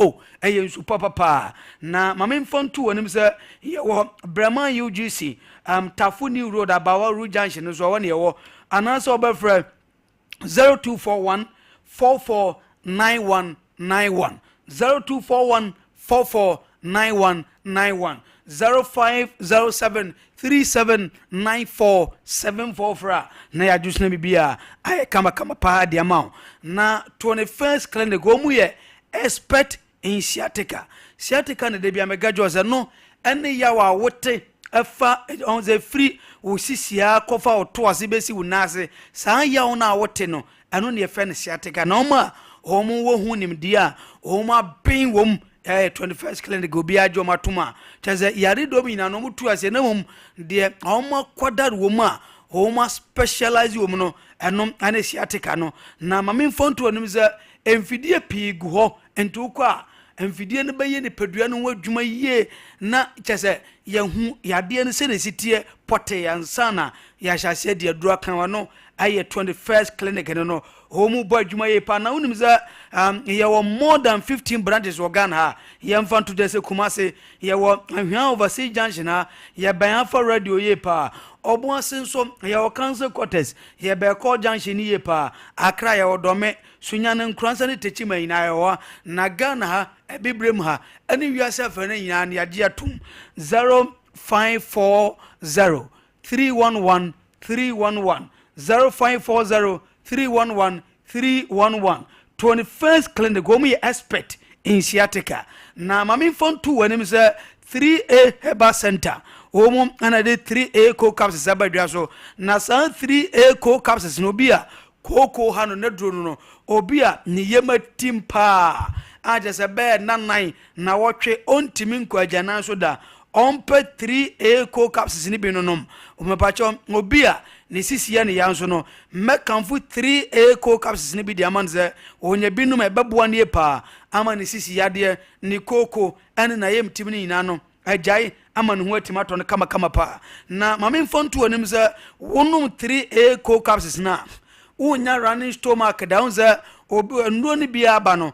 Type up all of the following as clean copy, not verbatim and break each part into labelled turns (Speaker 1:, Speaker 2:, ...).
Speaker 1: oh eye nsu papa na mame mfonto wonim se ye wo Brahma UGC Tafu New Road Abawa Road Junction so won ye wo ananso obefra 0241 449191 0241 449191 0507 379474 fra na ya just na bibia ay kama pa dia ma na 21st clinic go mu ye expert in sciatica na de bia mega jose no ene ya wa wote afa on the free wo sisia kofa oto ase besi wo nase saa ya ona wote no eno ne efe ne sciatica na oma omo wo hu nim dia oma bin wom 21st clinic go bia jo matuma teze yare do mi na no mutu ase na mum de oma kwadar wom a oma specialize wom no eno ane sciatica no na mame fonto onim za emfidie pi gu ho ento kwa emfidie ne baye ne padua no wadwuma yie na kyese yahu yade ne se ne sitie pote yansana ya hyase de adura kan wa no aye 21st clinic no homu bo adwuma yie pa na unim za ye wo more than 15 branches organ ha ye mfanto de se kumase ye wo ahwan overseas junction ha ye ban for radio yie pa obo asenso ye wo cancer quarters ye be call junction yie pa akra ye wo dome sunyane nkransa ne techima ina ye wo na Ghana ha ebibrem ha ani wiase fa na nyina ne ade atum 0540 311 311 0540 311 311 21st clinic go me expert in sciatica na mami fontu wanim se 3A Herbal Center omo anade 3A co capsules abadwa so na san 3A co capsules no bia koko hano ne duro no obia ni yema timpa aje se be nanan na wotwe ontimi nkwagyana so da ompe 3A co capsules ni bi no nom omepacho obia ni sisi ya ni yanso no mekanfu 3A co capsules ni bi di amanze onye binum ebeboa ne pa ama ni sisi ya de ni koko ene na yem timi ni ina no ajai ama no atimato no kama pa na mame mfonto onim ze wonum 3A co capsules na unya running stomach down ze obi ndo ni bia aba no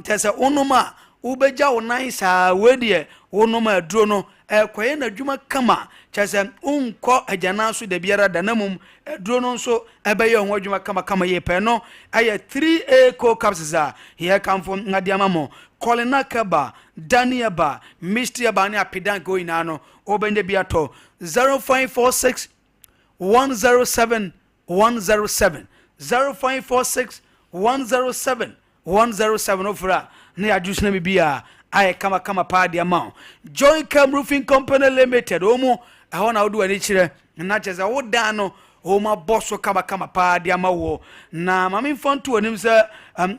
Speaker 1: tese onuma ubeja onan sa wedie onuma aduro no kwaye na dwuma kama chese unko ajana so de biara danamum aduro no so ebeye onwa dwuma kama yepe no aye 3A co capsules a here come from ngadiamamo kolinakaba daniaba mistiaba ni apidan go inano obende biato 0546 107 107 0546 107 107 ofra na adus na bibia ay kama pa dia ma Joy Cam Roofing Company Limited omo ahona odu ani kire na cheza woda no oma bosso kama pa dia ma wo na mame fonto onim se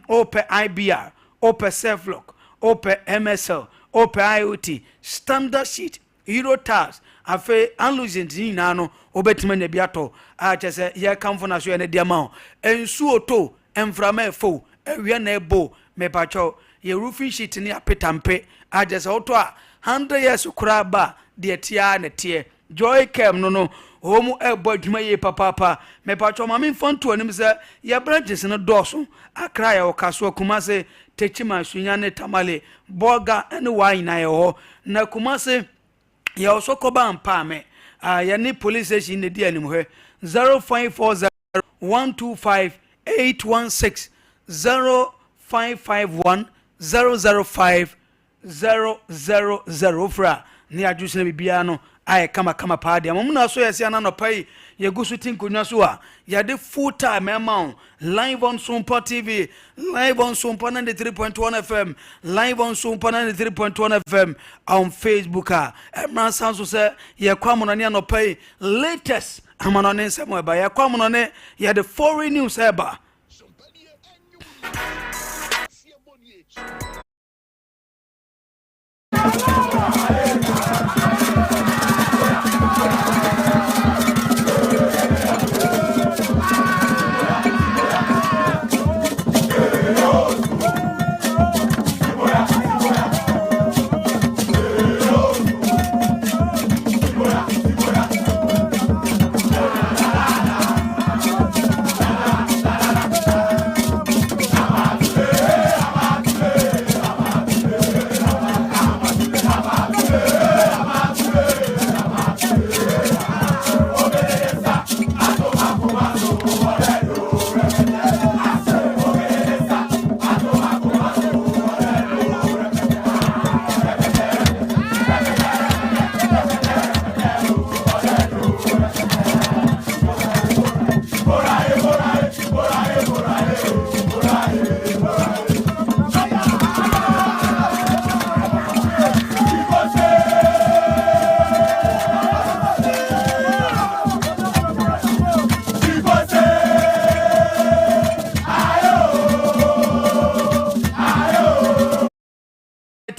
Speaker 1: ope IBR ope self lock ope MSL ope IoT standard sheet Euro tiles afe anlugent ni na no obetima na biato a chese ye kamfo na so ye na dia ma ensu oto emframa fo ewie na ebo mepacho ye roofing sheet ni apetampe ajese oto a 100 years kura ba de tia na tie Joy Cam no homu ebo adwuma ye papa mepacho mame mfonto anim se ye branches no doso akra ya okaso kumase techima sunyane tamale boga ene wine na ye ho na kumase ya osokoba mpa me ya ni police station ne di anim he 0540 125 816 0551 005 000 fra ni adwuse na bibia no ay kama pa dia mum na so yesi ana no pai ye gusu tinkonwa so a ya de full time amount live on Sompa TV, live on Sompa 93.1 FM, live on Sompa 93.1 FM on Facebook man sound so say ye kwamono ne no pai latest amano ne nsemo eba ye kwamono ne ye the foreign news eba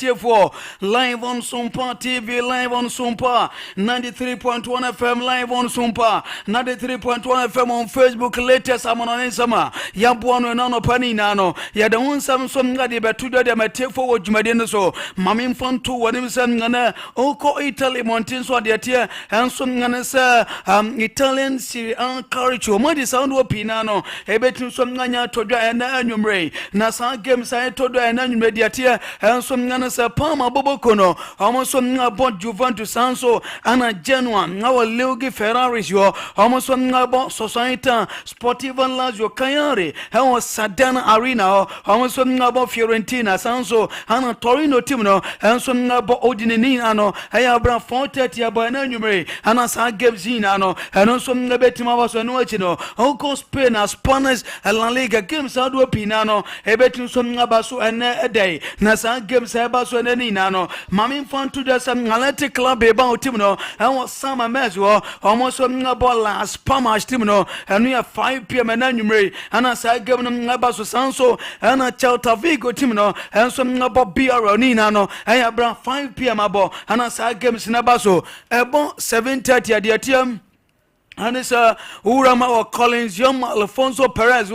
Speaker 1: for live on Sompa TV, live on Sompa 93.1 FM, live on Sompa 93.1 FM on Facebook. Latest I'm on Sama Yabuano and Ano Paninano. Ya the one some ngadi betuda de mate for Jumadino so Mamin Fontu when him some gana Oko Italy Mountains or the tia and some gana sa Italian Syrian courage or Madi sound of Pinano a betu some ganya toda and anumre Nasa games I told and anumediatia and some gana sa Palma Bobocono almost some about Juventus Sanso Anna Genuan our Lugi Ferraris your almost some about Society Sportiva Lazio Kayari how was Sadana Arena almost some about Fiorentina Sanso Anna Torino Timno and some about Odinino I have brought 430 about anumre Anna Sa games Zinano and also Betima was a nochino Oko Spain as Spanish and La Liga games out of Pinano a betin some Nabaso and a day Nasa games Abaso and Ninano Mamin found to the some Galactic club about Timno and was summer measure almost some about last Pamash Timno and we have 5 p.m. and anumre and as I gave them Nabaso Sanso and a Chalta Vigo Timno and some about Biaro Ninano I have brought 5 p.m. about and as I gave Nabaso about 7:30 at the ATM. And it's Urama or Collins, young Alfonso Perez,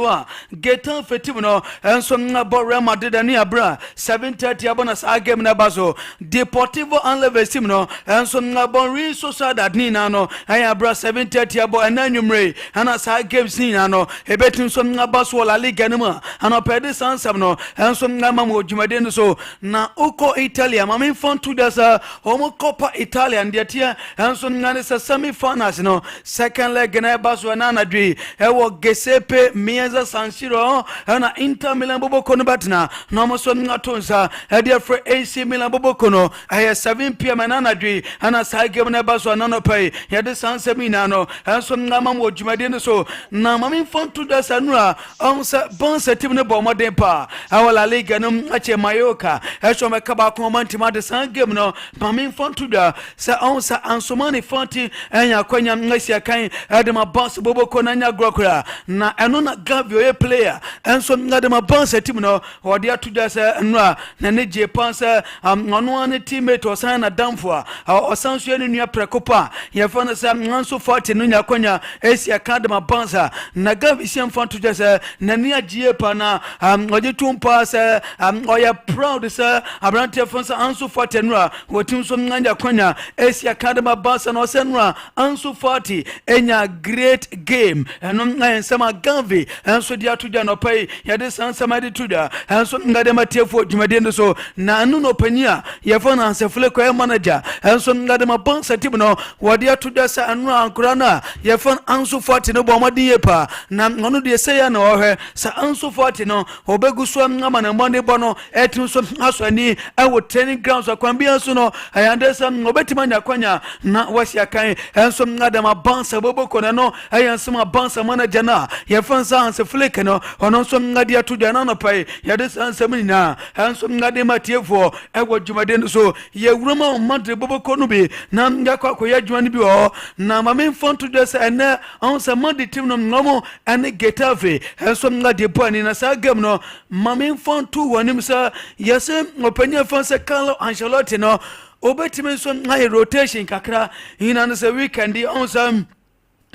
Speaker 1: Geta Fetimono, and some about Real Madrid and Niabra, 7:30 Abonas Agem Nabazo, Deportivo Anlevesimno, and some about Real Sociedad Ninano, Ayabra 7:30 about and Nanumre, and as I gave Zinano, a betting some Nabaso La Liga Numa, and a Pedisan Samno, and some Namamo Jumadeno, so na Uko Italia, Mamin Font to the Homo Coppa Italian, the Tia, and some Nanisa semi finals, no, second leg na baso na nadwi ewo Giuseppe Meazza San Siro na Inter Milan Boboko no batna no mo so ngatonsa e dia for AC Milan Boboko no 7 p.m. na nadwi ana sa game na baso na no pai ya de San Seminano enso ngama mo dwumade no so na mami fontu da sanura onsa bonsa team no bo modern pa awala liga no ache Mayoka eso me kaba ko mantima de San game no mami fontu da sa onsa ansomani fonti enya kwanya ngasi kan Adama boss Boboko nanya grokura na eno na Gavio a player enso Adama boss team no or dia to just nwa na ne je pansa ono ane teammate osan na damfo osan so ene nua prekopa ye fa na sa nso 40 no nya kwanya esi Adama boss na Gavio siam fa to just na ne agie pa na oje tumpa sa oya proud sa abrante fonsa anso 40 no wotim so nanya kwanya esi Adama boss na osanwa anso 40 enya great game and sama Gavi and so dia to no pay ya de san sama de tuda and so ngade matefo dwumade so na anu no pania ya fa na ansefle ko manager and so ngade ma bansa team no wadia to da sa anu ankura na ya fa anso 40 no bo made yepa na ono de say ya na ohwe sa anso 40 no obegu so ngama na mbone bo no etin so asani awo training grounds akwambia so no ayandesa obetima nya kwanya na wasi akan and so ngade ma bansa Boboko no ayansema bansa manager na ya fansa anse flake no ono so ngade atuja na no pai ya de sansa mina anso ngade matiefo ewo dwumade so ye wuruma Madrid Boboko no bi na ngakwa ya dwuma ni bi o na mamen fonto de se ene onsa Madrid team no ngomo ene Getafe anso ngade bani na sa game no mamen fonto wonim sa yese opanya fansa Carlo Ancelotti no obetime so ngai rotation kakra ina na se weekend onsa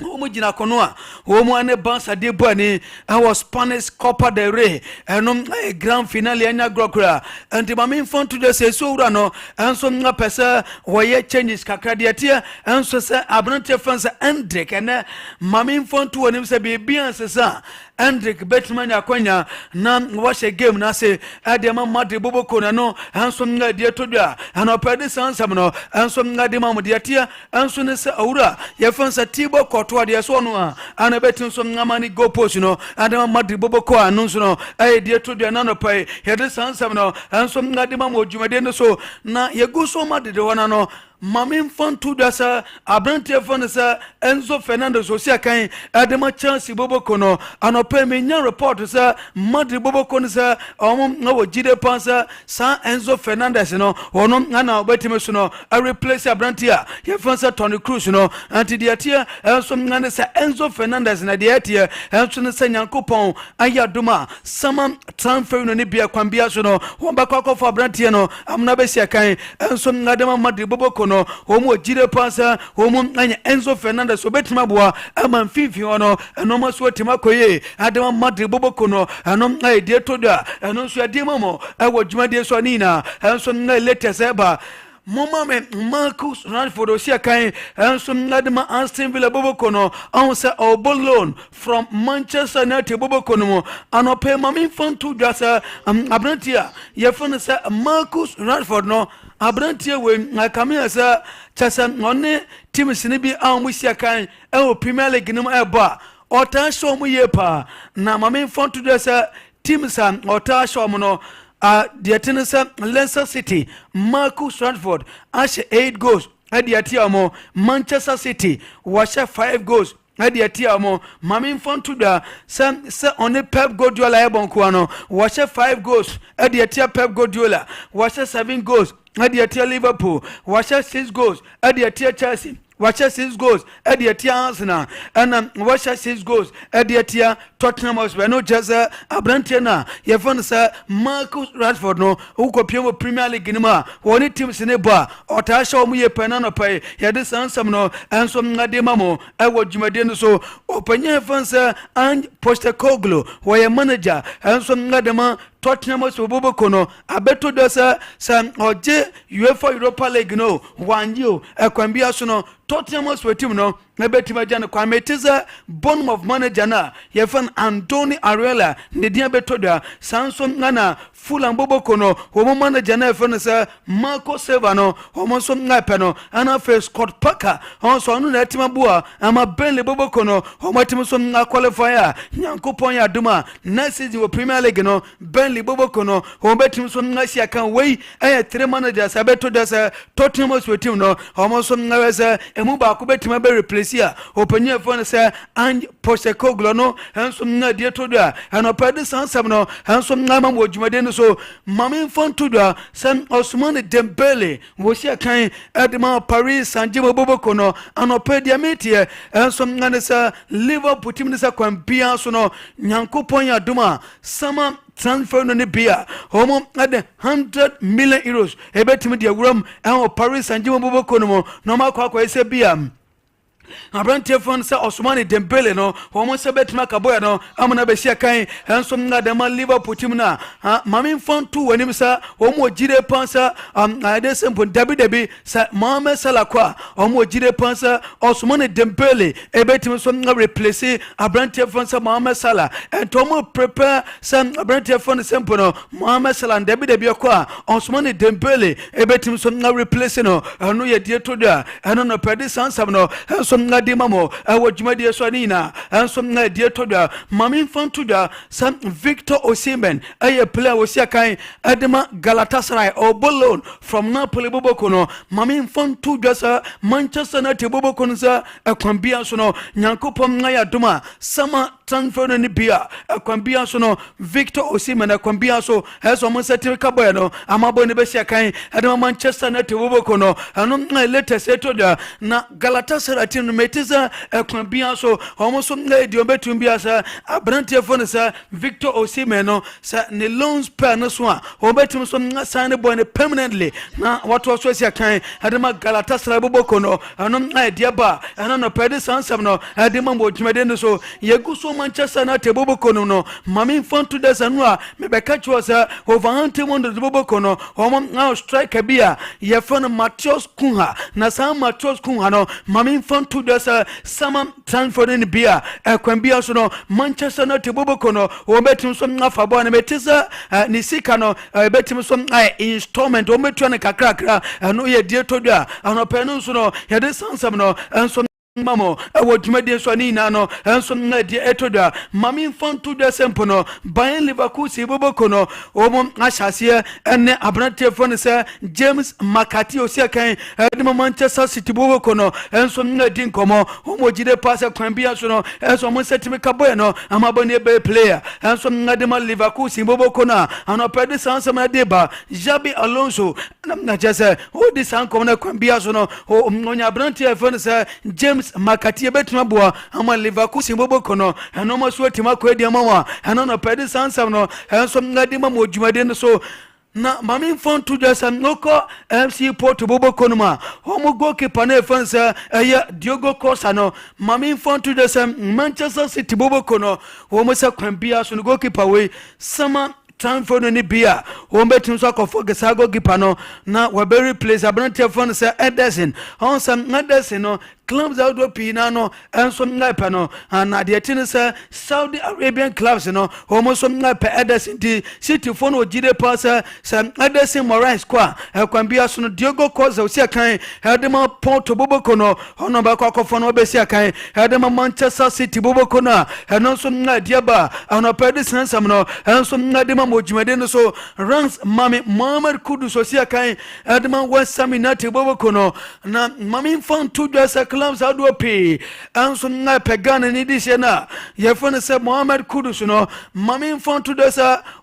Speaker 1: Omujina konoa omu ane bansa de bani our Spanish Copa del Rey enom grand finale anya grokura anti mami fontu de se so wura no enso nga pesa woye changes kakra de atia enso se abnante fansa Hendrik ene mami fontu wonim se bibia sesa Hendrik Betman akwanya na washe game na se adema Madrid Boboko na no enso nga de todua ana pede sansa no enso nga de mamudi atia enso ne se awura ye fansa Tibo to de so no ana betin so ngamani go post no adama Madrid Boboko anu so no de to de na no pai ye de sansam no enso ngade ma mo dwumade no so na ye go so Madrid wana no mamin fan to dasa abrante fan sa Enzo Fernandez osia kan adema chance boboko no anope me nya report sa Madrid boboko no sa na wo jide pansa sa Enzo Fernandez no ono na obetime so no a replace abrante a ye fan sa Toni Kroos no anti dia tia enso ngane sa Enzo Fernandez na dia tia enso ne sa Nyankopon ayadoma sama transfer no ne bia kwambia so no womba kwakọ for abrante no amna be sia kan enso ngadema Madrid boboko no omo jide pansa omo anya Enzo Fernandez obetima boa ama mfifi ono eno maso tima koye adema Madrid boboko no eno aidie toda eno so adema mo ewo dwumade so nina enso na latest eba Mama me Marcus Rashford osia kan enso ngadema Aston Villa boboko no onse oboloan from Manchester United boboko no anope mami fantu dasa abrantia ye fone sa Marcus Rashford no abrantia we akame sa chasa one team sine bi amusia kan e Premier League no eba ota show mu yepa na mami fantu dasa team sa ota show mu no the Tenesa Leicester City Marcus Rashford ashe 8 goals at the atiamo Manchester City washa 5 goals at the atiamo mamin fontuda se on Pep Guardiola ebonkuano washa 5 goals at the atia Pep Guardiola washa 7 goals at the atia Liverpool washa 6 goals at the atia Chelsea washa 6 goals at the atia Arsenal and washa 6 goals at the atia Tottenham Hotspur no just abrante na ye fon sa Marcus Rashford no ukopiem Premier League ni ma woni teams ne ba ota sha mu ye pena no pai ye de sansam no enso ngade mamo e wo dwumade no so opanya fon sa and Postecoglou wo ye manager enso ngade ma Tottenham Hotspur boboko no abeto dosa sa oje UEFA Europa League no wanjo ekwambia so no Tottenham Hotspur team no betima jana kwa metiza Bournemouth manager na ye fan Anthony Areola ne dia betoda sanso ngana Fulham boboko no wo manager na fan sa Marco Silva no wo so ngape no ana fe Scott Parker on so no na tima bua ama Burnley boboko no wo matim so nga qualifier Nyankopon ya duma na season wo Premier League no Burnley boboko no wo betim so nga sia kan wei 3 managers abetoda sa Tottenham Hotspur team no wo so nga sa emu ba ko betima be replace openya fone say and Postecoglou no enso na die to do and pede sansam no enso na ma wodwumade no so mame fon to do san Ousmane Dembele wo sia kan edema Paris Saint-Germain boboko no anopedia metie enso na ne sa Liverpool team ne sa kwambia so no Nyankopon ya duma sama transfer no ne bia homo ade 100 million euros ebetimi de wuram en Paris Saint-Germain boboko no no makwa ese bia abrante fon sa Ousmane Dembele no homo se betima kaboya no amuna be sia kan enso na de man Liverpool team na mamin fon tu wanim sa homo jire pansa ade sempo dabi sa Mohamed Salah kwa homo jire pansa Ousmane Dembele ebetima so na replace abrante fon sa Mohamed Salah and homo prepare some abrante fon sempo no Mohamed Salah dabi kwa Ousmane Dembele ebetima so na replace no anu ye die to da anu no pede sansam no enso ngade mamo ewo dwumade so nina enso ngade toda mami fantuda sam Victor Osimhen aye player wo sia kan adema Galatasaray oboloan from Napoli boboko no mami fantuda sa Manchester United boboko no sa ekwambia so no Nyankopon ngaya duma sama transfer no ni bia ekwambia so no Victor Osimhen ekwambia so eso mo certificate boy no amabo ne be sia kan adema Manchester United boboko no anu latest etoda na Galatasaray team metiza ekwambia so homo so ngadi obetum bia sa abrante fone sa Victor Osimhen no sa ne loans per no so obetum so sign boy ne permanently na watu so sia kan adema Galatasaray boboko no anu idea ba anu no pede sansam no adema mo dwumade no so yegu so Manchester United boboko no mami fantu da sanua me be catch was over 100 boboko no homo now striker bia ye fone Matheus Cunha na sa Matheus Cunha no mami fantu da sama transfer in bia ekwambia so no Manchester United boboko no obetum so afa bo na metisa ni sika no betum so installment o metu na kakra no ye die to do a anope no so no ye de sansam no enso mamo ewo dwumade so ani na no enso na de etoda mame mfanto da sempo no Bayern Leverkusen boboko no omo ahyase ene abrantelefo ne se James McCarthy osiakan de Manchester City boboko no enso na di nkomo omo jide pass kwan bia so no enso mo setimi kaboy no amabone be player enso na de Leverkusen boboko na anopede sansa ma de ba Xabi Alonso na jese o di sankom na kwan bia so no onya abrantelefo ne se James McCarthy betuma boa ama Leverkusen boboko no eno mo so tima ko edi ama eno no pede sansam no enso ngadi ma mo dwumade no so na mame mfon to just noko MC Porto boboko no ma homo goalkeeper na efansa eya Diogo Costa no mame mfon to just Manchester City boboko no homo sa kwambia so no goalkeeper we sama time for any beer won betin so akofo gesago gipa no na we be replace abrantia phone say Ederson on some Ederson no clubs out do pina no enso naipa no na de tin say Saudi Arabian clubs no homo so naipa Ederson di City phone o jide pass say Ederson Moraes kwa kwambia so no Diogo Costa osi akan hedema Porto boboko no ono ba kwa akofo no be si akan hedema Manchester City boboko no eno so na diaba ono pedi sansam no enso na de mojumade no so ranks mame Muhammad Kudus osi akan hedema West Ham United boboko no na mame fan to just clubs out do pay enso na pegana ni dishe na ye fone se Muhammad Kudus no mame fan to just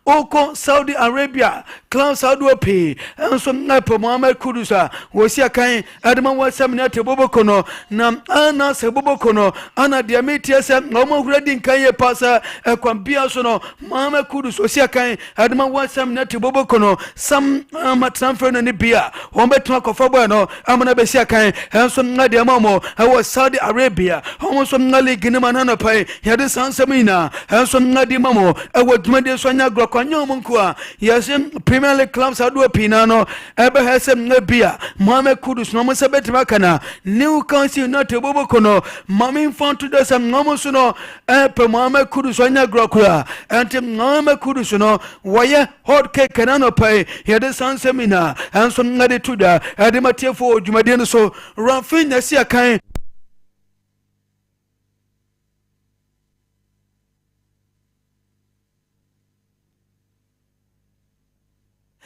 Speaker 1: oko Saudi Arabia clubs out do pay enso na pe Muhammad Kudus osi akan hedema West Ham United boboko no na ana se boboko no ana dia metie se no mo ready nkan ye pasa kwambia so no Muhammad Kudus osi akan hedema West Ham United boboko no sam transfer no ni bia won betuma kofa boy no amana be si akan enso na dia mamo wa Saudi Arabia homo so na league ni manana pai ya de sansamina enso na di mamo wa dwumade so nya grokwanyo munku yes Premier League clubs ado pina no ebe hesem na bia Muhammad Kudus no mo se betima kana Newcastle United boboko no mame mfanto de sam no mo so no pe Muhammad Kudus nya grokwa enti Muhammad Kudus no waye hot cake kana no pai ya de sansamina enso na de tuda ade matiefo dwumade no so Rafinha si akan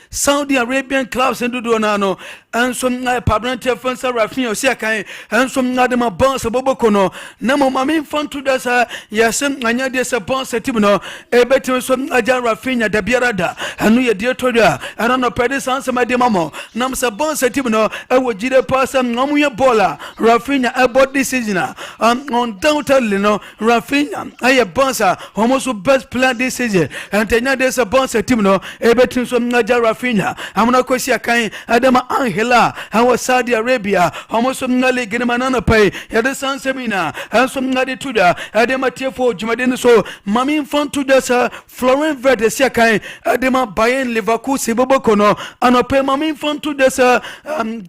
Speaker 1: Saudi Arabian clubs and do no and some permanent offense Rafinha Osiakan and some Nadema boss boboko no na mo mame fan to das yasem anya de se boss team no e betim some aja Rafinha da biarada anu ye de toda ana no pede sanse ma de mamo nam se boss team no e wo jide pass am ye bola Rafinha e body decision undoubtedly no Rafinha aye boss almost best player this season and anya de se boss team no e betim some aja Rafinha amuna kosi akan adama Angela hawa Saudi Arabia almost na league ni manana pai ya de sansemina enso na de tuda adama tiefo dwumade so mame mfanto dasa Florent Verde si akan adama Bayern Leverkusen boboko no anope mame mfanto dasa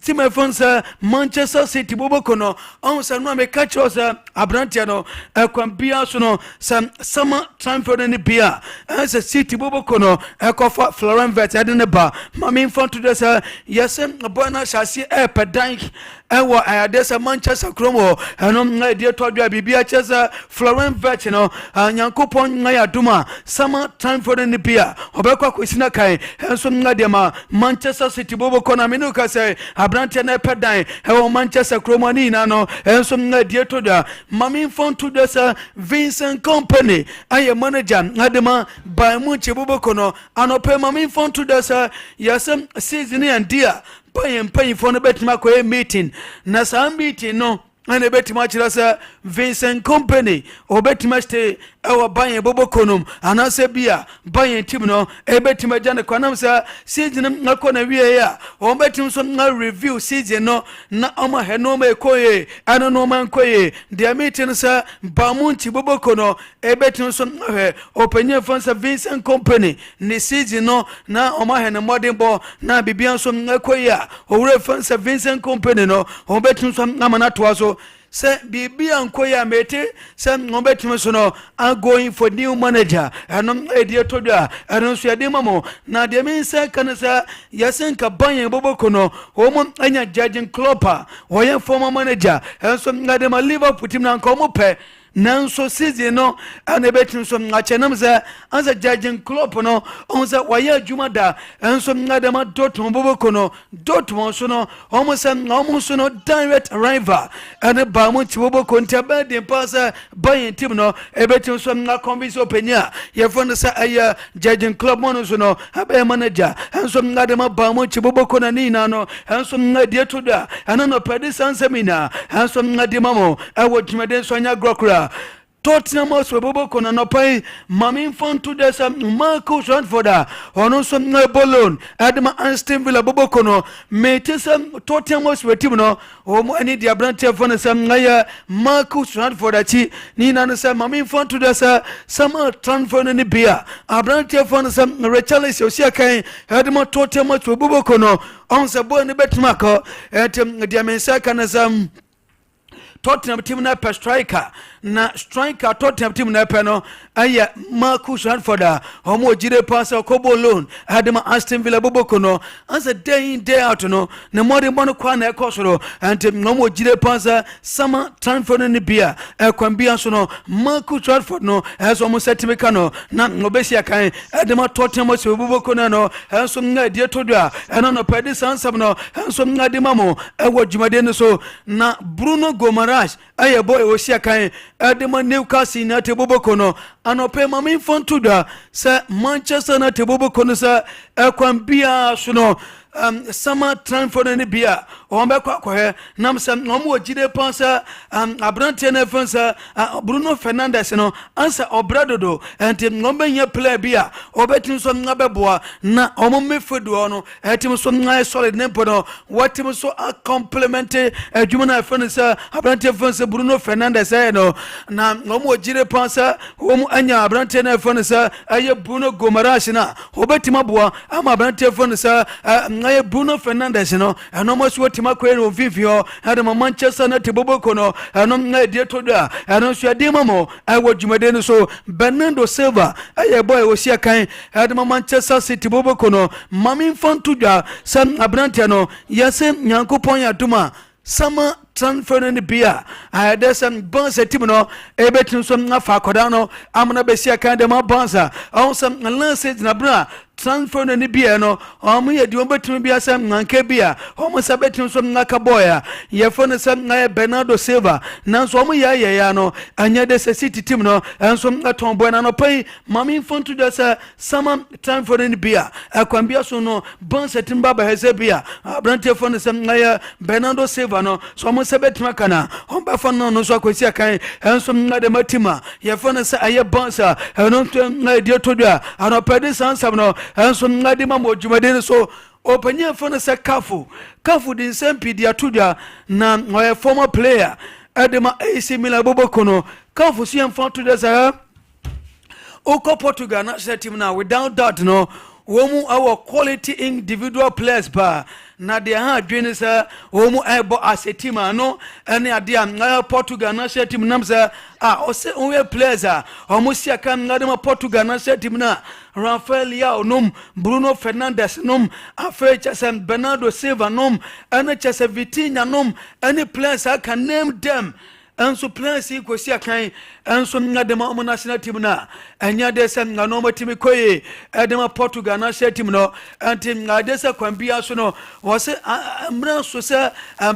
Speaker 1: team efonsa Manchester City boboko no onsa no me catch us abrantia no kwambia so no sama transfer ni bia as City boboko no ekofa Florent Verde adene ba mame mfanto dasa yesem bona shasi pedank ewo ayadesa Manchester kromo eno na de todwa bibia chesa Florent Verde no nyankopon na yaduma sama time for the bia obekwa kwesina kan enso na de ma Manchester City boboko na menu ka say abrante na pedan ewo Manchester kromo ni na no enso na de todwa mame mfanto dasa Vincent Company aye manager adema by Munich boboko no anope mame mfanto dasa yesem season and dia pay for no betima ko meeting na some meeting no and betima chirasa Vincent Company o betima stay our buying bobokonum and answer bia buying team no e betima jana kwanam sa season na ko na wie ya o betim so na review season no na oma he no ma ekoye ano no man koye dia meeting sa bamunti bobokono e betim so he openye fansa Vincent Company ni season no na oma he no modern ball na bibia so na koye o re fansa Vincent Company no o betim so na mana to so say bibi anko ya mete say ngobetime so no are going for new manager enom edie todwa enon so yade mamo na de me say kan say yasenka ban boboko no omo anya judging klopper woyen former manager enso ngade ma Liverpool team na nko mo pe nanso season no ana betin so ngachenam za anza judging club no onza waya adwuma da enso ngade ma Dortmund boboko no Dortmund so no omo so no direct rival ana ba mo ti boboko ntia den pass Bayern team no ebetin so nga convince openia ye fond sa aya judging club mo so no abe manager enso ngade ma ba mo ti boboko na ni na no enso ngade to da ana no pedi sansemina enso ngade mamo awo dwumeden so nya grokura Tottenham Hotspur boboko na no pai mami fontu desa Marcus Rashford ono so na bolon adama Aston Villa boboko no metesa Tottenham Hotspur team no omo ani dia branche fona sam ngaya Marcus Rashford achi ni na no sam mami fontu desa sama transfer ni bia abranche fona sam Richarlison osia kan adama Tottenham Hotspur boboko no on se bo ni betma ko etem dia mensa kana sam Tottenham team na per striker Tottenham team na per no aya Marcus Rashford homo jire pass ko loan adama Aston Villa boboko no as a day in day out no na mode mono kwa na ekosoro ante homo jire pass sama transfer ni bia ekwambia so no Marcus Rashford no as homo setimeka no na obesi akan adama Tottenham so boboko no so nga die todua eno no pedi sansam no so nga de mamo ewo dwumade no so na Bruno Gomaras aye boy osia kan adema Newcastle United boboko no anope mami fontu da sa Manchester United boboko no sa ekwambia so no sama transfer ni bia ombe kwa he nam sam omo jide pansa abrante na fansa Bruno Fernandes no ansa obradodo enti ngombe nya player bia obetin so ngabeboa na omo mefedo no etim so ngai solid nempo no watim so complement adwuma na fansa abrante fansa Bruno Fernandes no na omo jide pansa omo anya abrante na fansa aye Bruno Gomaras na obetim aboa ama abrante fansa ngaye Bruno Fernandes no eno so tima kwere no vivio adama Manchester na teboboko no eno na die toda eno so ade mamo awo dwumade no so Bernardo Silva aye boy osia kan adama Manchester City boboko no mami fantu dwa sam abrante no yase nyankopon ya duma sama transfer ni bia adesam bonsa team no ebetin so afa koda no amna besia kan de ma bonsa awsam lance na bra transfer ni bia no omo ye di obetin bia sam nanka bia omo sabetin so ngaka boya ye fone sam na Bernardo Silva nanso omo ya no anya de City team no enso aton boy na no pai mami fontu desa sama transfer ni bia akwambia so no bonsa team baba heze bia abrante fone sam na Bernardo Silva no so sebetima kana omba fano no so akwesi akan enso ngade matima ye fana sa aye bonsa eno na die todua ano pede sansam no enso ngade mamo dwumade so opanya fana sa kafu din sempi dia todua na oye former player adema AC Milan boboko no kafu si amfa todua sa oko Portugal national team na without doubt no womu our quality individual players ba na de ha adwene sa womu ebo asetima no ene ade a Portugal national team nam sa ose onwe players omu sia kan ngade ma Portugal national team na Rafael Leao nom Bruno Fernandes nom afa chasem Bernardo Silva nom ene chase Vitinha nom any players I can name them enso players ikosi akan enso ngade ma national team na enya de se ngano ma team koye edema Portugal national team no anti ngade se kwambia so no wose mra so se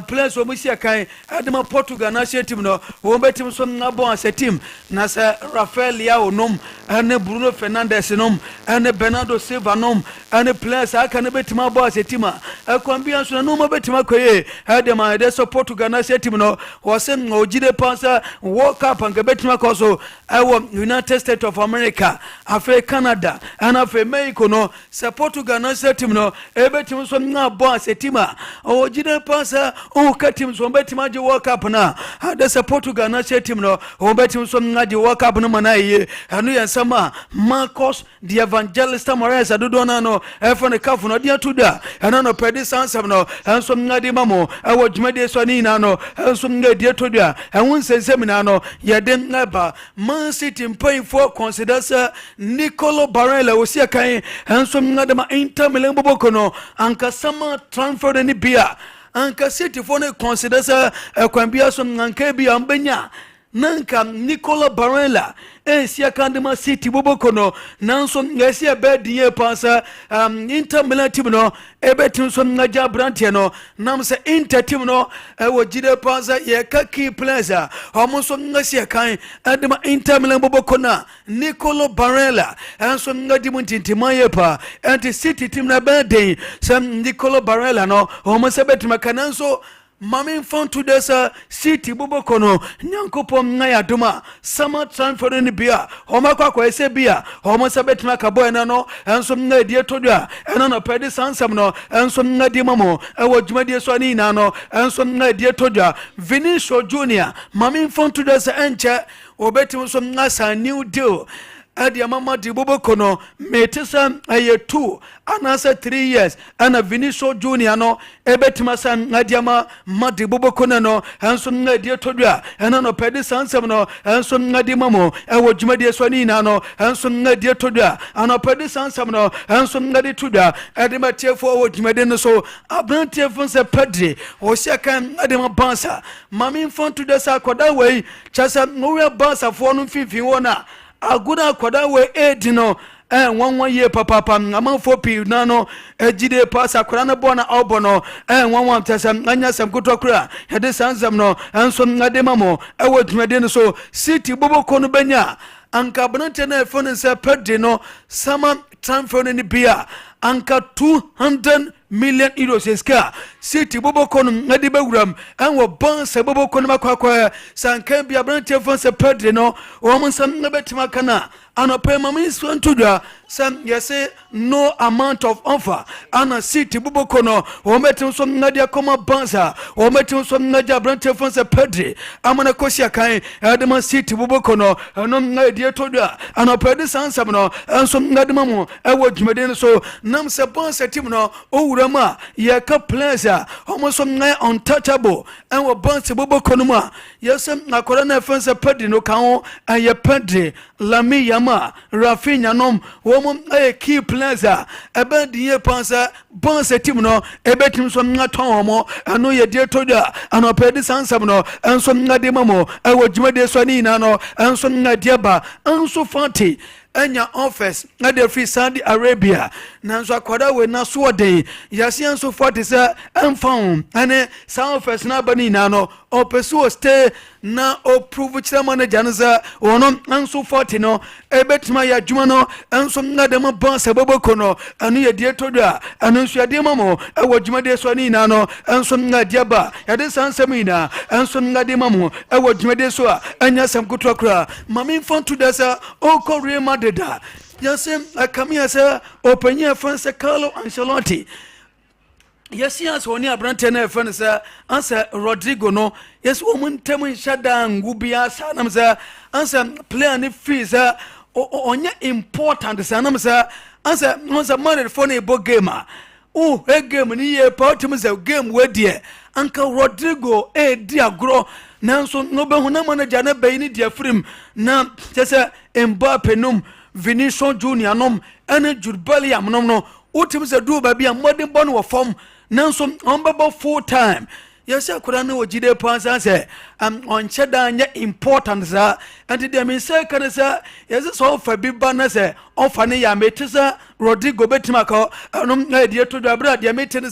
Speaker 1: players wo musi akan edema Portugal national team no wo betim so ngabo ase team na se Rafael Leao nom ene Bruno Fernandes nom ene Bernardo Silva nom ene players aka ne betim abo ase team kwambia so no ma betim koye edema de so Portugal national team no wose ngojide jide pasa World Cup and betima koso ewo United States of America afe Canada and afe Mexico no se Portugal national team no ebetim so na bo asetima o jide pasa o ka team so betima je World Cup na ade se Portugal national team no o betim so na je World Cup no mana ye anu yansama Marcos the evangelist Morales adodo na no efo ne kafu no dia tuda ena no pedi sansam no enso na di mamo ewo dwumade so ni na no enso na dia tuda ehun sensem na no ye dem na ba Man City paying for consider sir Nicolo Barella osia kan enso na de ma Inter Milan boboko no anka sama transfer ni bia anka City for ne consider sir kwambia so anka bia ambenya nanka Nicola Barella sia kandema City boboko no nanso ngasia bedie pasa Inter Milan team no ebetim so ngaja brantie no nam se Inter team no wo jide pasa ye ka key players homo so ngasia kan adema Inter Milan boboko na Nicola Barella enso ngadi muntintima ye pa anti City team na beden sam Nicola Barella no homo se betima kananso Mami found to this City Bubokono, Nyankopom Naya Duma, Summer transfer ni bia, Homaka kwa ese bia, Homo Sabet Makabo no, and some Nadia Todia, and on a Pedi Sansamno, and some Nadia Mamo, and what Jumadia Swani Nano, and some Nadia Todia, Vinicio Junior, Mami found to this encha, or better some Nasa new deal. Adi mama di Bubokono, Metesa a year 2, anasa 3 years, and a Vinicio Junior no, Ebetimasan Nadiama, Madi Bubokona no, and some Nadia Todia, and on a Pedi Sansam and some Nadimamo, and what Jumadia Swanina no, and some Nadia Todia, and a Pedi Sansam no, and some Nadi Tuda, Adimatia for what Jumadena so, Abrantia Fonsa Pedri, or Shakan Adima Bansa, Mammy Font to the Sakoda way, Chasa Noria Bansa for 151. Aguna kwada we edino 1 year papa amafo pi nano ejide pass akwara na bona obono 1 tasam anya sam kutokura hede sanzam no enso ngade mamo ewo dwumade no so City boboko no benya anka bonante na efo se pedi no sama transfer ni bia anka 200 million euros eska City boboko no ngade bewuram enwo bonse boboko no makwakwa sanka bia bonante fo se pedi no wo mo sam na betima kana anope mama swan tudwa sam yese no amount of offer ana City buboko no wo metin so ngade akoma bansa wo metin so ngade branche fonse pedri amana kosia kan edema City buboko no no ngade todwa anope de sansam no enso ngade mamu ewo dwumade so nam se bansa team no owurama ye ka pleasure homo so ngai untouchable enwo bansa buboko no ma yese nakora na fonse pedri no kan aye pedri lami yama Rafinha nom womo key plaza ebediye pansa bonse team no ebetim so ngaton homo ano ye de toda ano pedi sansam no enso ngade mamo ewo dwumade so ni na no enso ngade ba enso fanti enya office na de free Saudi Arabia nanso akwada we na so den yase enso forty say enfam ane sa office na bani na no opesu stay na o prove chira manager no za wono enso 40 no ebetima ya dwuma no enso ngade ma ban se boboko no anu ye die todua anu nso ade mamo ewo dwuma de so ni na no enso ngade ba ya de sansam ina enso ngade mamo ewo dwuma de so a anya sam kutokra mama infant to dasa o ko deda yasem akamia sa openya fanse Carlo Ancelotti yasias woni abrante na efan sa ansa Rodrigo no yes omuntem shada ngubia sa nam sa ansa player ni free sa onye important sa nam sa ansa man for na bo game a game ni ye pautum sa game wedie anka Rodrigo di agro nanso no be hona manager na be ni dia frim na tese Mbappe num Vinicius Junior nom ene Jurbaliam nom no utim se do ba bia modern born wo form nanso onbaba full time yesi akura na wojide pansa se on cheda anya important za and dem say kan say yesi so fa bi ba na se ofa ne ya metisa Rodrigo Betimako, dear to the brother, dear meeting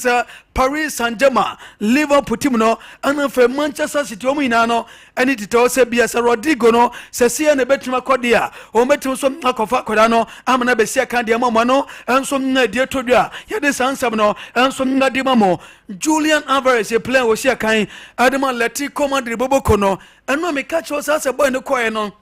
Speaker 1: Paris Saint-Germain, Liverpool team no, and for Manchester City Ominano, and it also be as a Rodrigo no, Cecia and Betimako dear, or Metum some Akofa Kodano, Amana Besia Candia Mamano, and some dear to the Yadis Ansabno, and some Nadimamo, Julian Alvarez, a player was here kind, Adama Leti Command Bobokono, and no me catch us as a boy in the choir no.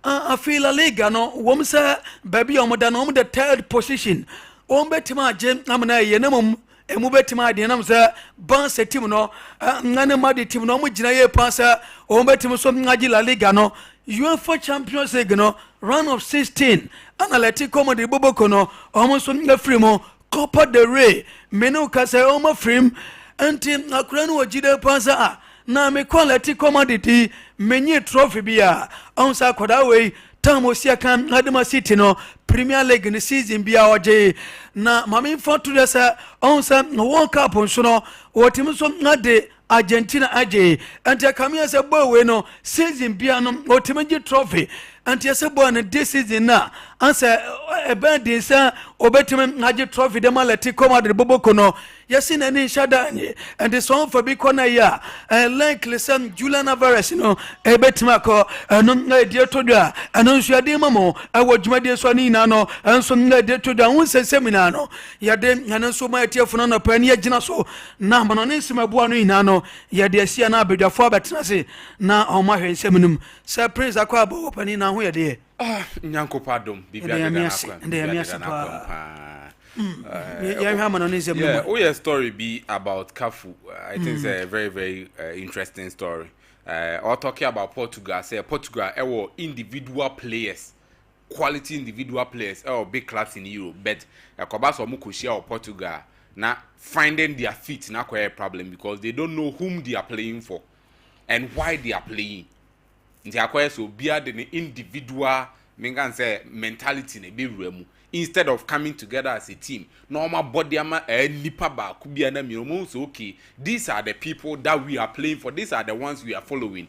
Speaker 1: I feel a liga no wom say baby omo the third position on betima je amna yenamum emu betima de nam say ban se team no ngane ma de team no mo gina ye pasa on betim so ngaji la liga no UEFA Champions League no round of 16 Analytico Madrid boboko no omo so ngafri mo Copa del Rey menu ka say omo frim anti akura no gide pasa na me quality commodity menye trophy bia onsa koda we tamosia kan adama city no Premier League ni season bia oje na mame foto desa onsa World Cup nso no wotimi so ngade Argentina aje anti akamia se boy we no season bia no wotimi gi trophy anti se boy no this season na ansa ebe din sa obetimi ngage trophy de malati commodity boboko no yasi na ni shada and the song for be corner ya like listen Julian Alvarez no ebetima ko no na to do anu nso ade mamo awodwumade so ni na no enso na de to do won semina no yade anu nso ma etiefo no pa ni agina so na mano ne simaboa no ina no yade asia na abedwafo abetena se na o ma hwe seminum sa prince akwa abo pani na ho yade
Speaker 2: nyanko padom bibia de na akwa yeah, story be about Kafu. I think it's a very, very interesting story. Or talking about Portugal, say Portugal, individual players, quality individual players, big clubs in Europe. But Kobaso Mukushia or Portugal, now finding their feet not quite a problem because they don't know whom they are playing for and why they are playing. They are quite so be the individual, say mentality ne be remu. Instead of coming together as a team, normal body nipa ba kubia na mi so okay. These are the people that we are playing for. These are the ones we are following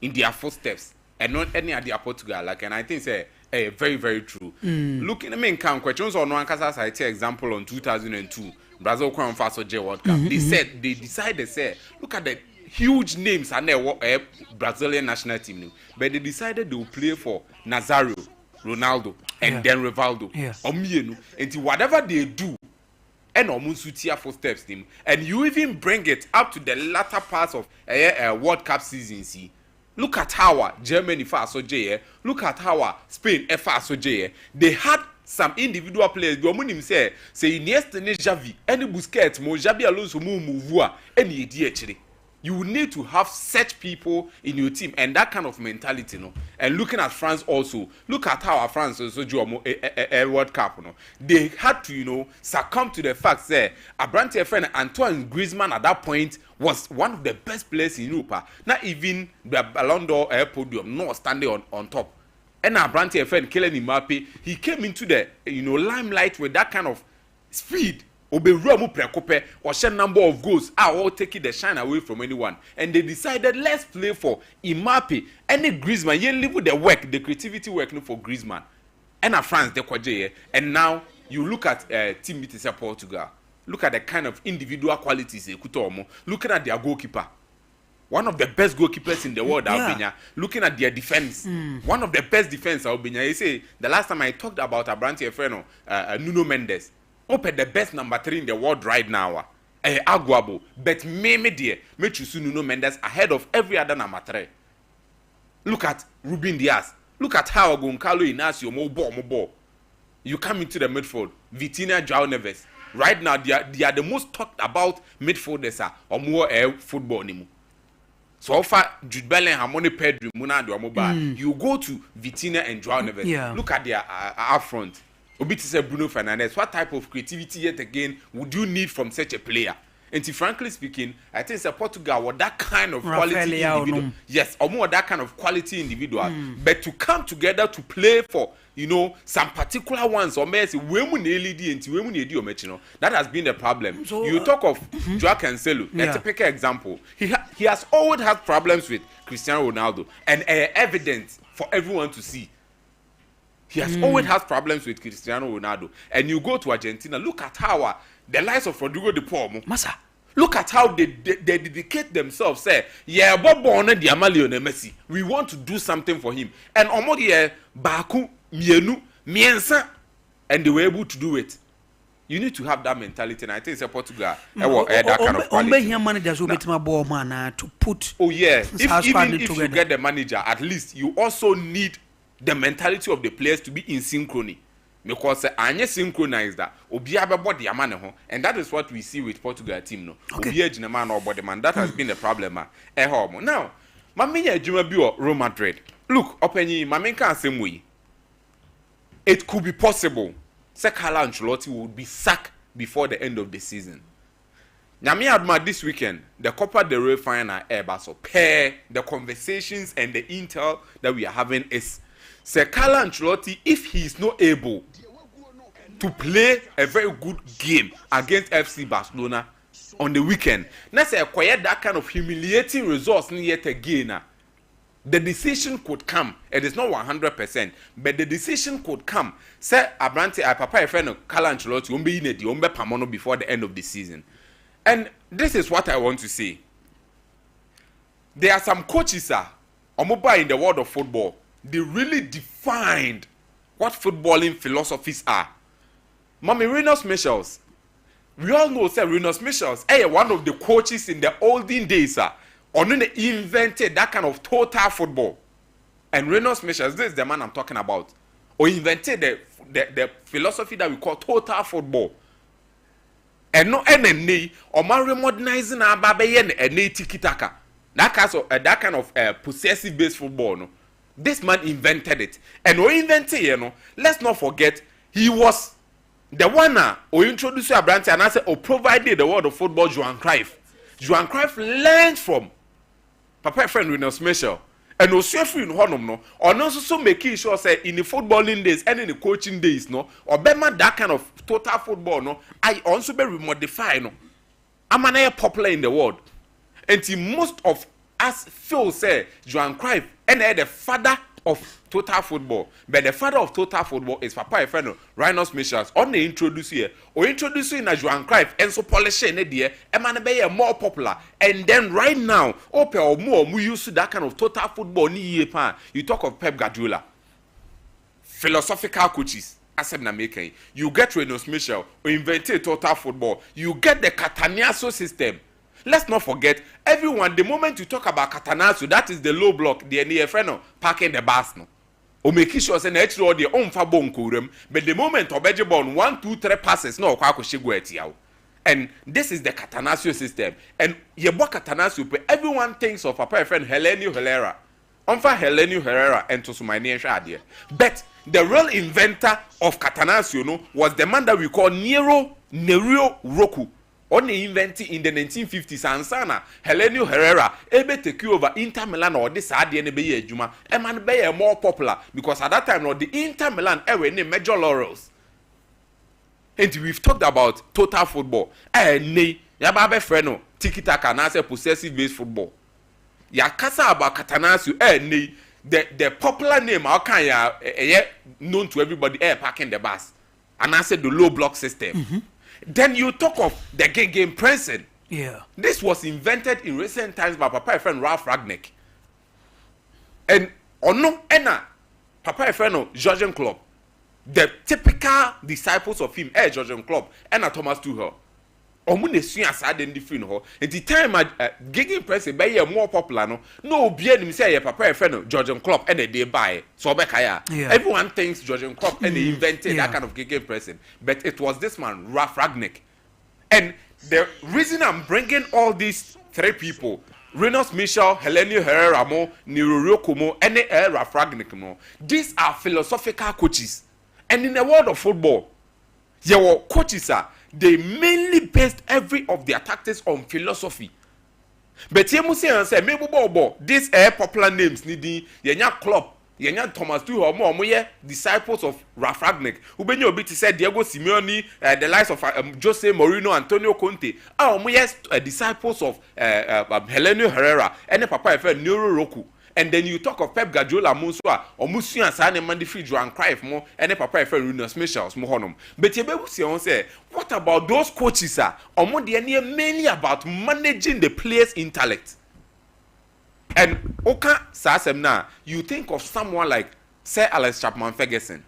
Speaker 2: in their footsteps, and not any other Portugal. Like, and I think say very, very true. Looking at me count questions on one case I take example on 2002 Brazil crown first World Cup. They decided say look at the huge names and their Brazilian national team, but they decided they will play for Nazario, Ronaldo, and then Rivaldo.
Speaker 1: Yes.
Speaker 2: And whatever they do, and Omunsutia footsteps them, and you even bring it up to the latter parts of World Cup season. See, look at how Germany first look at how Spain first they had some individual players. The woman say Iniesta, Xavi, any Busquets, Mo Xabi Alonso, Muvua, any idiot. You need to have such people in your team and that kind of mentality, no. And looking at France also, look at how France also do a World Cup, no. They had to, succumb to the fact that Abrante friend Antoine Griezmann at that point was one of the best players in Europe. Not even the Ballon d'Or podium, not standing on top. And Abrante friend Kylian Mbappe, he came into the limelight with that kind of speed. Oberuamu prekope or share number of goals are all taking the shine away from anyone, and they decided let's play for Mbappe and Griezmann. You live with the work, the creativity working for Griezmann, and France the kwaje. And now you look at team meetings Portugal. Look at the kind of individual qualities they kutomo. Looking at their goalkeeper, one of the best goalkeepers in the world, Albania. Looking at their defense, one of the best defense, Albania. You say the last time I talked about Abrante Freno, Nuno Mendes. Open the best number 3 in the world right now. Aguabo. But me dear, me choose Nuno Mendes ahead of every other number 3. Look at Ruben Diaz. Look at how Goncalo Inacio mo ball. You come into the midfield. Vitinha, João Neves. Right now, they are the most talked about midfielders or more football anymore. So far, Jude Bellingham, Harmony Pedro, Muna, you go to Vitinha and João Neves.
Speaker 1: Yeah.
Speaker 2: Look at their up front. Obiti said Bruno Fernandes, what type of creativity yet again would you need from such a player? And frankly speaking, I think Portugal was that kind of quality individual. Yes, or more that kind of quality individual. But to come together to play for, some particular ones, or that has been the problem. So, you talk of Joao Cancelo, a typical example. He has always had problems with Cristiano Ronaldo, and evidence for everyone to see. He has always has problems with Cristiano Ronaldo. And you go to Argentina, look at how the likes of Rodrigo de Paul,
Speaker 1: Masa.
Speaker 2: look at how they dedicate themselves. Say, yeah, Bob Bonner, the Amalio Messi. We want to do something for him. And Omodi Baku, Mienu, Miensa, and they were able to do it. You need to have that mentality, and I think it's Portugal. That kind of quality.
Speaker 1: Managers will bet my ball man to put.
Speaker 2: Oh yeah, even if you get the manager, at least you also need the mentality of the players to be in synchrony, because anye synchronized that obi abebo the amane ho, and that is what we see with Portugal team no. Obi ejina man or body man, that has been the problem now mamenya adwuma bi o Real Madrid. Look, openyi mamenka asem we. It could be possible say Carlo Ancelotti would be sacked before the end of the season. Nyame adma this weekend, the Copa del Rey final so pair the conversations and the intel that we are having is Sir Carlo Ancelotti, if he is not able to play a very good game against FC Barcelona on the weekend, let's say acquire that kind of humiliating results yet again, the decision could come. It is not 100%, but the decision could come. Say Abrante, Papa, a friend of Carlo Ancelotti, umbe pamono before the end of the season. And this is what I want to say. There are some coaches, omoba in the world of football. They really defined what footballing philosophies are. Mommy Renos Michels. We all know, sir, Renos Michels, one of the coaches in the olden days, they invented that kind of total football. And Renos Michels, this is the man I'm talking about, or invented the philosophy that we call total football. And no NNA, or man remodernizing our baby and tiki-taka. That kind of possessive based football, no. This man invented it. And we invented, let's not forget, he was the one who introduced Abrante and I said, provided the world of football, Johan Cruyff. Johan Cruyff learned from Papa friend Renos Michel. And also free in Honum, no, or not so making sure say in the footballing days and in the coaching days, no, or Bema that kind of total football, no, I also be remodify, no. I'm an popular in the world. And most of us feel say Johan Cruyff and the father of total football, but the father of total football is Papa Efeno Renos Michels. On the introduce here or introduce in a Johan Cruyff and so polish and idea and man be more popular. And then right now, open or more we used to that kind of total football ni pan. You talk of Pep Guardiola, philosophical coaches. You get Renos Michel who invented total football. You get the Catanaso system. Let's not forget, everyone, the moment you talk about Catanaso, that is the low block, the near friend parking the bus. No. O make sure say na actually the on fa bon kurem, but the moment obeje bon 1 2 3 passes no kwa kweshego etiawo. And this is the Catanaso system. And yebo Catanaso, everyone thinks of a friend Helenio Herrera. Onfa Helenio Herrera and to sumani ehwa. But the real inventor of Catanaso, no, was the man that we call Nerio Roku. Only invented in the 1950s and sana Helenio Herrera able to take over Inter Milan or this idea ne be juma e man be more popular because at that time no the Inter Milan ever name major laurels. And we've talked about total football. Ne ya ba be friend no tiki taka na say possessive based football. Ya kasa about Catanasio ne the popular name how can ya known to everybody parking the bus. And I said the low block system. Mm-hmm. Then you talk of the game pressing.
Speaker 1: Yeah.
Speaker 2: This was invented in recent times by Papa friend Ralph Ragnick. And no, Papa friend Jurgen Klopp. The typical disciples of him, Jurgen Klopp, and Thomas Tuchel. Omune suya aside in the film ho. And the time game pressing be more popular no be him say Papa friend Jurgen Klopp and they buy. So everyone thinks Jurgen Klopp and they invented that kind of game pressing. But it was this man, Ralph Ragnick. And the reason I'm bringing all these three people, Renos Michel, Helenio Herrera, Nerio Kumo, and Ralph Ragnick, these are philosophical coaches. And in the world of football, your coaches they mainly based every of their tactics on philosophy. But you must say, maybe these popular names need yenya Klopp, yenya Thomas Tuchel, more disciples of Ralph Ragnick. Ubenyo obi to say Diego Simeone, the likes of Jose Mourinho, Antonio Conte. Disciples of Helenio Herrera and the Papa Neuro Roku. And then you talk of Pep Guardiola Monsua or Musia Sane Mandifri Joan Cruyff more and a papa friend Rinus Michels Mohonum. But you say, what about those coaches or more mainly about managing the players' intellect? And Oka Sasemna, you think of someone like Sir Alex Chapman Ferguson.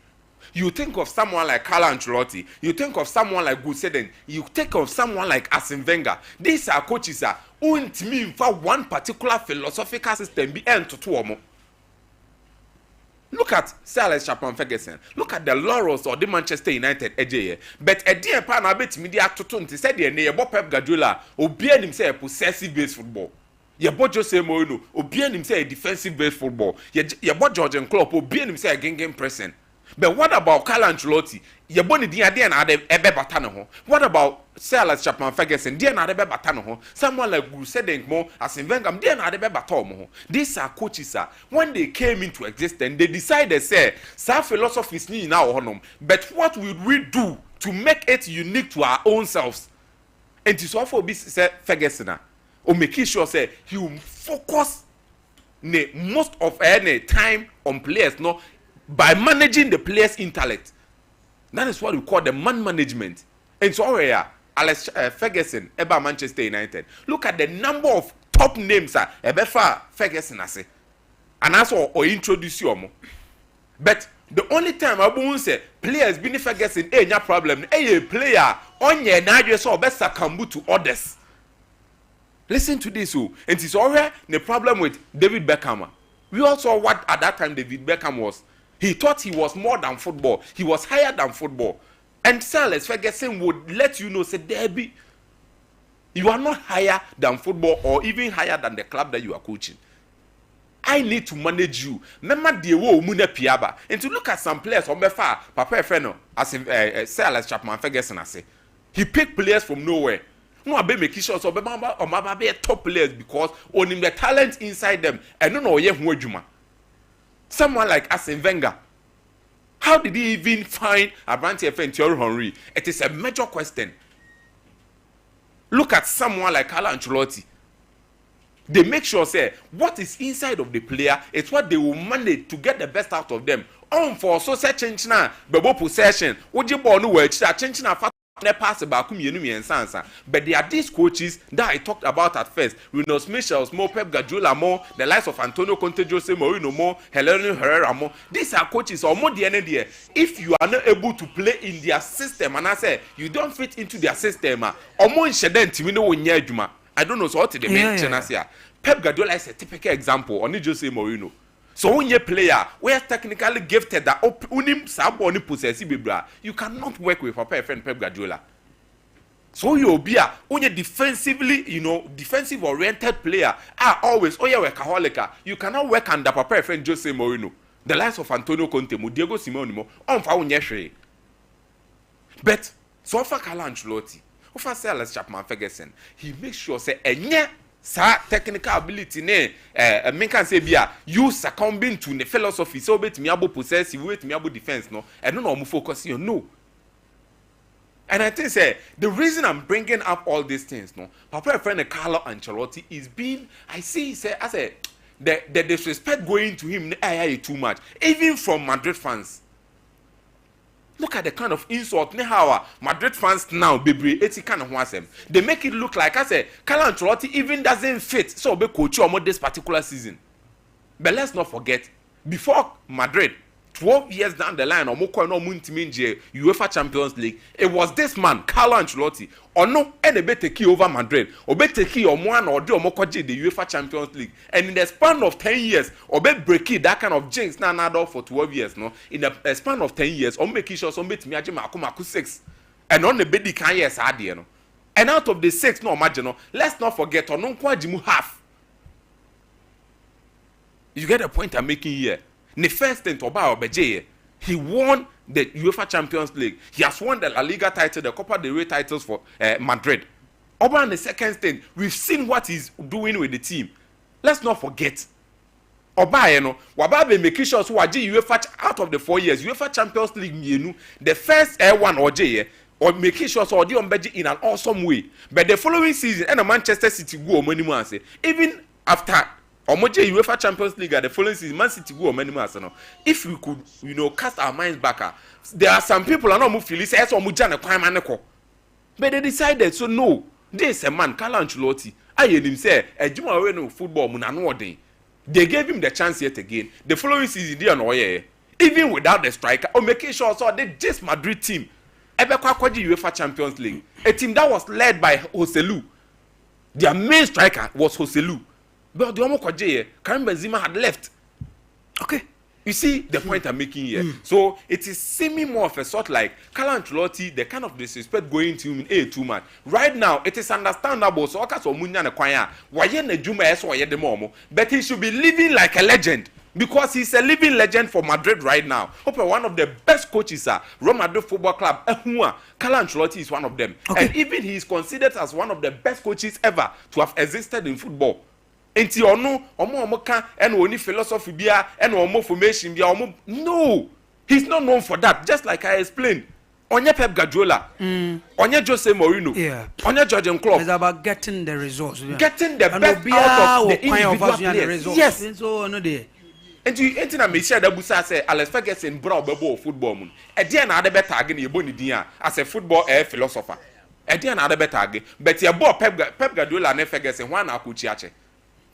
Speaker 2: You think of someone like Carlo Ancelotti. You think of someone like Guseden. You think of someone like Arsene Wenger. These are coaches who mean for one particular philosophical system be end to two. Look at Sir Alex Chapman Ferguson. Look at the laurels of the Manchester United AJ. But a dear pan a bit media to 20 said the name Pep Guardiola obeying himself possessive based football. Your boy Jose Mourinho obeying himself defensive based football. Your boy Jurgen Klopp obeying himself game pressing. But what about Carlo Ancelotti? Your body dear na de ebe batano ho. What about Sir Alex Chapman Ferguson? Dear na de ebe batano ho. Someone like Guseden Mo as in Vengam dear na de ebe batomo ho. These are coaches when they came into existence, they decided say some philosophies ni now honum. But what would we do to make it unique to our own selves? And to so for this Ferguson or make sure say he will focus most of any time on players no by managing the players' intellect. That is what we call the man management. And so here, Alex Ferguson, about Manchester United. Look at the number of top names Ebefa Ferguson say. And also or introduce you. But the only time I won't say players being Ferguson, no problem. A player on your na so best succumb to others. Listen to this, and it's already the problem with David Beckham. We also saw what at that time David Beckham was. He thought he was more than football. He was higher than football. And Sir Alex Ferguson would let you know, say, Debbie, you are not higher than football or even higher than the club that you are coaching. I need to manage you. Remember the wo muna piaba. And to look at some players on Befa, Papa Feno, as Sir Alex Chapman Ferguson, I say, he picked players from nowhere. No, I be making sure so be top players because only the talent inside them. And no, yeah, Juma. Someone like Arsene Wenger, how did he even find Abranti and Thierry Henry? It is a major question. Look at someone like Carlo Ancelotti. They make sure say what is inside of the player is what they will manage to get the best out of them. For social change now, bebo possession. Would you born no way change now? Pass about but there are these coaches that I talked about at first. Rinus Michels, more Pep Guardiola, more the likes of Antonio Conte, Jose Mourinho, more Heleno Herrera, more. These are coaches or more the end. If you are not able to play in their system, and I say you don't fit into their system, or more incident, we know I don't know so what the mention. Pep Guardiola is a typical example. Only Jose Mourinho. So when you player we are technically gifted that unim saboni possessive you cannot work with Papa friend Pep Guardiola. So you'll be a only defensively, defensive oriented player are always workaholic. You cannot work under Papa friend Jose Mourinho. The likes of Antonio Conte, Diego Simeone, on for unyeshe. But so far Carlo Ancelotti, for Sir Alex Chapman Ferguson, he makes sure say technical ability men can say you succumbing to the philosophy so bet me able possess you wait me able defense no I don't know I'm focusing on no. And I think say the reason I'm bringing up all these things no Papa friend Carlo Ancelotti is being I see say I say the disrespect going to him too much even from Madrid fans. Look at the kind of insult how Madrid fans now baby it's kind of wasem. They make it look like I say Carlo Ancelotti even doesn't fit so be coach you this particular season. But let's not forget before Madrid 12 years down the line UEFA Champions League it was this man Carlo Ancelotti or no any better key over Madrid or better key or one or do or the UEFA Champions League and in the span of 10 years or be break it that kind of jinx now for 12 years no in the span of 10 years or make sure some bet me maku 6 and on the bedi can yes no and out of the 6 no imagine no let's not forget or no kwajimu half. You get the point I'm making here. The first thing he won the UEFA Champions League. He has won the La Liga title, the Copa del Rey titles for Madrid. Over on the second thing, we've seen what he's doing with the team. Let's not forget. Oba wababe making sure so UEFA out of the 4 years UEFA Champions League the first one or making sure so in an awesome way. But the following season and Manchester City go money even after Omoje UEFA Champions League at the following season, Man City go many Arsenal. If we could, cast our minds back, there are some people are not move feel say so mujana kwai maneko. But they decided so no. This a man, Carlo Ancelotti. I heard him say, "Ejuma we no football mun anu odin." They gave him the chance yet again. The following season, they are even without the striker, or making sure so they just Madrid team. Ebekwa kwaji UEFA Champions League, a team that was led by Joselu. Their main striker was Joselu. But the Omo Kwaje, Karim Benzema had left.
Speaker 1: Okay.
Speaker 2: You see the point I'm making here. So it is seeming more of a sort like Carlo Ancelotti, the kind of disrespect going to him too much. Right now, it is understandable. So but he should be living like a legend because he's a living legend for Madrid right now. Hope one of the best coaches are Real Madrid Football Club. Carlo Ancelotti is one of them, and even he is considered as one of the best coaches ever to have existed in football. Enti omo kan and only philosophy bia and omo formation bia omo no, he's not known for that. Just like I explained, onye Pep Guardiola, onye Jose Mourinho, onye Jurgen Klopp.
Speaker 1: It's about getting the results,
Speaker 2: getting the best out of the individual players. Yes.
Speaker 1: So no dey.
Speaker 2: Enti na me share da busa say Alex Ferguson bra obebo football mun. E dey na ade better again ye boni din as a football philosopher. E dey na ade better again. But ye ball Pep Guardiola na Ferguson one akuchi ache.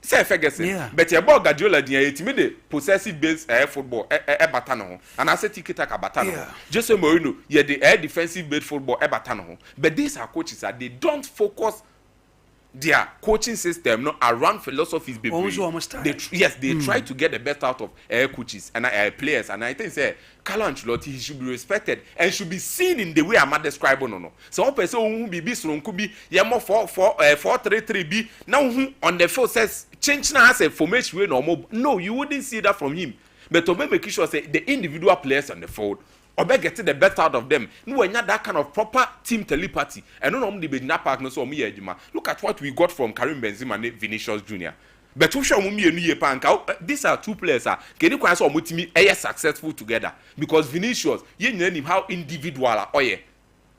Speaker 2: Say Ferguson, but your boy Guardiola dia etimi de possessive based football bata no ho. And I say tiki-taka bata no ho. Jose Mourinho, ye the defensive based football bata no ho. But these are coaches that they don't focus their coaching system no around philosophies baby. They try to get the best out of coaches and players, and I think say Carlo Ancelotti, he should be respected and should be seen in the way I'm describing no. So one person who be could be more 4-3-3 be now on the field says change now has a formation way no, you wouldn't see that from him. But to make sure say the individual players on the field or be getting the best out of them. No, when you that kind of proper team telepathy. And no, the Benina Park no so me look at what we got from Karim Benzema and Vinicius Jr. But who show me a new pank? These are two players. Can you quite so me successful together? Because Vinicius, you know him how individual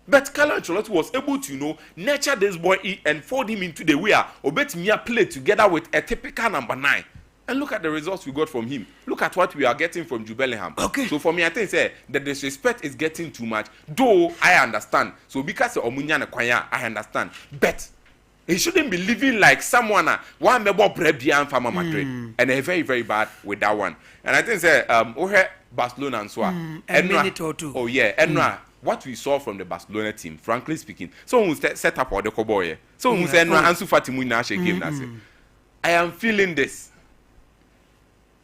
Speaker 2: But Carlo Ancelotti was able to nurture this boy and fold him into the way or bet me play together with a typical number 9. And look at the results we got from him. Look at what we are getting from Jude Bellingham. Okay. So for me, I think the disrespect is getting too much. Though I understand. So because of Omunya and Kwaya, I understand. But he shouldn't be living like someone one member Brebian from Madrid. And they're very, very bad with that one. And I think Barcelona and so on.
Speaker 1: A minute or two.
Speaker 2: Oh yeah. And what we saw from the Barcelona team, frankly speaking, someone who set up all the Koboye. Someone who said Ansu Fati game. I am feeling this.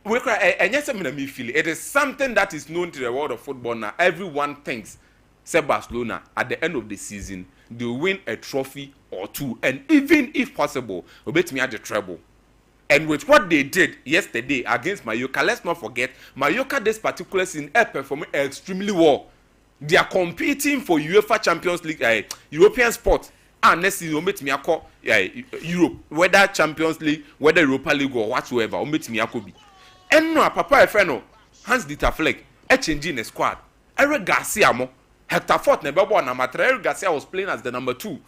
Speaker 2: And yes, I feel it is something that is known to the world of football now. Everyone thinks, say Barcelona, at the end of the season, they will win a trophy or two. And even if possible, will bet me at the treble. And with what they did yesterday against Mallorca, let's not forget, Mallorca this particular season performing extremely well. They are competing for UEFA Champions League, European sport. And next season, will me call Europe, whether Champions League, whether Europa League or whatsoever, will me be. And no, Papa Efeno, Hans Dieter Fleck, changing the squad. Eric Garcia mo, Hector Fort never won. Eric Garcia was playing as the number 2.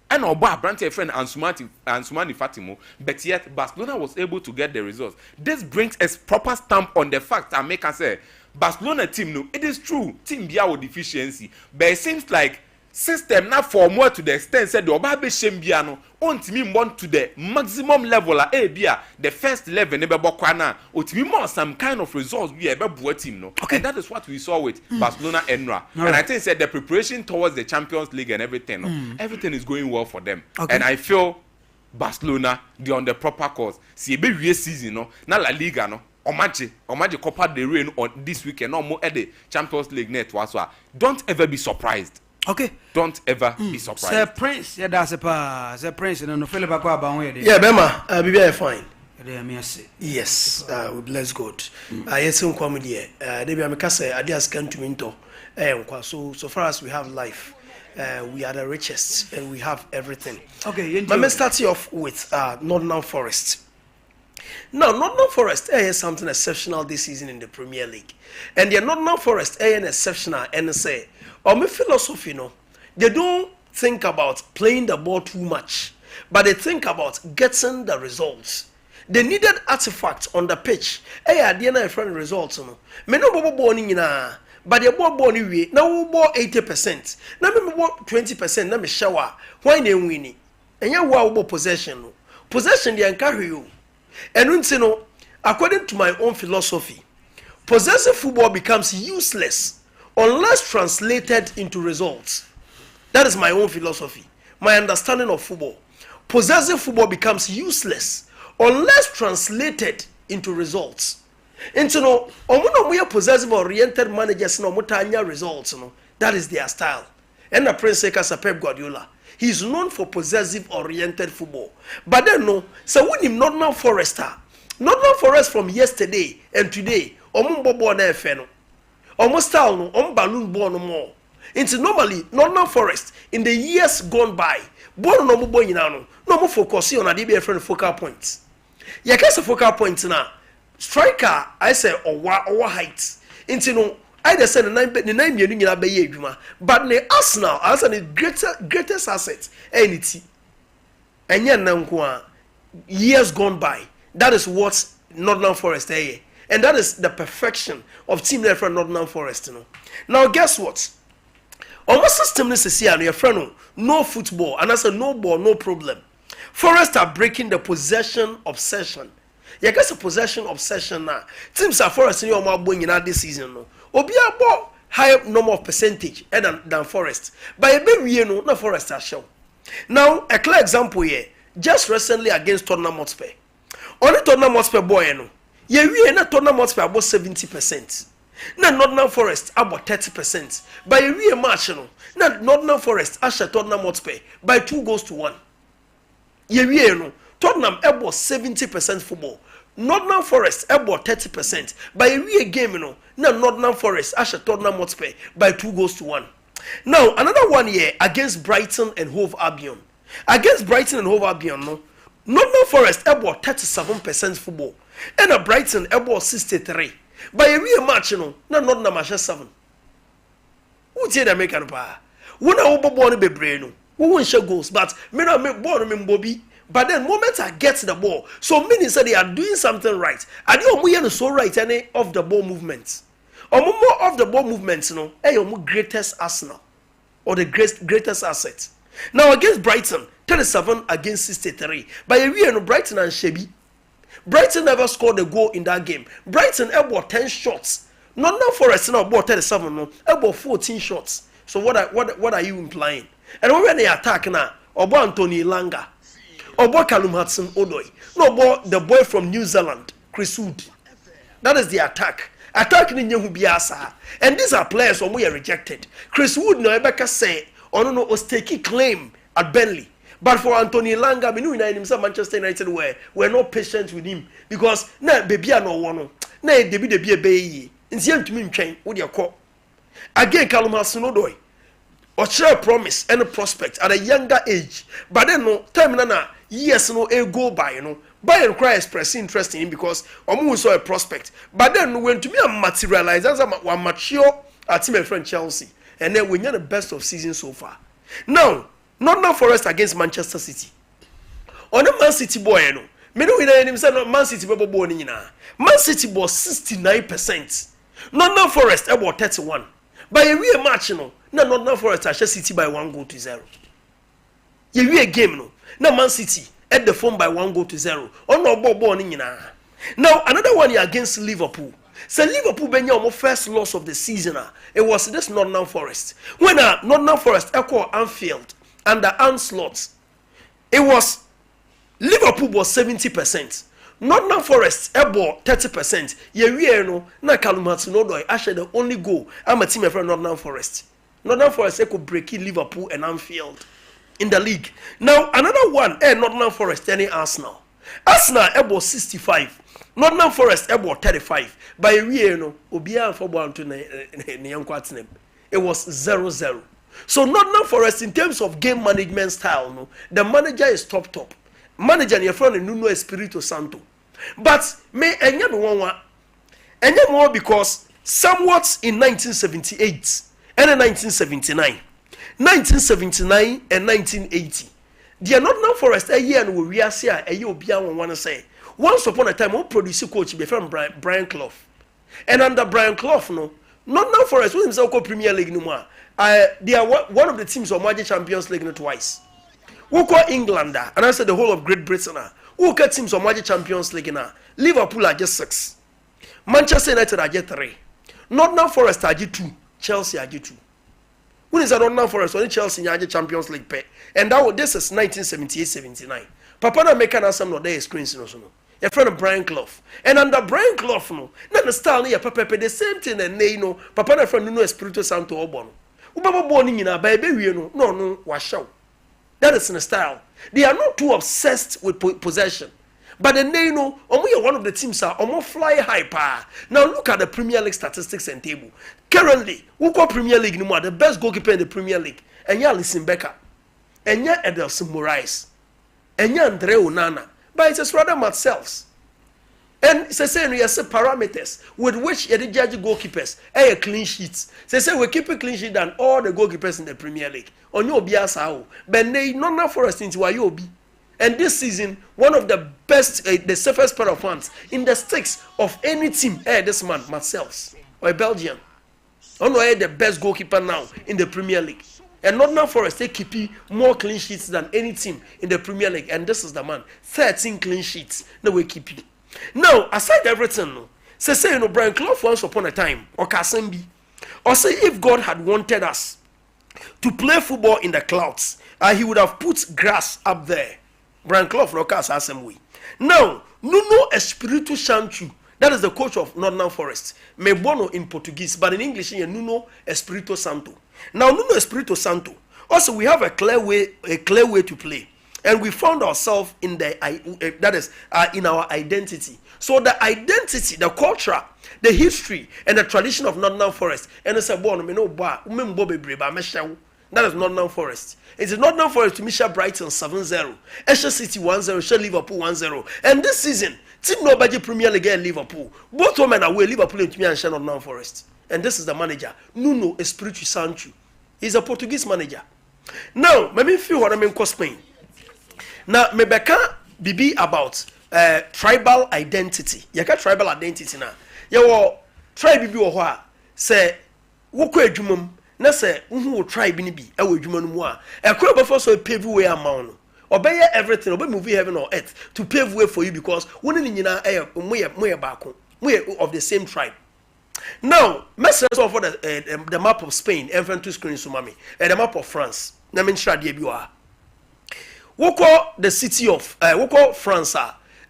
Speaker 2: And Oba Branty friend and Sumani Fatimo, but yet Barcelona was able to get the results. This brings a proper stamp on the fact that make us say Barcelona team no, it is true, team bia with deficiency, but it seems like system now for more to the extent said the Oba be shembiano on team want to the maximum level bia the first level never bokwana or team more some kind of results we ever bought team no. Okay. And that is what we saw with Barcelona and Right. And I think said the preparation towards the Champions League and everything everything is going well for them. Okay. And I feel Barcelona they're on the proper course. See be season no na La Liga no Omaji Copa del Rey on this weekend no more at the Champions League net was. Don't ever be surprised. Okay. Don't ever be surprised.
Speaker 1: Sir Prince, yeah, that's a pa. Sir Prince, you know, Philip Akwa Banwe.
Speaker 3: Yeah, Bema, be very fine.
Speaker 1: Yes,
Speaker 3: we bless God. Yes, some comedy. Debi amikase adias can't minto. So far as we have life, we are the richest and we have everything. Okay. But let's start off with Nottingham Forest. Now, Nottingham Forest is something exceptional this season in the Premier League, and the Nottingham Forest is an exceptional NSA. Or my philosophy, they don't think about playing the ball too much, but they think about getting the results. the needed artifact on the pitch adeɛ na friend results no me no bobo ni nyina but the ball ni wie na wo ball 80% na me ball 20% na me shower why na wini enya wo a wo possession no possession dey encourage you enu nti no according to my own philosophy possessive football becomes useless unless translated into results. That is my own philosophy, my understanding of football. Possessive football becomes useless unless translated into results. Into no, omuno possessive oriented managers no mutanya results no. That is their style. And the Prince Pep Guardiola, he is known for possessive oriented football. But then no, so when him Nottingham Forest from yesterday and today, bobo na efe no. Almost style no, balloon ball no more. Into normally Nottingham Forest in the years gone by, ball no mo boy no mo focus on a friend focal points. Ya kasa focal points na striker I say or height. Into no I just said the nine mienu nyina be ye adwuma, but the Arsenal as an greatest asset anything. Enye na nko years gone by. That is what Nottingham Forest are. And that is the perfection of team there from Nottingham Forest. Now guess what? Almost system is here, your friend, no football, and I said no ball, no problem. Forest are breaking the possession obsession. You guess a possession obsession now. Teams are Forest in your mouth in this season. No, Obi about higher number of percentage than Forest. By a baby, no Forest are shown. Now a clear example here, just recently against Tottenham Hotspur. Only Tottenham Hotspur boy, we na Tottenham Hotspur about 70%. Na Nottingham Forest about 30%. By a real match, na Nottingham Forest asha Tottenham Hotspur by 2-1. No Tottenham about 70% football. Nottingham Forest about 30%. By a real game, na Nottingham Forest asha Tottenham Hotspur by 2-1. Now another one here against Brighton and Hove Albion. Against Brighton and Hove Albion, Nottingham Forest about 37% football. And a Brighton about 63. By a real match, na Nottingham 7. Who tell the American power? When I will born be brain, who won't share goals, but me not make born in Bobby. But then moment I get the ball, so many say they are doing something right. I don't know so right any of the ball movements. Or more of the ball movements, your greatest arsenal or the greatest asset. Now against Brighton, 37 against 63. By a real Brighton and Shebi. Brighton never scored a goal in that game. Brighton about 10 shots. Nottingham Forest now about 37, about 14 shots. So what are you implying? And when they attack now, about Anthony Langa, about Callum Hudson-Odoi, no about the boy from New Zealand, Chris Wood. That is the attack. Attacking in Biasa. And these are players who are rejected. Chris Wood no Rebecca say, was taking claim at Burnley. But for Anthony Langa, we knew in himself Manchester United we're not patient with him because na baby no one na debi a baby. Instead to me train what you call again Callum Hudson-Odoi or share promise and a prospect at a younger age. But then no time na years no a go by Bayern cry express interest in him because Omu saw a prospect. But then when to me I materialize as a mature team friend Chelsea and then we had the best of season so far. Now Nottingham Forest against Manchester City. On a Man City boy, me no win him say Man City boy Man City was 69%. Nottingham Forest about 31. By a real match, Nottingham Forest actually City by 1-0. A real game, na Man City at the phone by 1-0. On no ball Now another one against Liverpool. So Liverpool been your first loss of the season. It was this Nottingham Forest. When Nottingham Forest echo Anfield under onslaught, it was Liverpool was 70%. Nottingham Forest about 30%. Na Callum Hudson-Odoi actually the only goal. I'm a team from Nottingham Forest. Nottingham Forest could break Liverpool and Anfield in the league. Now another one, Nottingham Forest any Arsenal. Arsenal about 65. Nottingham Forest about 35. By a year, Obia for one to it was 0-0. So Nottingham Forest in terms of game management style, the manager is top. Manager your friend Nuno Espirito Santo. But may enya more because somewhat in 1978 and in 1979 and 1980. The Nottingham Forest a year and we are here a year Obia want to say once upon a time who produce coach be from Brian Clough, and under Brian Clough no Nottingham Forest when himself Premier League no more. They are one of the teams of Magic Champions League twice. Who call Englander and I said the whole of Great Britain. Who call teams of Magic Champions League now? Liverpool are just 6. Manchester United are just 3. Nottingham Forest are just 2. Chelsea are just 2. When is Nottingham Forest? Only Chelsea are just Champions League pay. And this is 1978-79. Papa na make an some no there screens no. A friend of Brian Clough. And under Brian Clough no, na the style near Papa the same thing and they know Papa na friend no Espirito Santo Obon. Ubaba born in a baby no wash out. That is in a style. They are not too obsessed with possession. But then they know only one of the teams are almost fly high power. Now look at the Premier League statistics and table. Currently, who call Premier League no more the best goalkeeper in the Premier League. And ya Listen Becker. And ya Edelson Moraes. And ya Andre Onana. But it's rather Marcel's. And it's saying we have parameters with which you judge goalkeepers a clean sheets. Say we keep a clean sheet than all the goalkeepers in the Premier League. On your biasa, but they not Forest into Wayobi. And this season, one of the best, the safest pair of hands in the sticks of any team. This man, Marcel's or Belgian. I know the best goalkeeper now in the Premier League. And Nottingham Forest, they keep more clean sheets than any team in the Premier League. And this is the man, 13 clean sheets. No way keep you. Now, aside everything, no, say Brian Clough once upon a time, or Kasembi, or say if God had wanted us to play football in the clouds, he would have put grass up there. Brian Clough, no Kasembi. Now, Nuno Espirito Santo, that is the coach of Nottingham Forest, me bono in Portuguese, but in English, Nuno Espirito Santo. Now, Nuno Espirito Santo, also we have a clear way to play. And we found ourselves in in our identity. So the identity, the culture, the history, and the tradition of Nottingham Forest. And it's a born, that is Nottingham Forest. It is Nottingham Forest to Misha Brighton 7-0, Esher City 1-0, Esher Liverpool 1-0. And this season, team nobody Premier League and Liverpool. Both women are away, Liverpool and me and Nottingham Forest. And this is the manager, Nuno Espirito Santo. He's a Portuguese manager. Now, let me feel what I mean in Spain. Now, mebeka bibi about tribal identity. Yaka tribal identity na. Yawo tribe bibi wo ho a se wokọ adwumam na se wo tribe ni bi e wo adwuma no mu a ekọ before so pave way amount no. Obey everything, obey move heaven or earth to pave way for you because one ni nyina moye baako. Moye of the same tribe. Now, message for the map of Spain, enfront to screen so mami. The map of France. Na men share dey bi wa. We call the city of France,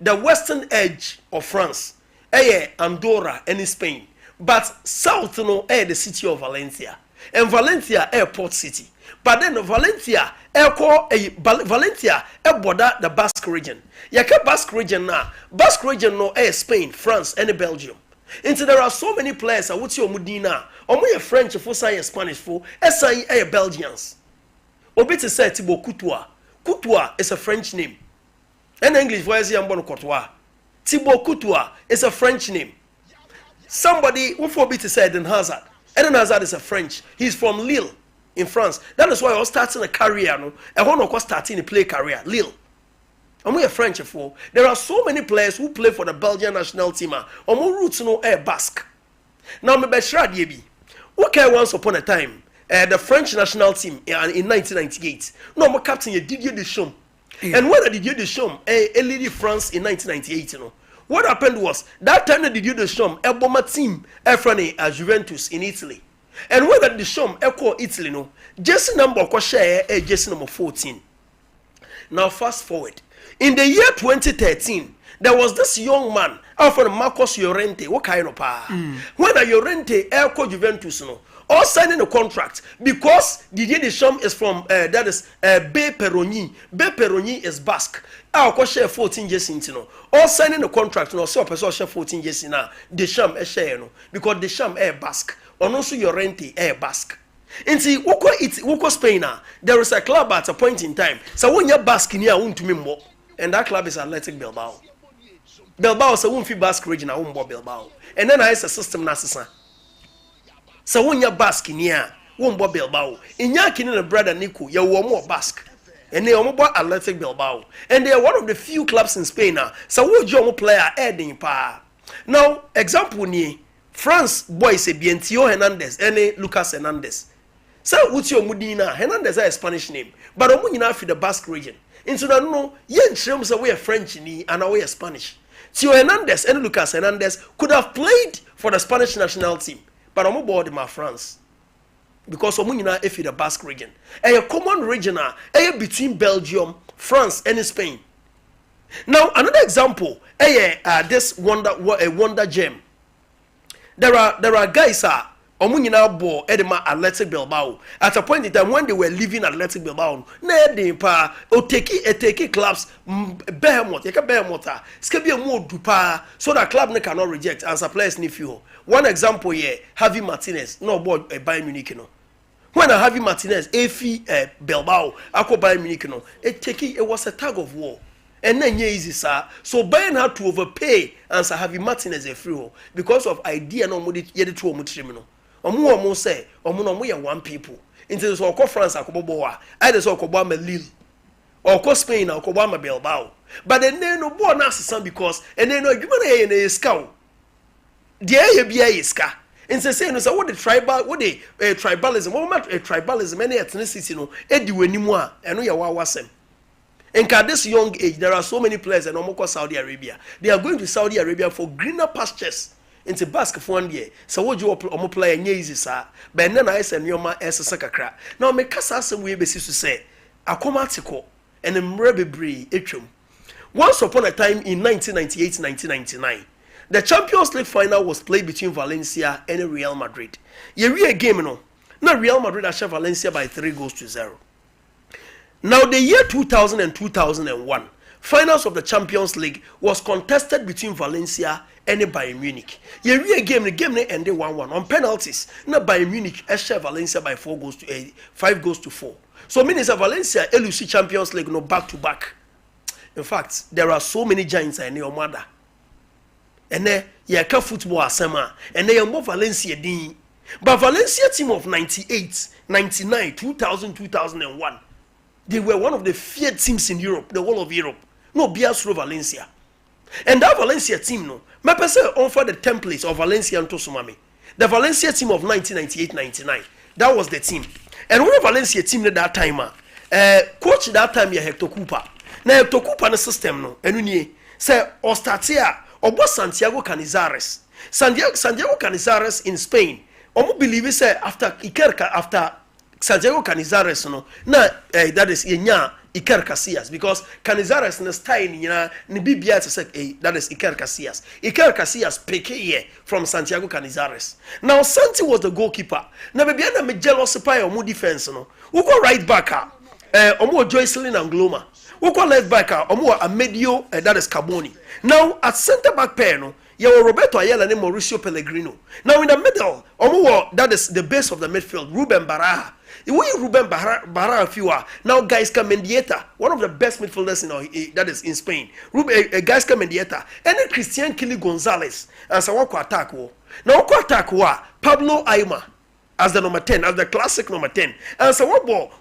Speaker 3: the western edge of France, Andorra and Spain, but south the city of Valencia, and Valencia port city. But then Valencia border the Basque region. Yaka Basque region now, Basque region no Spain, France, and Belgium. And so there are so many players. What's your Mudina? Omo French for science, Spanish for Belgians. Obiti say Thibaut Courtois. Courtois is a French name. In English, why is he Courtois? Thibaut Courtois is a French name. Somebody who forbid to say Eden Hazard. Eden Hazard is a French. He's from Lille in France. That is why I was starting a career. No, I want to starting a play career. Lille. And we are French for. There are so many players who play for the Belgian national team. Or more roots no Basque. Now me Bashra Diebi. Okay, once upon a time. The French national team in 1998. No, my captain Didier Deschamps. Yeah. And when Didier Deschamps leading France in 1998, you know, what happened was that time Didier Deschamps bomber team from Juventus in Italy. And when Deschamps call Italy, no, jersey number share jersey number 14. Now fast forward. In the year 2013, there was this young man, Alfred Marcos Llorente. What kind of power? When Llorente called Juventus, no. All signing a contract because Didier Deschamps is from Bay Peroni. Bay Peroni is Basque. I'll share 14 years in no. All signing a contract no so person share 14 years in now. Deschamps is share no because Deschamps is Basque. Or also Llorente is Basque. And see, woko Spain now. There is a club at a point in time. So when you're Basque near won't to me more, and that club is Athletic Bilbao. Bilbao so won't fit Basque region. I won't Bilbao. And then I has a system nasisa. So when you're Basque near, won't Bilbao. In your kin and brother Nico, you're more Basque. and they are Athletic Bilbao, and they are one of the few clubs in Spain now. So what your player adding pa. Now example ni France boys Bientio Hernandez, and Lucas Hernandez. So what's your Mudina Hernandez is a Spanish name, but Omunina for the Basque region. Into that no, yen terms away French ni and away Spanish. Tio Hernandez and Lucas Hernandez could have played for the Spanish national team, but I'm board in France. Because Omunina if the Basque region. A common region between Belgium, France, and Spain. Now another example, this wonder gem. There are guys Omunina ball Edema Athletic Bilbao. At a point in time when they were leaving Athletic Bilbao, they take clubs behemoth, skebia more dupa, so that club cannot reject and suppliers need you. One example here, Javi Martinez, no board Bayern Munich no. When I Javi Martinez, Bilbao, Ako Bayern Munich no, it was a tug of war. And then easy sir. So Bayern had to overpay and Sir Javi Martinez a free because of idea no mudi yedi to omutrimino. Omu say omu ya one people. Into so ko France akoboboa. Either so ko Bama Lille or ko Spain or ko Bama Bilbao. But then no bo na asesa because and then no adwuma na ye iska. Dey ye bia iska. Into say no so what the tribalism, what tribalism any ethnicity no edi wanimu a eno ya wasem. And at this young age, there are so many players in Saudi Arabia. They are going to Saudi Arabia for greener pastures. Into basketball one year. So what you play and easy, sir. But then I said, Yoma as a sakakra. Now, make us some way basis to say, a comatico and a mrebebri etrum. Once upon a time in 1998-1999, the Champions League final was played between Valencia and Real Madrid. You real game, no? Now, Real Madrid achieved Valencia by 3-0. Now, the year 2000 and 2001, finals of the Champions League was contested between Valencia and Bayern Munich. The game ended 1-1 on penalties. Now, Bayern Munich achieved Valencia by 5-4. So, means that Valencia LUC Champions League no back to back. In fact, there are so many giants in your mother. And then, you have football asema, and they are more Valencia din. But Valencia team of 98, 99, 2000, 2001. They were one of the feared teams in Europe, the whole of Europe. No, Biasro Valencia. And that Valencia team, no, my person offered the templates of Valencia and Tosumami. The Valencia team of 1998-99, that was the team. And one Valencia team at that time, coach that time, Hector Cooper. Now, Hector Cooper the system, no, and we say, Ostatia, or Santiago Canizares. Santiago Canizares in Spain. Omo believe say after Iker, after Santiago Canizares no na that is yenya Iker Casillas because Canizares na style ni bibia to say that is Iker Casillas. Iker Casillas pick here from Santiago Canizares. Now Santi was the goalkeeper. Na bibia na me jealous pay omo defense no. We go right back omo Joycelyn and Gloma. We go left back omo Amedio that is Carboni. Now at center back pair no you Roberto Ayala and Mauricio Pellegrino. Now in the middle, that is the base of the midfield, Ruben Baraja. Ruben Baraja fewer. Now Gaisca Mendieta, one of the best midfielders that is in Spain. Gaisca Mendieta. And then Christian Kili Gonzalez as a wako attack. Now wako attack Pablo Aima as the number 10, as the classic number 10. And so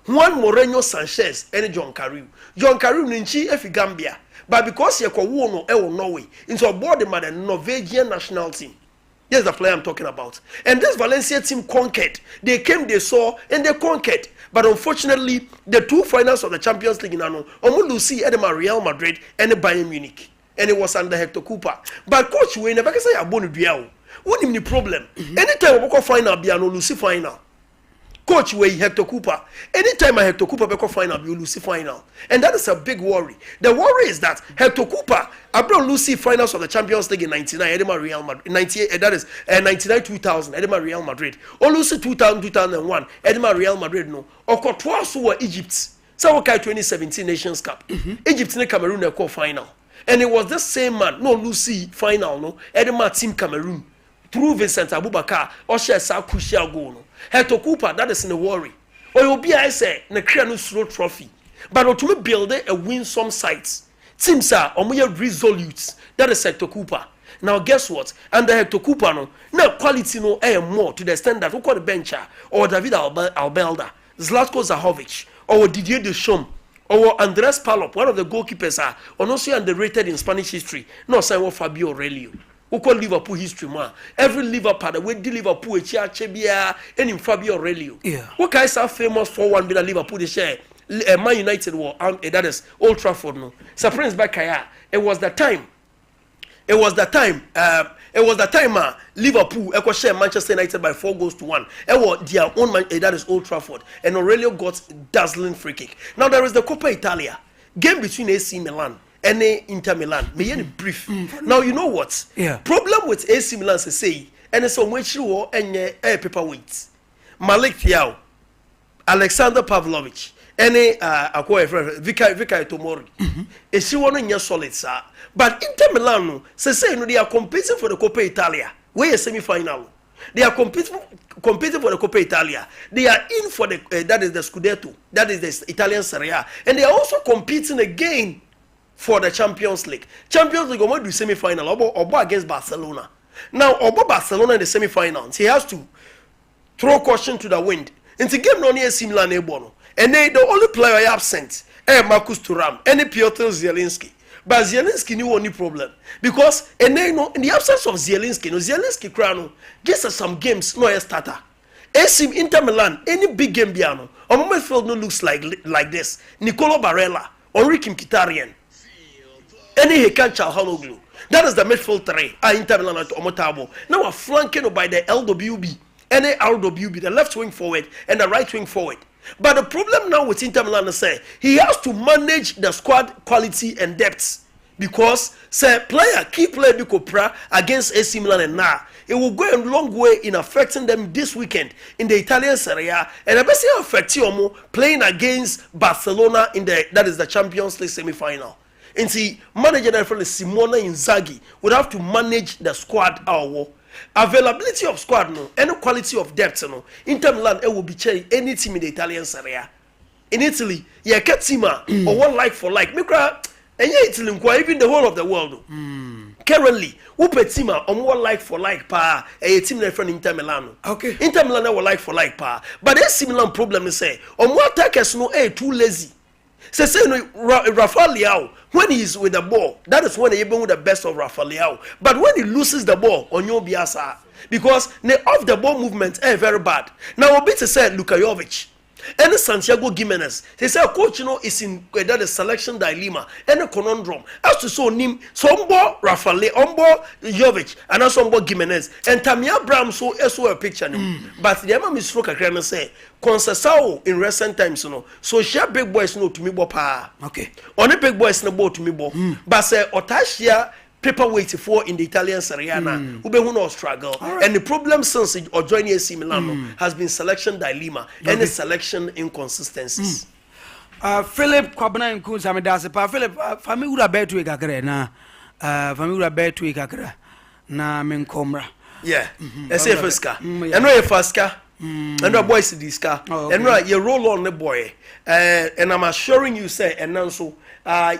Speaker 3: Juan Moreno Sanchez and John Carew. John Carew Ninchi Efi Gambia. But because you no Norway into a board the Norwegian national team. That's the player I'm talking about. And this Valencia team conquered. They came, they saw, and they conquered. But unfortunately, the two finals of the Champions League in Omu Lucy Edema Real Madrid and Bayern Munich. And it was under Hector Cooper. But coach we never say abonu duao. What is the problem? Anytime we go final be no Lucy final. Coach way Hector Cooper. Anytime Hector Cooper be final, you lose final. And that is a big worry. The worry is that Hector Cooper, Abro Lucy finals of the Champions League in 99, Edema Real Madrid. 98, that is 99 2000, Edema Real Madrid. Or Lucy 2000, 2001, Edema Real Madrid no. Or Courtois were Egypt. So okay 2017 Nations Cup. Egypt and Cameroon they call final. And it was the same man, no Lucy final, no, Edema Team Cameroon. Through Vincent Abubakar, or share South Crucial goal. No. Hector Cooper, that is in the worry. Or you'll be, I say, in a Krianu Slow Trophy. But to me, build a win some sites. Teams are resolute. That is Hector Cooper. Now, guess what? Under Hector Cooper, no, now quality no more to the extent that we call the bencher or David Albelda, Zlatko Zahovic, or Didier Deschamps, or Andres Palop, one of the goalkeepers, are also underrated in Spanish history. No, say Fabio Aurelio. Who call Liverpool history, man. Every Liverpool, the way Liverpool, Chebia, and in Fabio Aurelio.
Speaker 1: Yeah.
Speaker 3: What guys are famous for 1 billion Liverpool, they share. Man United war, that is Old Trafford, no. Sir Prince Bakaya, it was the time. Liverpool share Manchester United by 4-1. It was their own that is Old Trafford, and Aurelio got dazzling free kick. Now there is the Coppa Italia game between AC Milan and Inter Milan. May you brief. Now you know what?
Speaker 1: Yeah.
Speaker 3: Problem with AC Milan say, and it's on which you and paperweight. Malik Thiaw, Alexander Pavlovich, any Vika Tomori. Is she one in your solid, sir? But Inter Milan, say no, they are competing for the Coppa Italia. Where is semi-final? They are competing for the Coppa Italia. They are in for the that is the Scudetto, that is the Italian Serie A, and they are also competing again for the Champions League. Champions League going to do semi-final or against Barcelona. Now, Obo Barcelona in the semi-finals, he has to throw caution to the wind. Into game no near Milan Ebono, and they the only player absent, Marcus Thuram, and Piotr Zielinski. But Zielinski knew only problem because in the absence of Zielinski, Zielinski crown just as some games no starter. AC Inter Milan, any big game piano, on midfield no looks like this. Nicolo Barella, Enrique Mkhitaryan, any Hekan Çalhanoğlu. That is the midfield three. Inter Milan at Omotabo. Now we're flanking by the LWB, any RWB, the left wing forward and the right wing forward. But the problem now with Inter Milan is he has to manage the squad quality and depth because key player Bicopra against AC Milan and now it will go a long way in affecting them this weekend in the Italian Serie A and especially affect you playing against Barcelona in that is the Champions League semi-final. And see, manager Simona Inzaghi would have to manage the squad availability of squad no and quality of depth no Inter Milan will be changing any team in the Italian Serie A. In Italy you get team or one like for like mikra and Italy even the whole of the world currently who pay team on one like for like pa a team from Inter Milan. Okay, Inter Milan will like for like pa but this similar problem is say on what attackers no too lazy. Say no Rafael Leao when he is with the ball, that is when he even with the best of Rafael Leao. But when he loses the ball on your biasa, because the off the ball movement is very bad. Now a bit to say Luka Jovic and Santiago Gimenez. They say coach is in that is selection dilemma and a conundrum. As to so name Sombo Rafael Leao, Jovic and also Sombo Gimenez and Tammy Abraham so a picture. But the Emma Misroka can say Concesao in recent times, so share big boys no to me bopa. Okay. Only big boys no bo to me bo. But say Otashia paperweight for in the Italian Serie A who be no struggle. Right. And the problem since or joining AC Milan has been selection dilemma and the selection inconsistencies.
Speaker 1: Philip Kwabena Nkunza me da se pa Philip fami ura betu ikakre na fami ura betu ikakra na menkomra. Yeah.
Speaker 3: Ese faska. Eno e faska. And our boys this car, and you roll on the boy, and I'm assuring you, say, and now so,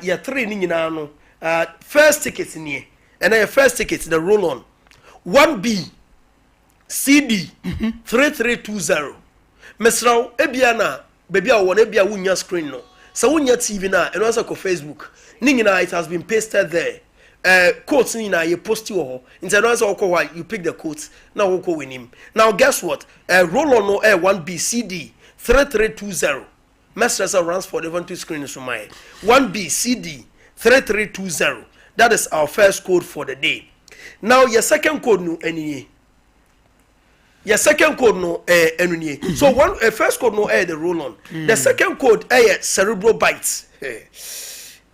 Speaker 3: you're training in first tickets in here, and then your first tickets, the roll on 1B CD 3320. Mesrao, Ebiana, baby, I want Ebia Wunya screen no, so Wunya TV now, and also ko Facebook, Ningina, it has been pasted there. Quotes in you post you instead of you pick the quotes now we'll go win him. Now guess what? Roll on no air 1B CD 3320. Masters runs for the 2 screens from my 1B CD 3320. That is our first code for the day. Now your second code no any. Your second code no any. So first code no the roll on. The second code cerebral bites.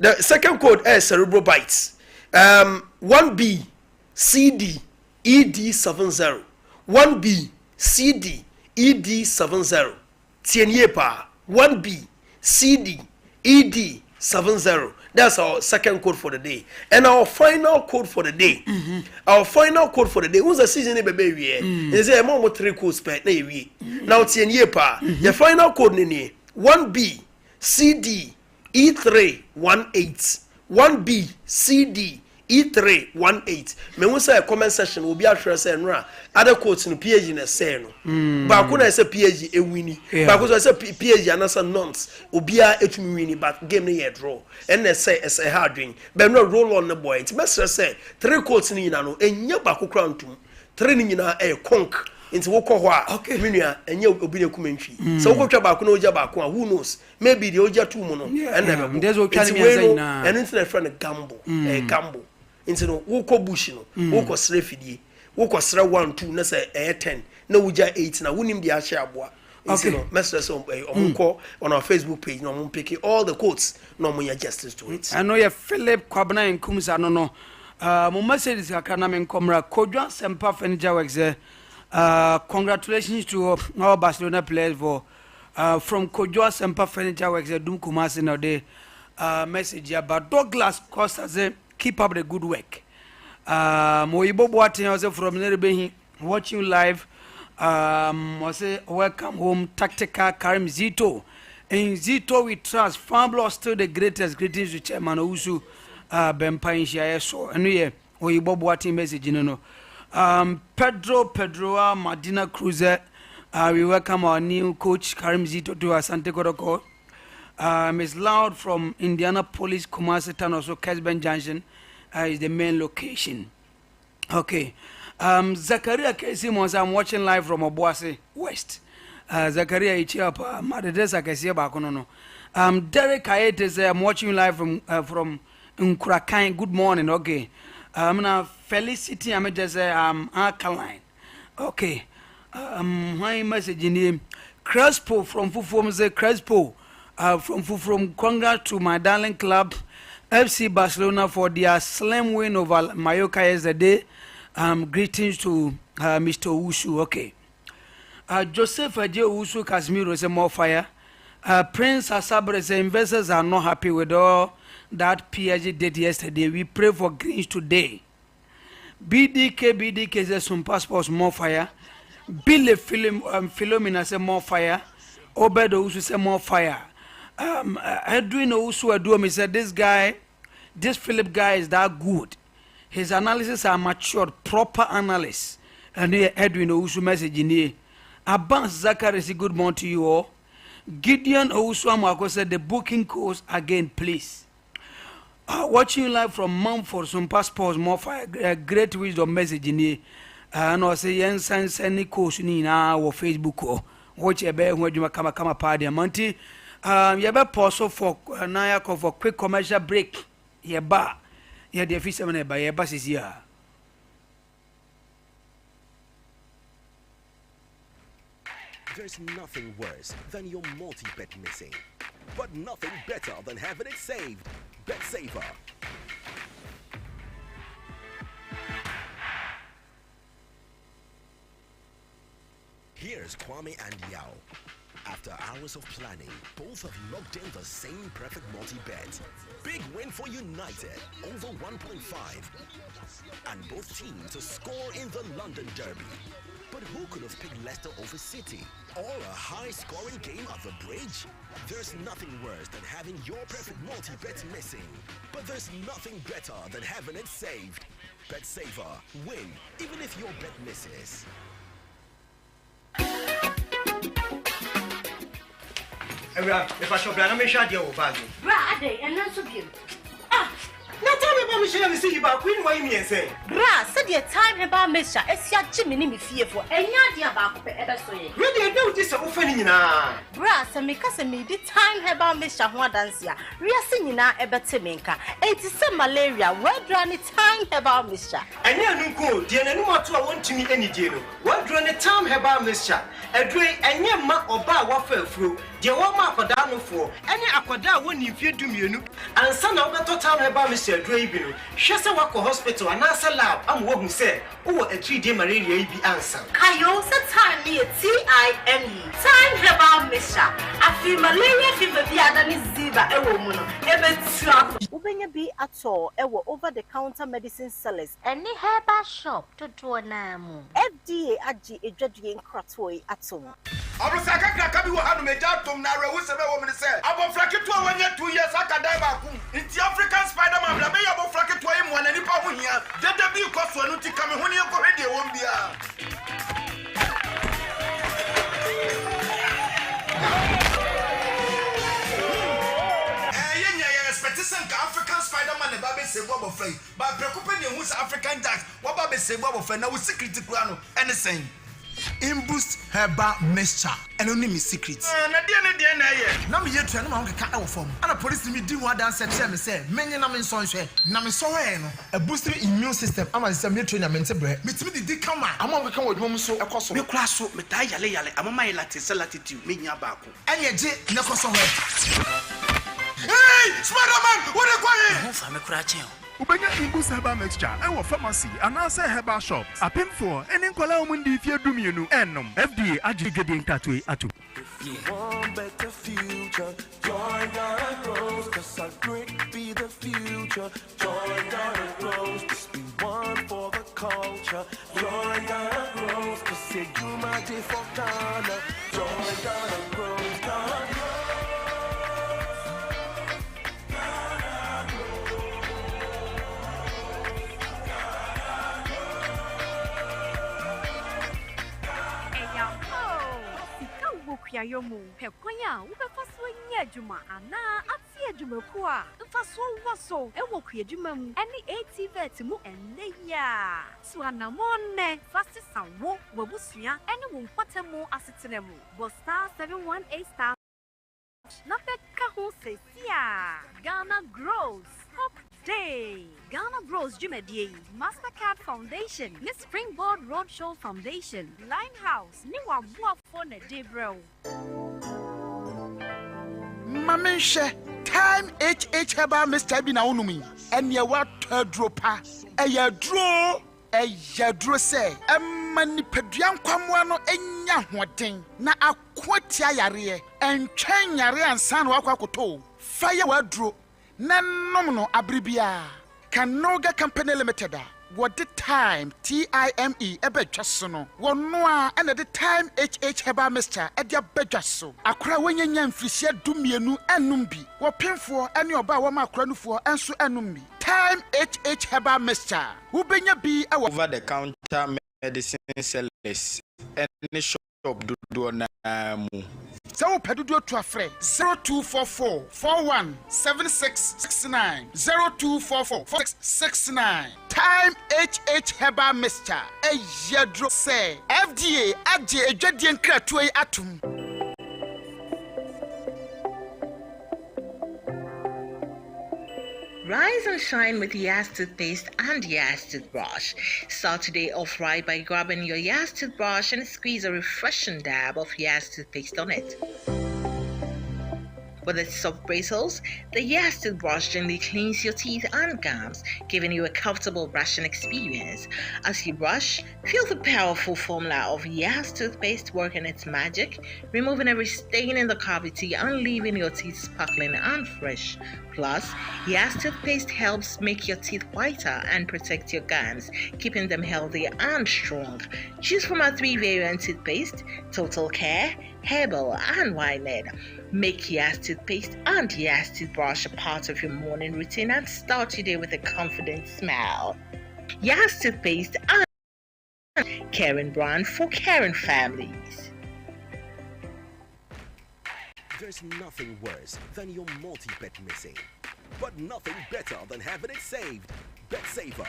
Speaker 3: The second code cerebral bites. 1B CD ED70 1B CD ED70 tienye pa 1B CD ED70. That's our second code for the day. And our final code for the day. Our final code for the day. Who's the season baby we? Is there more 3 codes per day? Now tienye pa. Your final code ni 1B CD E318 1B CD E318 me hu say comment section obi ahwere say no other quotes no PhD na say no ba ko na say PhD ewini ba ko say PhD anasa nonce obi a etumi wini but game no ye draw and na say hard win be no roll on the boy it must say 3 quotes ni na no enya ba ko kra ntum 3 ni na conk into woko ho a menua enye obi ne kumentwi so woko twa ba ko na oja ba ko who knows maybe the oja two mo no and then
Speaker 1: there's what can me na
Speaker 3: and into the friend gamble gamble into no woko bush no woko sre fidie woko sre 1 2 na say 10 na oja 8 na wonim dia hye aboa okay no message so on our Facebook page no pick all the quotes no mo justice to it.
Speaker 1: I know you Philip Kwabena in Kumsa no mo message is akana men komra Kodwa Sompa furniture works there. Congratulations to our Barcelona players for from Kodwa Sompa furniture works Dum Kumasi now the message here but Douglas Costa say keep up the good work. Moibo Boateng also from Nerebehi watching live. I say welcome home tactical Karim Zito. In Zito we trust Fablo still the greatest greetings to Chairman Ousu Bempa in Shia so and we Moibo Boateng message you know. Pedro Madina Cruiser, we welcome our new coach Karim Zito to Asante Kodoko. Ms. Loud from Indianapolis, Kumasi Town, also Kesben Junction is the main location. Okay. Zakaria Kesimons, I'm watching live from Obuasi West. Zakaria Ichiapa, Madedesa Kesia Bakono. Derek Ayete says I'm watching live from Nkurakai. Good morning. Okay. I'm now Felicity. I'm just Alkaline. Okay. My message in him. Crespo from Fufum say Crespo. From Congrats to my darling club, FC Barcelona for their slim win over Mallorca yesterday. Greetings to Mr. Usu. Okay. Joseph Aje Usu Casimiro say more fire. Prince Asabre say investors are not happy with all that PSG did yesterday. We pray for greens today. BDK say some passports more fire. Billy Philomena say more fire. Obedo Usu say more fire. Edwin Usu Aduomi said this Philip guy is that good. His analysis are matured, proper analysis. And here Edwin Ousu message in here. Abans Zachary say good morning to you all. Gideon Ousu Amako said the booking course again, please. Watching you live from Mumford, some passports, more fire, great wisdom message in here. And I say yen send any course in our Facebook or watch a bear when you come party. Monty, you better pause for Nayako for quick commercial break. Yeah, bar. Yeah, the official by a bus is here.
Speaker 4: There's nothing worse than your multi-bet missing, but nothing better than having it saved. Bet Saver. Here's Kwame and Yao. After hours of planning, both have locked in the same perfect multi-bet. Big win for United, over 1.5. And both teams to score in the London Derby. But who could have picked Leicester over City? Or a high-scoring game at the Bridge? There's nothing worse than having your perfect multi-bet missing. But there's nothing better than having it saved. Bet Saver. Win, even if your bet misses.
Speaker 3: If I shall plan, I'm sure you'll value.
Speaker 5: Brad, and not so beautiful. Ah,
Speaker 3: now tell me about Michelle and see you about Queen. Why you mean say?
Speaker 5: Brad, said your time about Mister. It's your Jimmy me fearful. And you're the about ever so.
Speaker 3: Really, I know this offending now.
Speaker 5: Brad, and because I made the time about Mister Juan Dancia. We are singing now about Timinka. It is some malaria. What run it time about Mister?
Speaker 3: And you go, dear, and what I want to meet any deal. What run the time about Mister? A drink and your ma or bar waffle through. Dear Wama for down for any aquada when you fear to me, and son of the total about Mr. Draven. Shasta Wako Hospital and answer loud. I'm what who said, oh, a 3-day malaria be answer.
Speaker 5: I also time me a TIME. Time about Mister. I feel malaria fever be than Ziba, a woman, ever Ubenya be at all, ever over the counter medicine sellers. Any herbal shop to do a name. FDA AG a judging crotway at home.
Speaker 6: Abusaka kabi wo hanu meja tom na rewu sebe wo me say abofrake to wanya 2 years akadai ba ku nti African Spider-Man bla me abofrake to yim wana nipa hu babe sebo abofra ba prekope ne hu African jacks wa babe sebo abofra na wo secret kura no anything
Speaker 7: Imboost herbal mixture. And only me secret.
Speaker 6: na dia na ye
Speaker 7: Na me yetu na ma nkeka e wo fam. Ana police me di ho dan say me say menye na me nso nhwe. Na me so we no. A boosting immune system. Ama say me train na mente bre. Metimi di kama. Ama nkeka wo dwom so ekoso.
Speaker 3: Me kura so me ta yale amama ye latitude me nya ba ko.
Speaker 7: Enye je ne koso we. Hey, Spider-Man, what are you going?
Speaker 3: Ho fa me kura chen.
Speaker 8: Ubenya Imboost herbal mixture ewo pharmacy anase herbal shops apemfo ene nkwala omundi fie dumienu enom FDA agigede ntatwe atu.
Speaker 9: One better future, join Ghana grows, 'cause our great be the future. Join Ghana grows, this be one for the culture. Join Ghana grows, 'cause you do my day for Ghana. Join Ghana grows, Ghana grows.
Speaker 10: Ya yomu pekwanya ubefaso nyejuma ana ati ejuma ku a mfaso waso ewo ku ejuma mu eni ATVet mu enneya so anamonne fasti sanwo wabusua eni wo nkwatemu asetenemu bo star 718 star na peka ho sesia Ghana grows Hope Day. Ghana Bros Jumedie, Mastercard Foundation, Miss Springboard Roadshow Foundation, Limehouse, Niwa Buafone Debro.
Speaker 7: Mamenhwe time HH herbal mixture bi na wonumi. Ene wa tadropa. Eyadro say emani pedua nkwamwa no enya hoden na akotia yare entwen yare ansan wakwakoto fire wadro na nom no abribia Kanoga Company Limited what the time TIME ebetwa so no wono a ene the time HH herbal mixture e dia bedwa so akora wonyanya mfirisia dumienu enum bi wo pemfo ene oba wo ma akora nufo enso enum bi time HH herbal mixture wo benya bi
Speaker 11: over the counter medicine sellers any shop do na mu
Speaker 7: so pedudo to afre 0244 417669 0244 4669 time HH herbal mixture eyadro say FDA agye edwadie nkratoe atum.
Speaker 12: Rise and shine with Yas toothpaste and Yas toothbrush. Start today off right by grabbing your Yas toothbrush and squeeze a refreshing dab of Yas toothpaste on it. With its soft bristles, the Yas toothbrush gently cleans your teeth and gums, giving you a comfortable brushing experience. As you brush, feel the powerful formula of Yas toothpaste working its magic, removing every stain in the cavity and leaving your teeth sparkling and fresh. Plus, Yas toothpaste helps make your teeth whiter and protect your gums, keeping them healthy and strong. Choose from our 3 variant toothpaste: Total Care, Herbal, and Winehead. Make Yas toothpaste and Yas toothbrush a part of your morning routine and start your day with a confident smile. Yas toothpaste and Caring brand for caring families.
Speaker 4: There's nothing worse than your multi-bet missing, but nothing better than having it saved. Bet Saver.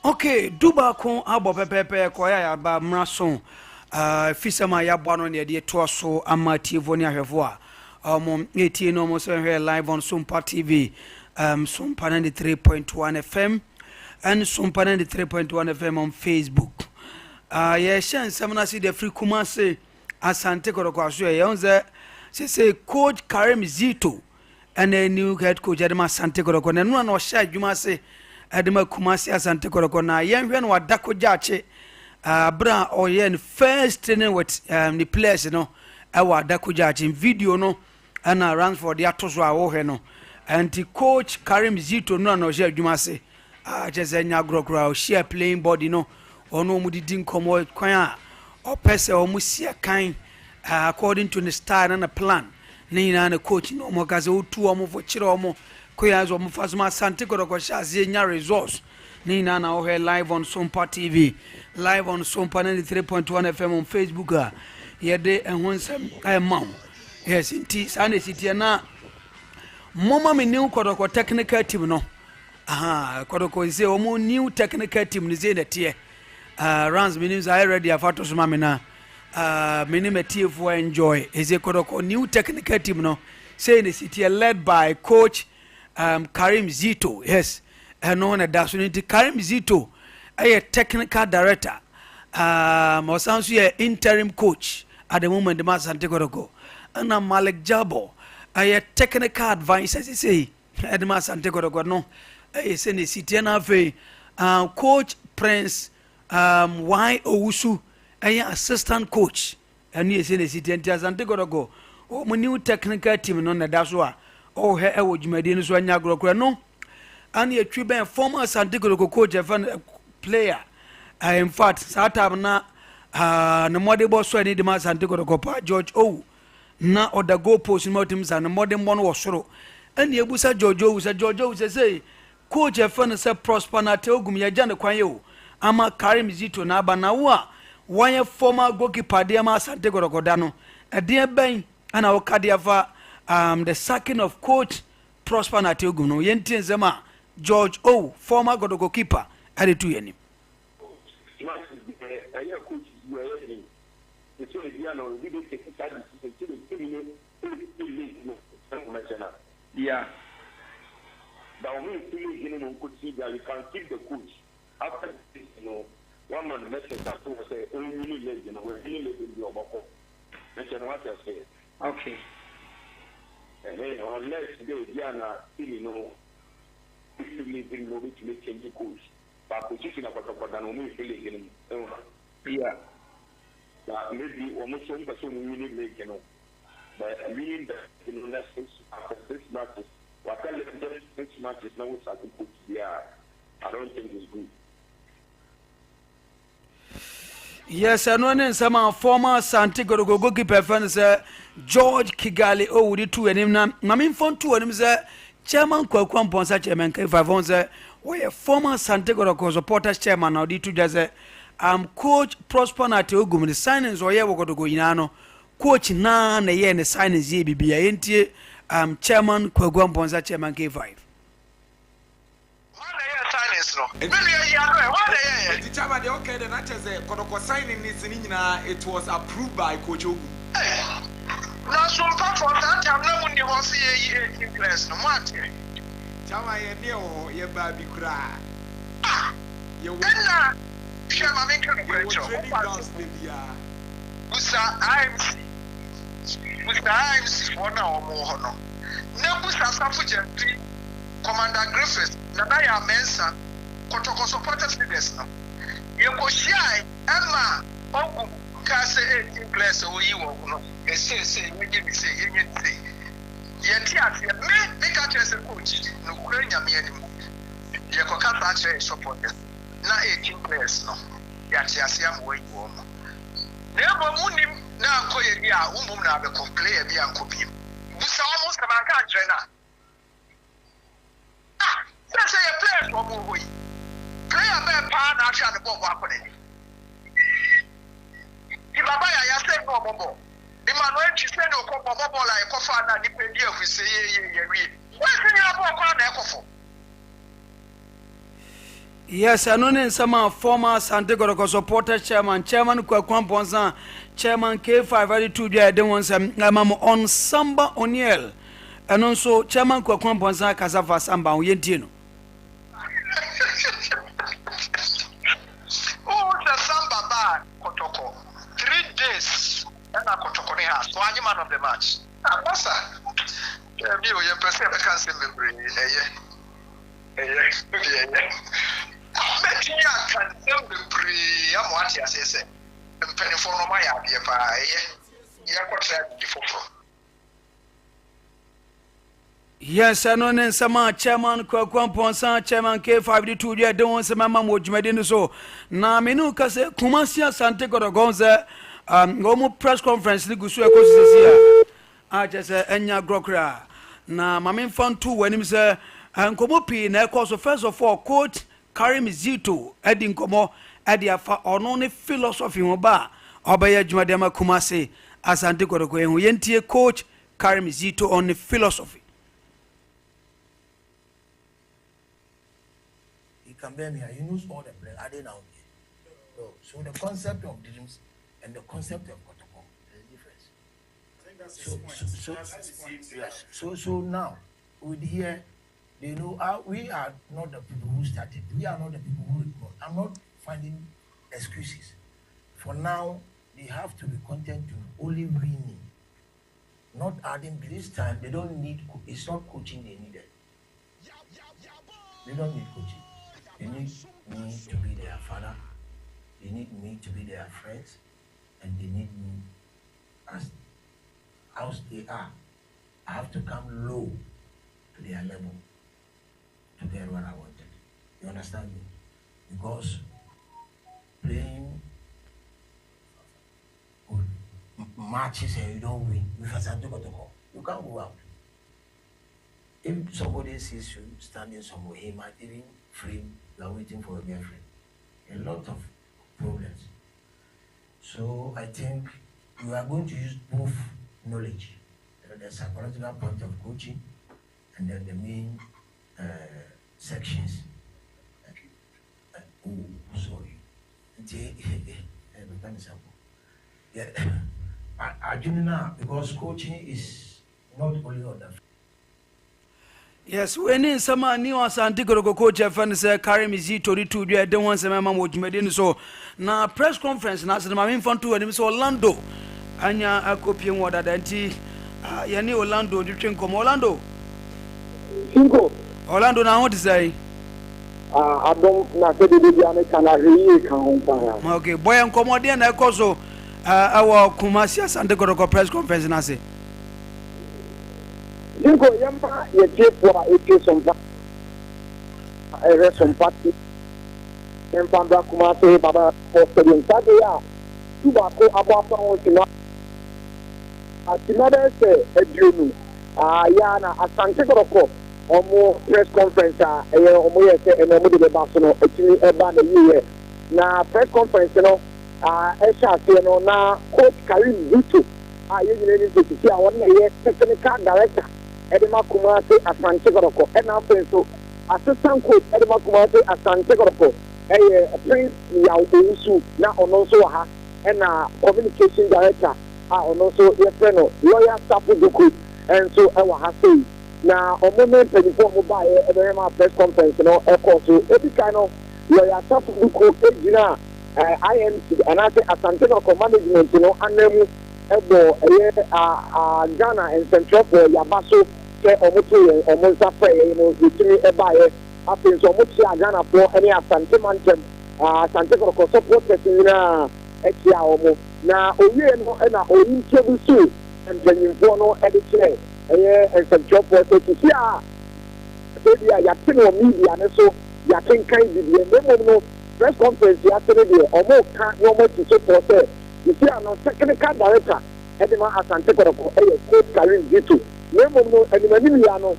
Speaker 1: Okay, duba kon abo pepepe koya ya ba mrason fisema ya bwano ne de to so amativo ne ahwefo a etie no mo so live on Sompa TV, Sompa 93.1 FM and Sompa 93.1 FM on Facebook. Yeah, shan samna see the free Kumase Asante Korokwaso yonze say coach Karim Zito and a new head coach Adama Asante Koroko na no sha adwuma se Adama Kumasi Asante Koroko na yenhwe no wadako jache bra oyen first training with the players no awa adako jache video no and runs for the atozo awo no and the coach Karim Zito no sha adwuma se just enya grokro share playing body no ono mudidi nkomo kwan a opese omusia kan according to the style and the plan ni na coach no mo gaze otu omo fo kire omo koyazo omo fasuma Asante Koroko shazie nya results ni na o live on Sompa TV, live on Sompa 93.1 FM on Facebook. yɛde ɛho nsɛm ɛma wo yes nti saa na ɛsitie na moma me new kɔdɔkɔ technical team no kɔdɔkɔ sɛ ɔmo new technical team no sɛ nɛteɛ runs menim sɛ ayɛ ready afa to so ma me na menim atiefoɔ enjoy ɛsɛ kɔdɔkɔ new technical team no sɛ ne sitie led by coach Karim Zito yes ɛno na da so no nti Karim Zito ɛyɛ technical director ɔsan so yɛ interim coach at the moment ma Asante Kotoko ɛna Malik Jabo ɛyɛ technical advisor sɛ ɛde ma Asante Kotoko no ɛyɛ sɛ ne sitie na afei coach Prince Y Owusu ɛyɛ assistant coach ɛno yɛ sɛ ne sitie nti Asante Kotoko ɔmo new technical team no na da so a ɔhɛ ɛwɔ dwumadi no so anya agorɔkorɔ no ane yɛtwi bɛn former Asante Kotoko coach ɛfɛ player in fact saa time na ne mmɔde bɔ so ani de ma Asante Kotoko pa George Owu na ɔda goal post no matim sa ne mmɔde mmɔ no wɔ soro ɛne ebusa George Owu sɛ sɛ coach ɛfɛ no sɛ Prosper na te ogum yɛgya ne kwan yɛ o ama Karim Zito na aba na wo a wɔyɛ former goalkeeper de ma Asante Kotoko da no ɛdeɛ bɛn ana wɔka de afa the sacking of coach Prosper na te ogum no yɛntie nsɛm a George Owu former Kotoko keeper ɛde to yɛnim
Speaker 13: yeah. But when you could see that you can keep the coach after this, one man message that was only legend, we're really living your bubble. Mention what I say. Okay. And then unless they are not, if you bring no to make change the coach, but position about the only feeling, yeah. Maybe almost one person we really make, but meaning that less after 6 matches, whatever the 6 matches now is at the coach, yeah, I don't think it's good.
Speaker 1: Yes, I know some former Asante Kotoko goalkeeper friend say George Kigali Owu two and him na mamin phone two and him say chairman Kwaku Mponsa chairman K5 say we former Asante Kotoko supporters chairman now di two just coach Prosper na te ogum the signings oye wo Kotoko nyina no coach na ye ne signings ye bibia yentie chairman Kwaku Mponsa chairman K5
Speaker 2: it was approved by Coach Ogu.
Speaker 14: Now, Sompa for that time, no one was here in class, no matter.
Speaker 2: Chama, you baby cry. You will
Speaker 14: not share my training grounds, baby. I'm for now or more. No, Musa Commander Griffiths, Nanaya Mensa, Kotoko supporters leaders. You go shy, Emma, Ogu, Kase, 18 place, or you will say, we give me say, you say. Yet, make a chance of coach, no Ukrainian minimum. You can catch supporters. Not 18 players, no. Yet, I'm way warm. Never Munim, now Koya, Umuna, the complain, be uncopied. This almost a man trainer. Let's say a player from Moway. Player by pound action the ball happening. If I say no more, Emmanuel Chiseno come ball like a coffin and depend here we say, where's the ball for?
Speaker 1: Yes, I know some former Asante Kotoko supporter chairman Kwaku Mponsa, chairman K5 I don't want some on Samba O'Neill. And also chairman Kwaku Mponsa Kasafa Samba Oyentino.
Speaker 14: Oh, the Samba bar Kotoko. 3 days and a Kotoko has one man of the match. Massa. You perceive I can't say memory. Betting I can tell the pre I'm what you say. And penny for my idea by before.
Speaker 1: Yes, I know some chairman Kwaku Mponsa, chairman K5 I don't want some mamma Mojimedin so. Na menu kase Kumasi Asante Kotoko Gomu press conference ni gusu ekosisi a just enya grokra na mamin fan 2 when him say nkomo pi na ekos first of all coach Karim Zito edi nkomo edi afa ono ne philosophy ho ba Obaya Jumadema Kumase, Asante Kodoko, Yentie coach Karim Zito on the philosophy.
Speaker 15: He can bear me, he knows all the play. I didn't know. So the concept of dreams and the concept of protocol is different. So now with here, they know we are not the people who started. We are not the people who report. I'm not finding excuses. For now, they have to be content to only winning, not adding. This time they don't need. It's not coaching they needed. They don't need coaching. They need me to be their father. They need me to be their friends, and they need me as they are. I have to come low to their level to get what I wanted. You understand me? Because playing matches and you don't win, you can't go out. If somebody sees you standing somewhere, he might even frame you are waiting for a girlfriend. A lot of problems. So I think you are going to use both knowledge, the psychological point of coaching, and then the main sections. Sorry. Yeah, I do now because coaching is not only on the.
Speaker 1: Yes, when in some new Asante Kodoko coach and say Karim Zito to do the ones and Mamma Jimedin. So now press conference now the Mamin Fontu and Miss Orlando. Anya a copy of what identity Yani Orlando, do you think come Orlando? Orlando now what to say?
Speaker 16: I don't know the Canary.
Speaker 1: Okay, boy, and comedian, I also our Kumasi Asante Kodoko press conference and I say.
Speaker 16: Jingo yamba ye jepwa eke Sompa Sompa yamba kumase baba postadium tade ya tuba ko abapa on sina atinade se eduonu ya na Asante Kodoko omo press conference omo ye se eno mo de ba so no etini eba na yiye na press conference no esha se no na coach Karim Zito ye nyine ni se ti a won na ye technical director Edema Kumase Asante Kodoko, and now so assistant coach Edema Kumase Asante Kodoko, Prince Yausu, now on also ha, and communication director, on also yes, lawyer Sapu Duku, and so I have say now on moment 24 mobile at press conference, you know, of course, so every kind of lawyer Sapu Duku, IMC, and I say Asante Kodoko management, you know, and then Ghana and Central for Yabaso. Omutu omunsa fe no bitimi ebaye afin so omutu Ghana for any Asante mantem Asante Kodoko supporters na etia omo na owie no na oyinche bisu empanyimfo no edichere Central for to see ya ya tino media ne so ya kenkan bibie no press conference ya tene de omo ka no mo ti support you see no technical director Edema Asante Kodoko coach Karim Zito no animani ya no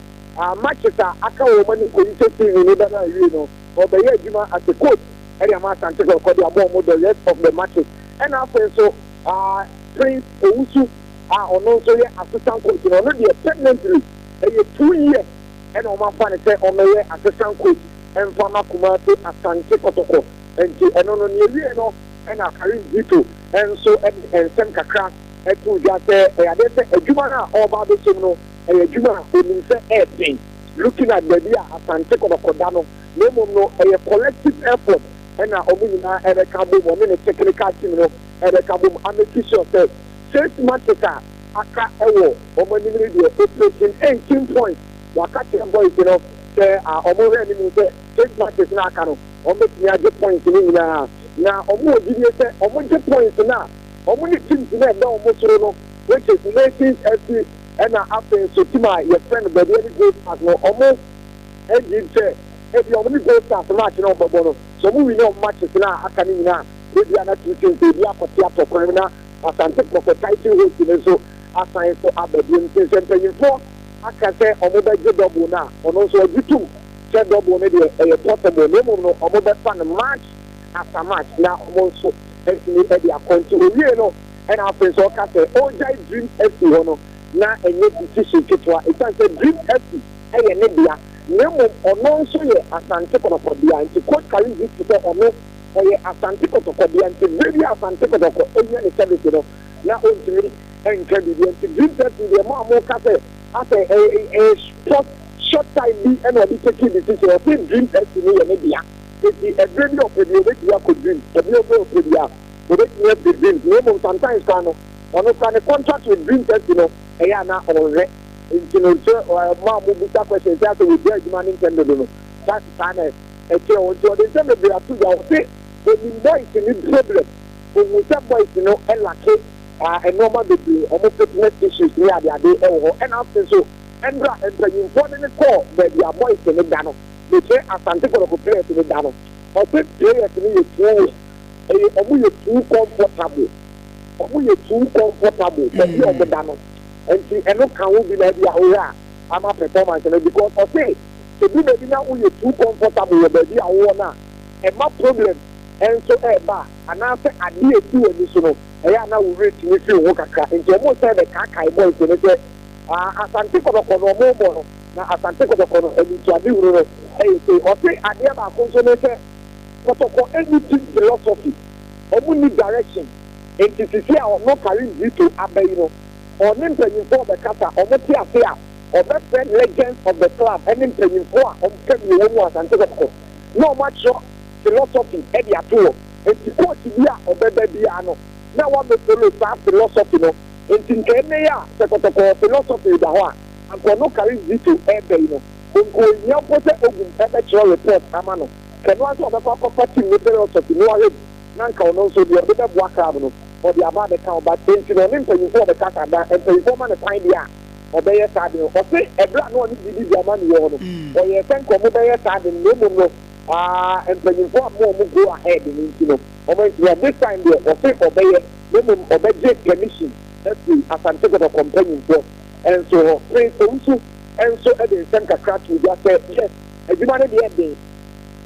Speaker 16: matches aka wo mani ko yite TV ni bana yi no obeye adwuma as a coach area ma Asante Kodoko the abon the rest of the matches and after so Prince Owusu ono so ye assistant coach no dey permanently 2 years and o ma fa ne say o meye assistant coach and former Kumasi Asante Kodoko and no ni wi no and Karim Zito and so and sem kakra etu jase adese adwuma na oba be so no adwuma oni se airplane looking at the dia Asante Kodoko no no a collective effort and omina erekabo mo me technical team no erekabo ameki sure say 6 matches aka ewo omani ni dey operating 18 points wakati boys you know say omo re ni say 6 matches na aka no ometi ya get points ni na omo odie say omo get points na omuni team na na omo soro no which is Nations FC and after so tima your friend but the goal pass no omo engine say if you only go start match no bobo so we know matches na aka ni na we be na team say be akoti atokoro na Asante Kodoko title host ni so assign for abedin say for aka say omo be je double na ono so agitu say double na dey possible no omo be fan match after match na omo so ɛsini ɛde akɔnti owie no ɛna afei so ɔka sɛ ɔgya dream FC hɔ no na ɛnyɛ decision ketewa ɛsan sɛ dream FC ɛyɛ ne bea na mmom ɔno nso yɛ asante kɔtɔkɔbea nti coach Karim Zito sɛ ɔno ɔyɛ asante kɔtɔkɔbea nti baabi asante kɔtɔkɔ ɛnyɛ ne service no na ɔntumi ɛnka biribi nti dream FC deɛ mo a mo ka sɛ asɛ sport short time bi ɛna ɔde take decision ɔsɛ dream FC no yɛ ne bea eti ɛdre bi ɔpɛ bi obetumi akɔ dream ɛbi ɔpɛ bi a obetumi akɔ dream na mmom sometimes kan no ɔno kan ne contract with dream FC no ɛyɛ ana ɔrɛ nti no nkyɛn maa mo busa question sɛ asɛ wòdi adwuma ne ntɛn dodo no saa saa na ɛkyerɛ wɔn nti ɔde nsɛm bebree ato gya ɔsɛ onim boys ni problem ohun sɛ boys no ɛlake ɛnɔɔma bebree ɔmo fitness issues ne adeade ɛwɔ hɔ ɛna afei so ɛnra mpanyinfoɔ ne ne kɔɔ baabi a boys ne da no mekyerɛ asante kɔrɔkɔ players ne da no ɔsɛ players ne yɛ too ɛyɛ ɔmo yɛ too comfortable baabi a ɔmo da no nti ɛno ka ho bi na ɛbi ahoyɛ a ama performance no because ɔsɛ ebi baabi na woyɛ too comfortable wɔ baabi a wowɔ no a ɛma problem ɛnso ɛɛba anaasɛ adeɛ esi wɔ ni so no ɛyɛ ana wo rate ne firi ho kakra nti ɔmo sɛ bɛ kaakae boys ne sɛ asante kɔtɔkɔ no ɔmo bɔ no na asante kɔtɔkɔ no ɛnituade wuro no ɛyɛ sɛ ɔsɛ adeɛ baako nso ne sɛ kɔtɔkɔ ɛni team philosophy ɔmo ni direction nti sisi a ɔno Karim Zito abɛyi no ɔne mpanyinfoɔ bɛkasa ɔmo te ase a ɔbɛfrɛ legends of the club ɛne mpanyinfoɔ a ɔmo kɛ bi wɔn mu asante kɔtɔkɔ na ɔmo akyerɛ philosophy ɛde ato hɔ nti coach bi a ɔbɛbɛ biara no na wɔabɛfolo saa philosophy no nti nkɛnɛ yi a sɛ kɔtɔkɔ philosophy da hɔ a nkɔno Karim Zito ɛbɛyi no nkonya sɛ ogun ɛbɛkyerɛ report ama no kɛno aso ɔbɛkɔ akɔfa team ne philosophy no ɔhwɛ na nka ɔno nso deɛ ɔde bɛboa club no ɔde aba abɛka ɔba nti na ɔne mpanyinfoɔ bɛka sada mpanyinfoɔ ma ne kwan deɛ a ɔbɛyɛ saa de no ɔse ɛberɛ a na ɔne bibi bi ama ne yɛ hɔ no ɔyɛ sɛ nka ɔmo bɛyɛ saa de no na mmom no mpanyinfoɔ a mo ɔmo go ahead no nti no ɔmo nti na this time deɛ ɔse ɔbɛyɛ na mmom ɔbɛgye permission ɛfiri asante kɔtɔkɔ mpanyinfoɔ ɛnso hɔ prince owusu ɛnso ɛde nsɛm kakra to bi asɛ yes adwuma no deɛ den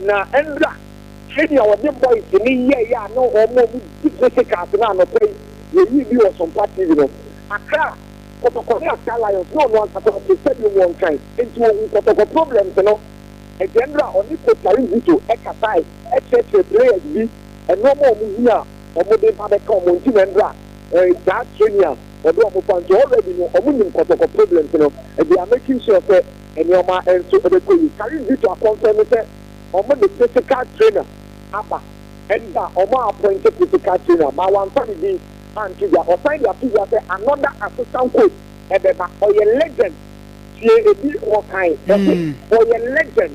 Speaker 16: na ɛnra training a wɔde boys ne yɛ a na ɔmo di physicals na anɔpɛ yɛyi bi wɔ Sompa TV no akra kɔtɔkɔ ne aka lions na ɔno ankasa ɔte sɛbi wɔn kan nti wɔn kɔtɔkɔ problems no ɛgyɛnra ɔne coach Karim Zito ɛkasa ɛkyerɛkyerɛ players bi ɛnɔɔma ɔmo hu a ɔmo de ba bɛka ɔmo nti na ɛnra saa training a ɔde ɔmo fa nti already no ɔmo nim kɔtɔkɔ problems no ɛde a making sure sɛ ɛnneɛma ɛnso ɛbɛkɔ yi Karim Zito akɔnfɛn sɛ ɔmo de physical trainer aba ɛnda ɔmo appointed physical trainer ma wɔamfa ne bi anto gya ɔsan de ato gya sɛ another assistant coach ɛbɛba ɔyɛ legend tie ebi ɔkan ɔyɛ legend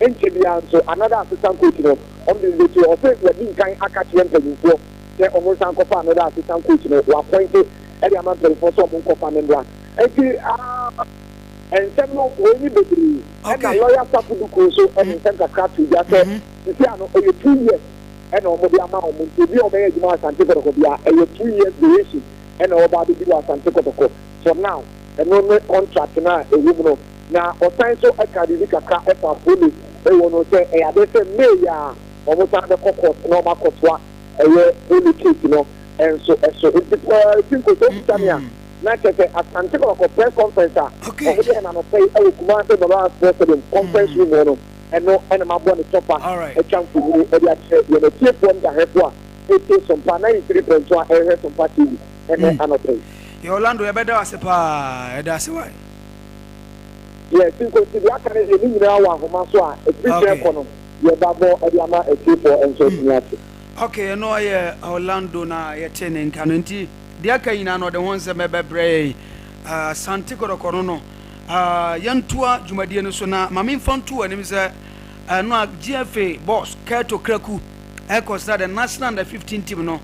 Speaker 16: nkyɛ bia nso another assistant coach no ɔmo de ne ti ɔsɛ wɔdi nkan aka kyerɛ mpanyinfoɔ sɛ ɔmo nsan kɔfa another assistant coach no wɔappointed ɛde ama mpanyinfoɔ sɛ ɔmo nkɔfa ne mbra eti nsɛm no wɔnyi bebree ɛna lawyer safuduku nso ɛne nsɛm kakra to gya sɛ sisi ano ɔyɛ 2 years ɛna ɔmo de ama ɔmo nti bi ɔbɛyɛ adwuma asante kɔtɔkɔ bia ɛyɛ 2 years duration ɛna ɔba abɛdi wɔ asante kɔtɔkɔ for now ɛno ne contract na ɛwɔ mu no na ɔsan so ɛka bibi kakra ɛfa police ɛwɔ no sɛ ɛyɛ ade sɛ may a ɔmo san bɛkɔ court na ɔmo akɔtoa ɛyɛ police case no ɛnso ɛso nti ɛti nkoto bitami a na kyerɛ sɛ asante kɔtɔkɔ press conference a ɔmo de ɛna nɔpɛ ɛwɔ Kumasi Baba Sports Stadium conference room hɔ no ɛno ɛna ma bɔ ne tɔpa ɛtwa mfonyini ɛde akyerɛ yɛn atiefoɔ ndahɛfoɔ a ɛtie Sompa 93.1 a ɛhwɛ Sompa TV ɛnɛ anɔpɛ
Speaker 1: yɛ Orlando yɛbɛda ase paa ɛda ase wae
Speaker 16: yɛ sinkosi deɛ aka no yɛ ne nyinaa wɔ ahoma so a ɛfiri kyerɛ kɔ no yɛbabɔ ɛde ama atiefoɔ nso atumi ase
Speaker 1: okay ɛno ɔyɛ Orlando na yɛte ne nka no nti deɛ aka nyinaa no ɔde ho nsɛm ɛbɛbrɛ Asante kɔtɔkɔ no yantua dwumadie no so na mame mfa nto anim sɛ no a GFA boss Kato Kraku consider the national under 15 team no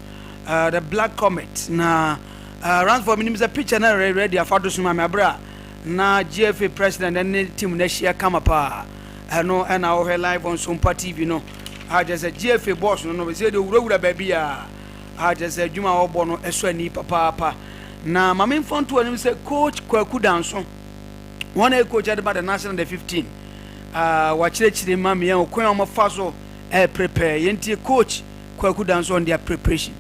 Speaker 1: the Black Comet na runs for minimum picture na ready afado so ma abra na GFA president and team na share kama pa no and our live on Sompa TV no just a GFA boss no we say the wura baby a just a dwuma obo no eso ani papa na mame mfa nto anim sɛ coach Kwaku Danso one a coach at the national under 15 watch the mammy and Kwama Faso prepare Yenti coach Kwaku Danso on their preparation.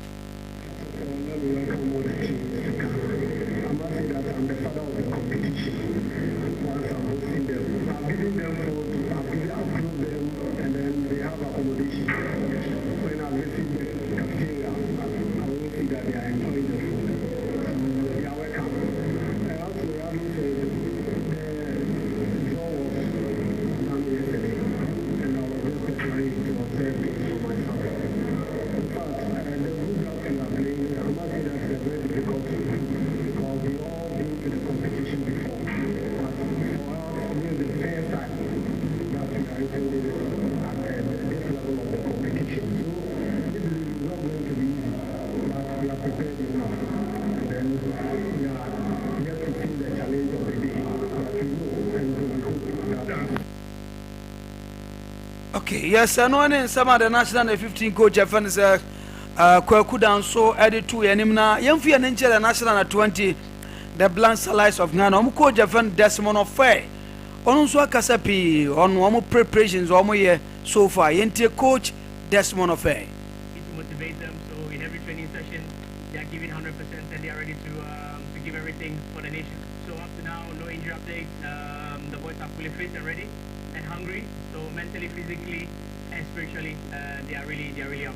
Speaker 1: Okay, yes, I know in some of the national 15 coach friends Kwaku Danso added to Yanimna, Yamfi and Incher national 20, the Blanc Allies of Ghana, coach friend Desmond of Fair. On so Casapi, on one preparations almost year so far, Yente coach Desmond of Fair.
Speaker 17: To motivate them, so in every training session, they are giving 100% and they are ready to give everything for the nation. So up to now, no injury update, the boys are fully fit and ready and hungry. So mentally, physically, and spiritually, they are really up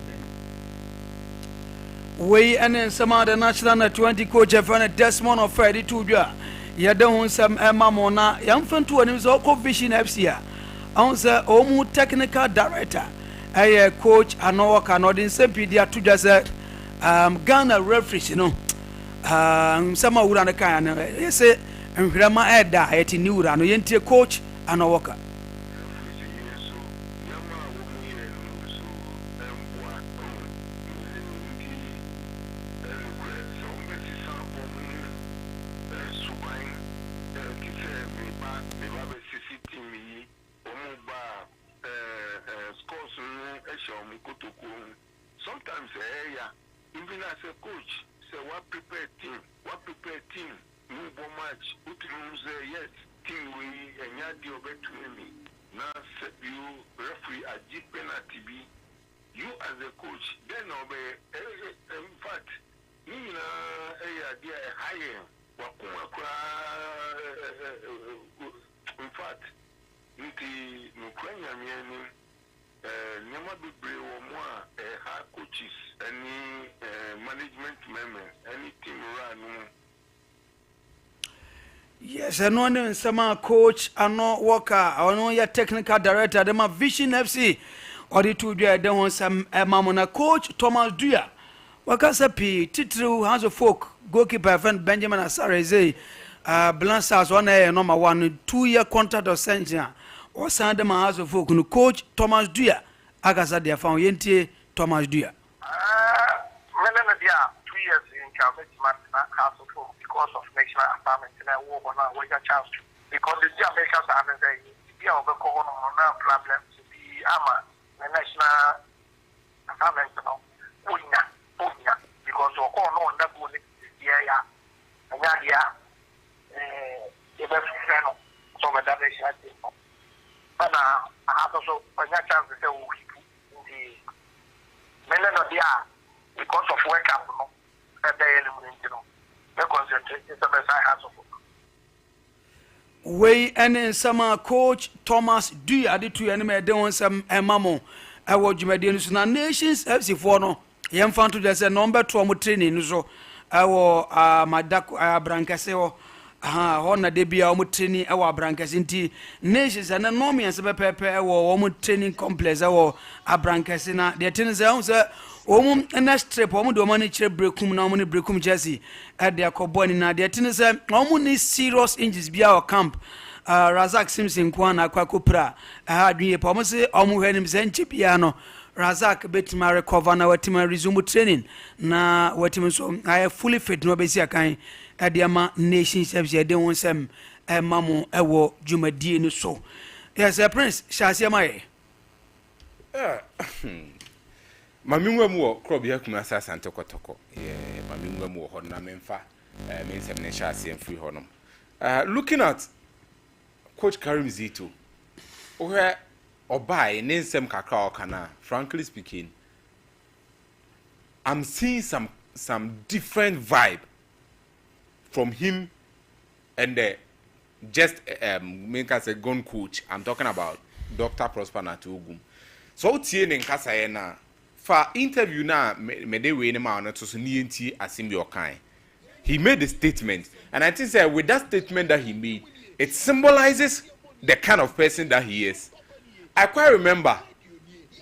Speaker 17: there.
Speaker 1: We and then some other national 20 coach friend Desmond of Fair to you. Ya don't some Mamona, young fan to an is all vision FCA. Answer Omu technical director. A coach and no cannot in Sempedia to just Ghana referees, you know. Some of the kind of say, and Grandma Edda at New Rano Yente coach and a worker.
Speaker 18: Sometimes, even as a coach, say what prepare team, move match, put yes, team we and yadi obey to me. Now set you referee a G penalty be you as a coach, then obey in fact, Nina a higher wakuma in fact, Niti Nukranya Nyama be brave or more hard coaches, any management members, any team run.
Speaker 1: Yes, I know some coach, I know worker, I know your technical director, them a Vision FC, or the two there, they want some Mamona coach, Thomas Duya. Wakasapi, Titru, House of Folk, goalkeeper friend Benjamin Asare, Blancas 1 year, number 1, 2-year contract of Sentia. Or send them a House of Folk, coach Thomas Duya. Agasa dia found Yente Thomas Duya.
Speaker 14: 2 years in House of Folk because of national assignment and I work on a chance because the American assignment they are going on problem to be the national assignment because we're going on that good yeah and the best friend so that they and I have also a chance to say the because of work up and they concentrate the best I have.
Speaker 1: We and some coach Thomas Duya did to enemy they want some mamo. I watch my dears na nations FC for no yam fan to just a number 2 training so I will Madako Brancaseo hona de bia omo training e wa Brancas nti nations and no me se pepe e wo omo training complex e wo Abrancas na de tin se on se omo next trip omo do mani kire brekum na omo ni brekum Jersey e de akoboni na de tin se omo ni serious injuries bia o camp Razak Simpson kwana kwa kopra adwie pa omo se omo hwanim se nche bia no Razak betima recover na watima resume training na watima so I fully fit no be si akan Adiama nations FC they want some mamu ewo jumadi ni so. Yes, Prince Shasia Mai.
Speaker 2: Mamingwa mu crop ya kuma asante kotoko. Mamingwa mu ho na memfa mensem ne Shasia free honom. Looking at Coach Karim Zito. Where obai nensem kakra okana frankly speaking I'm seeing some different vibe from him and the just make us a gun coach. I'm talking about Dr. Prosper Natugum. So tie ne nkasa ye na fa interview na me de we ne ma na to so ni enti asim your kind. He made a statement, and I think that with that statement that he made, it symbolizes the kind of person that he is. I quite remember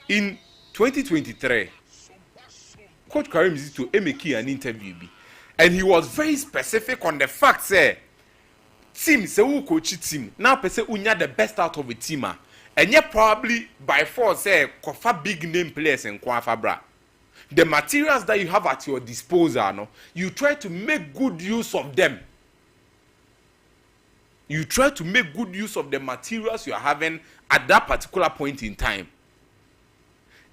Speaker 2: in 2023, Coach Karim Zito make an interview, and he was very specific on the fact that team say who coach team now person unya the best out of a team, and yet probably by force say kofa big name players and kwafa bra. The materials that you have at your disposal, no, you try to make good use of them. You try to make good use of the materials you are having at that particular point in time.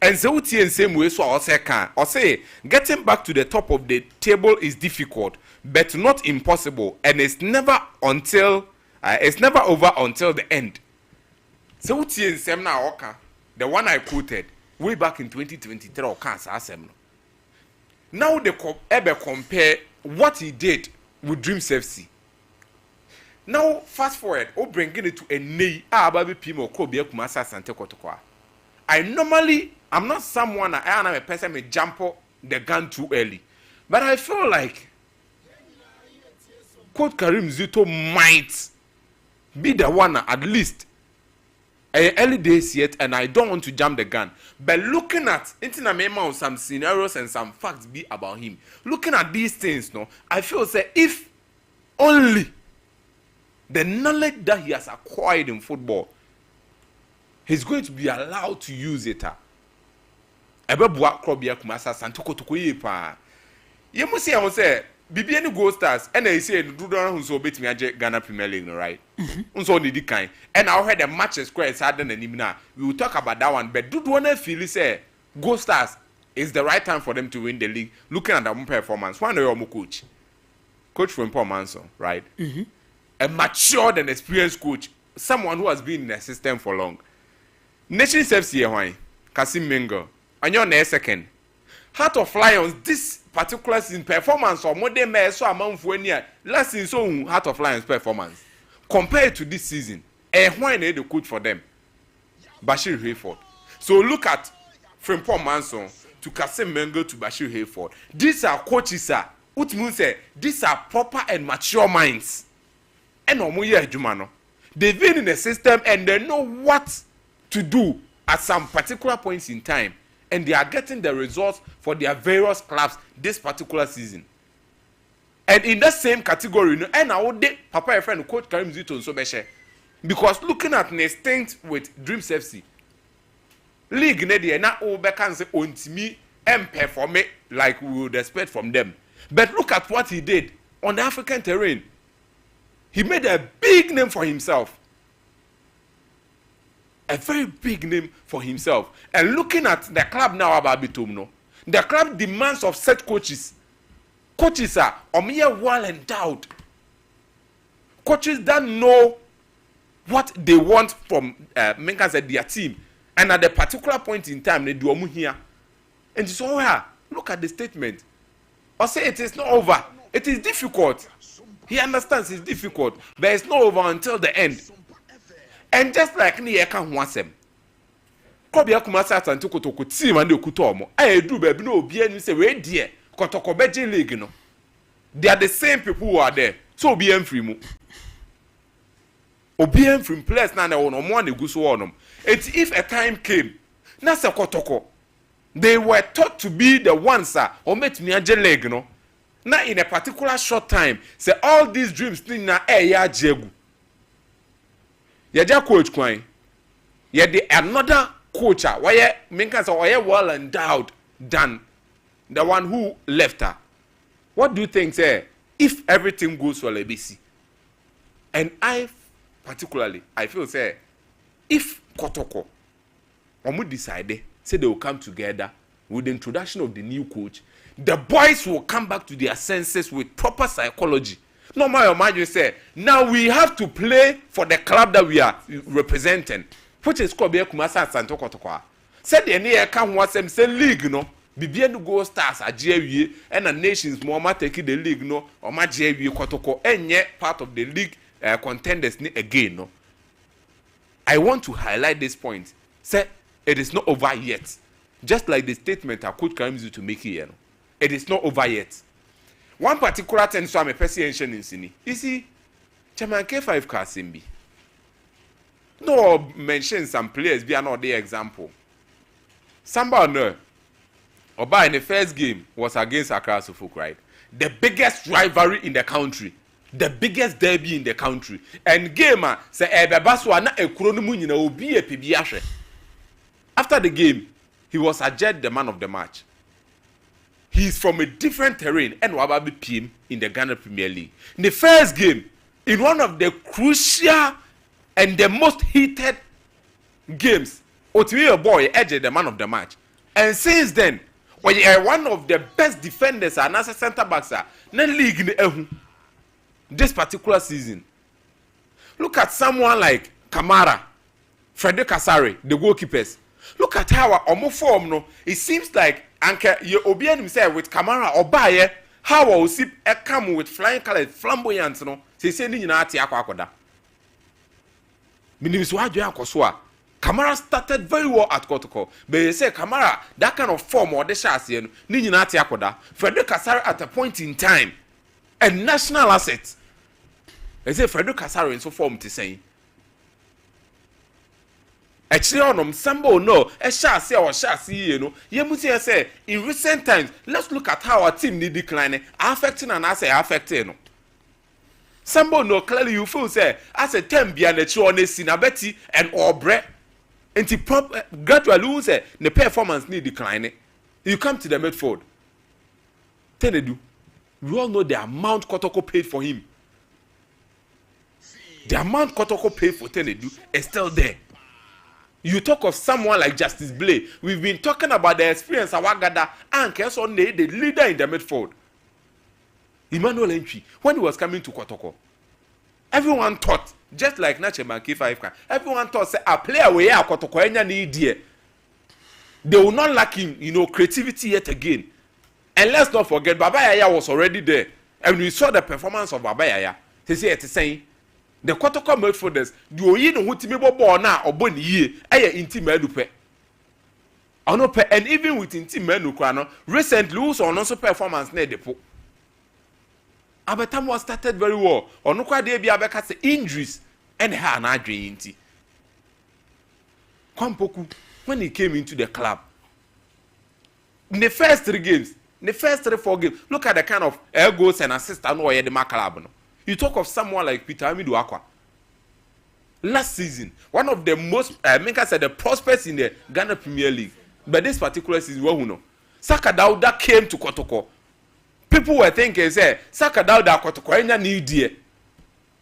Speaker 2: And so in same way, so I say getting back to the top of the table is difficult, but not impossible, and it's never over until the end. So in same now, the one I quoted way back in 2023 or cancer. Now they compare what he did with Dreams FC. Now fast forward, bringing it to a nay ababi pimo kobia kumasa sante kotokwa. I'm not someone I am a person may jump the gun too early, but I feel like Coach Karim Zito might be the one at least early days yet, and I don't want to jump the gun. But looking at some scenarios and some facts be about him, looking at these things, no, I feel say if only the knowledge that he has acquired in football, he's going to be allowed to use it. You must say, Bibi any Gold Stars, and they say do don't so bet me Ghana Premier League, right? So need kind. And I heard the matches quite sad than Nimina. We will talk about that one, but do one feel say Gold Stars is the right time for them to win the league. Looking at their own performance, one of your coach from Paul Manson, right? A matured and experienced coach, someone who has been in the system for long. Nations FC why Kasim Mengo, and you're next second. Heart of Lions, this particular season performance or more than so amount for any last season so Heart of Lions performance compared to this season. Why need the coach for them? Bashir Hayford. So look at from Paul Manson to Kasim Mengo to Bashir Hayford. These are coaches, which means these are proper and mature minds. And they've been in the system and they know what to do at some particular points in time. And they are getting the results for their various clubs this particular season. And in that same category, and I would Papa a friend Coach Karim Zito and so beshe. Because looking at an instinct with Dreams FC, League Nedi and not all can say on me and perform it like we would expect from them. But look at what he did on the African terrain. He made a big name for himself. A very big name for himself. And looking at the club now about Bitumno, the club demands of set coaches. Coaches are well endowed. Coaches that know what they want from their team. And at a particular point in time, they do here. And so look at the statement. Or say it is not over. It is difficult. He understands it's difficult, but it's not over until the end. And just like Niyeka Nwasem, Kobia Kumasa Santo Kotoko team and the Kutomo, I do baby no be and say, wait, dear, Kotoko Beji League, no. They are the same people who are there. So be free mo. Obiem from place na on one the goose on. It's if a time came, Nasa Kotoko, they were taught to be the ones or met me a leg, no. Now in a particular short time, say all these dreams thing na ya jegu. Yaja coach kwai. Yeah, the another coach why Minka so why well endowed than the one who left her. What do you think, say, if everything goes well, ABC? And I particularly I feel say if Kotoko Omu decide say they will come together with the introduction of the new coach, the boys will come back to their senses with proper psychology. No matter what you say, now we have to play for the club that we are representing, which is called Kumasa Santo Kotoko. Said the near come was say league, no, Bibian go stars a JV and a nations more take the league no or my JV Kotoko and yet part of the league contenders again no. I want to highlight this point. Say it is not over yet. Just like the statement I could Karim Zito to make here. No? It is not over yet. One particular thing so I'm a person in Sini. You see, Chairman K5 Kasimbi. No mention some players be another example. Somebody no. Oba in the first game was against Accra Suffolk, right? The biggest rivalry in the country. The biggest derby in the country. And gamer say Ebebaswa na ekuro no mu nyina obi epibi ahwe. After the game, he was adjudged the man of the match. He is from a different terrain and Wababi PM in the Ghana Premier League. In the first game, in one of the crucial and the most heated games, Otimi boy edged the man of the match. And since then, when you are one of the best defenders and as a center backs are league in the this particular season. Look at someone like Kamara, Frederick Kasari, the goalkeepers. Look at how our form no. It seems like Anke you obian himself with Kamara or Baye. How will see a come with flying colors, flamboyant no. Say sending in ati akwakoda. Minimiswa Joya Koswa. Kamara started very well at Kotoko. But they say Kamara that kind of form or the chassis ni ati akoda. Frederick Kasari at a point in time a national asset. They say Frederick Kasari in so form to say. Actually, on Sambo no, a chassis or chassis, you know. Yemusi say in recent times, let's look at how our team need declining, affecting and as affecting. Sambo no clearly you feel say as a term be an sinabeti and or bread. And gradually you say the performance need declining. You come to the midfield. Tenedu. We all know the amount Kotoko paid for him. The amount Kotoko paid for Tenedu is still there. You talk of someone like Justice Blay. We've been talking about the experience of Wagada and Kesson, the leader in the midfield. Emmanuel Entry, when he was coming to Kotoko, everyone thought, just like Nacheman K5, everyone thought, say, a player where Kotoko enya need here. They will not lack him, creativity yet again. And let's not forget, Baba Yaya was already there. And we saw the performance of Baba Yaya. They say it's saying, the Kotoko midfielders, the Oyin who Timibo Bona or Boni ye, Inti Medupe. And even with Inti Medukrano, recently also also performance near the po. Abetam was started very well. Onukwa de bia beka say injuries and her na adwen nti. Kwampoku when he came into the club. In the first 3 games, in the first 3-4 games, look at the kind of goals and assists no the club no. You talk of someone like Peter Amidu Akwa. Last season, one of the most the prospects in the Ghana Premier League. But this particular season, who know? Saka Dauda came to Kotoko. People were thinking, say, Saka Dauda Kotoko enya need here.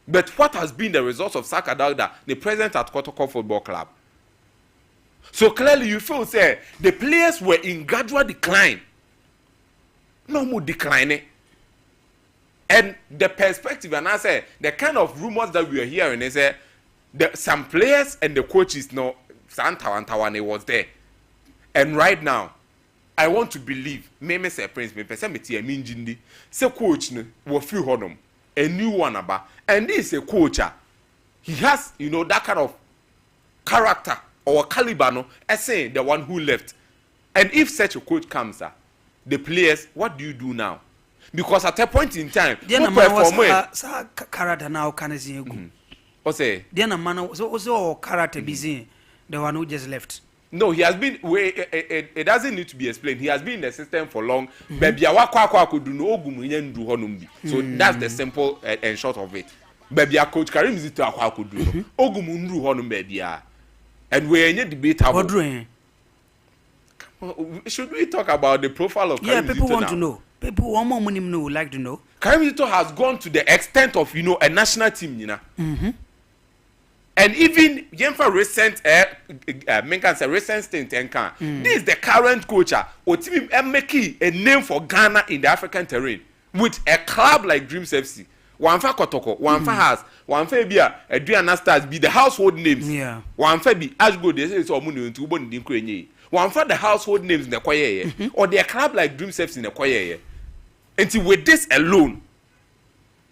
Speaker 2: But what has been the result of Saka Dauda, the president at Kotoko Football Club? So clearly you feel, say, the players were in gradual decline. No more declining. And the perspective, and I say, the kind of rumors that we are hearing is some players and the coaches know Santawane was there. And right now, I want to believe, me say Prince, me say me tia minjindi, say coach no will feel honum, a new one about, and this is a coach. He has, that kind of character or caliber, no, as saying the one who left. And if such a coach comes, the players, what do you do now? Because at a point in time,
Speaker 1: who perform character now can see
Speaker 2: what say?
Speaker 1: Then a man also character busy, the one who just left.
Speaker 2: No, he has been. It doesn't need to be explained. He has been in the system for long. Baby, could do no honumbi. So that's the simple and short of it. Baby, coach Karim Zito could do ogumundu honum baby. And we're in a debate about. Should we talk about the profile of Karim Zito?
Speaker 1: Yeah, people want
Speaker 2: now?
Speaker 1: To know. People want more money would like to know.
Speaker 2: Karim Zito has gone to the extent of a national team, And even for recent recent stint this is the current coach Otimi making a name for Ghana in the African terrain with a club like Dreams FC. One for Kotoko, one for Has, one for Bia, Adriana Stars be the household names.
Speaker 1: Yeah.
Speaker 2: One for be as good as it's all money into one in Ukraine. one for the household names in the choir, or their club like Dream Steps in the choir. And with this alone,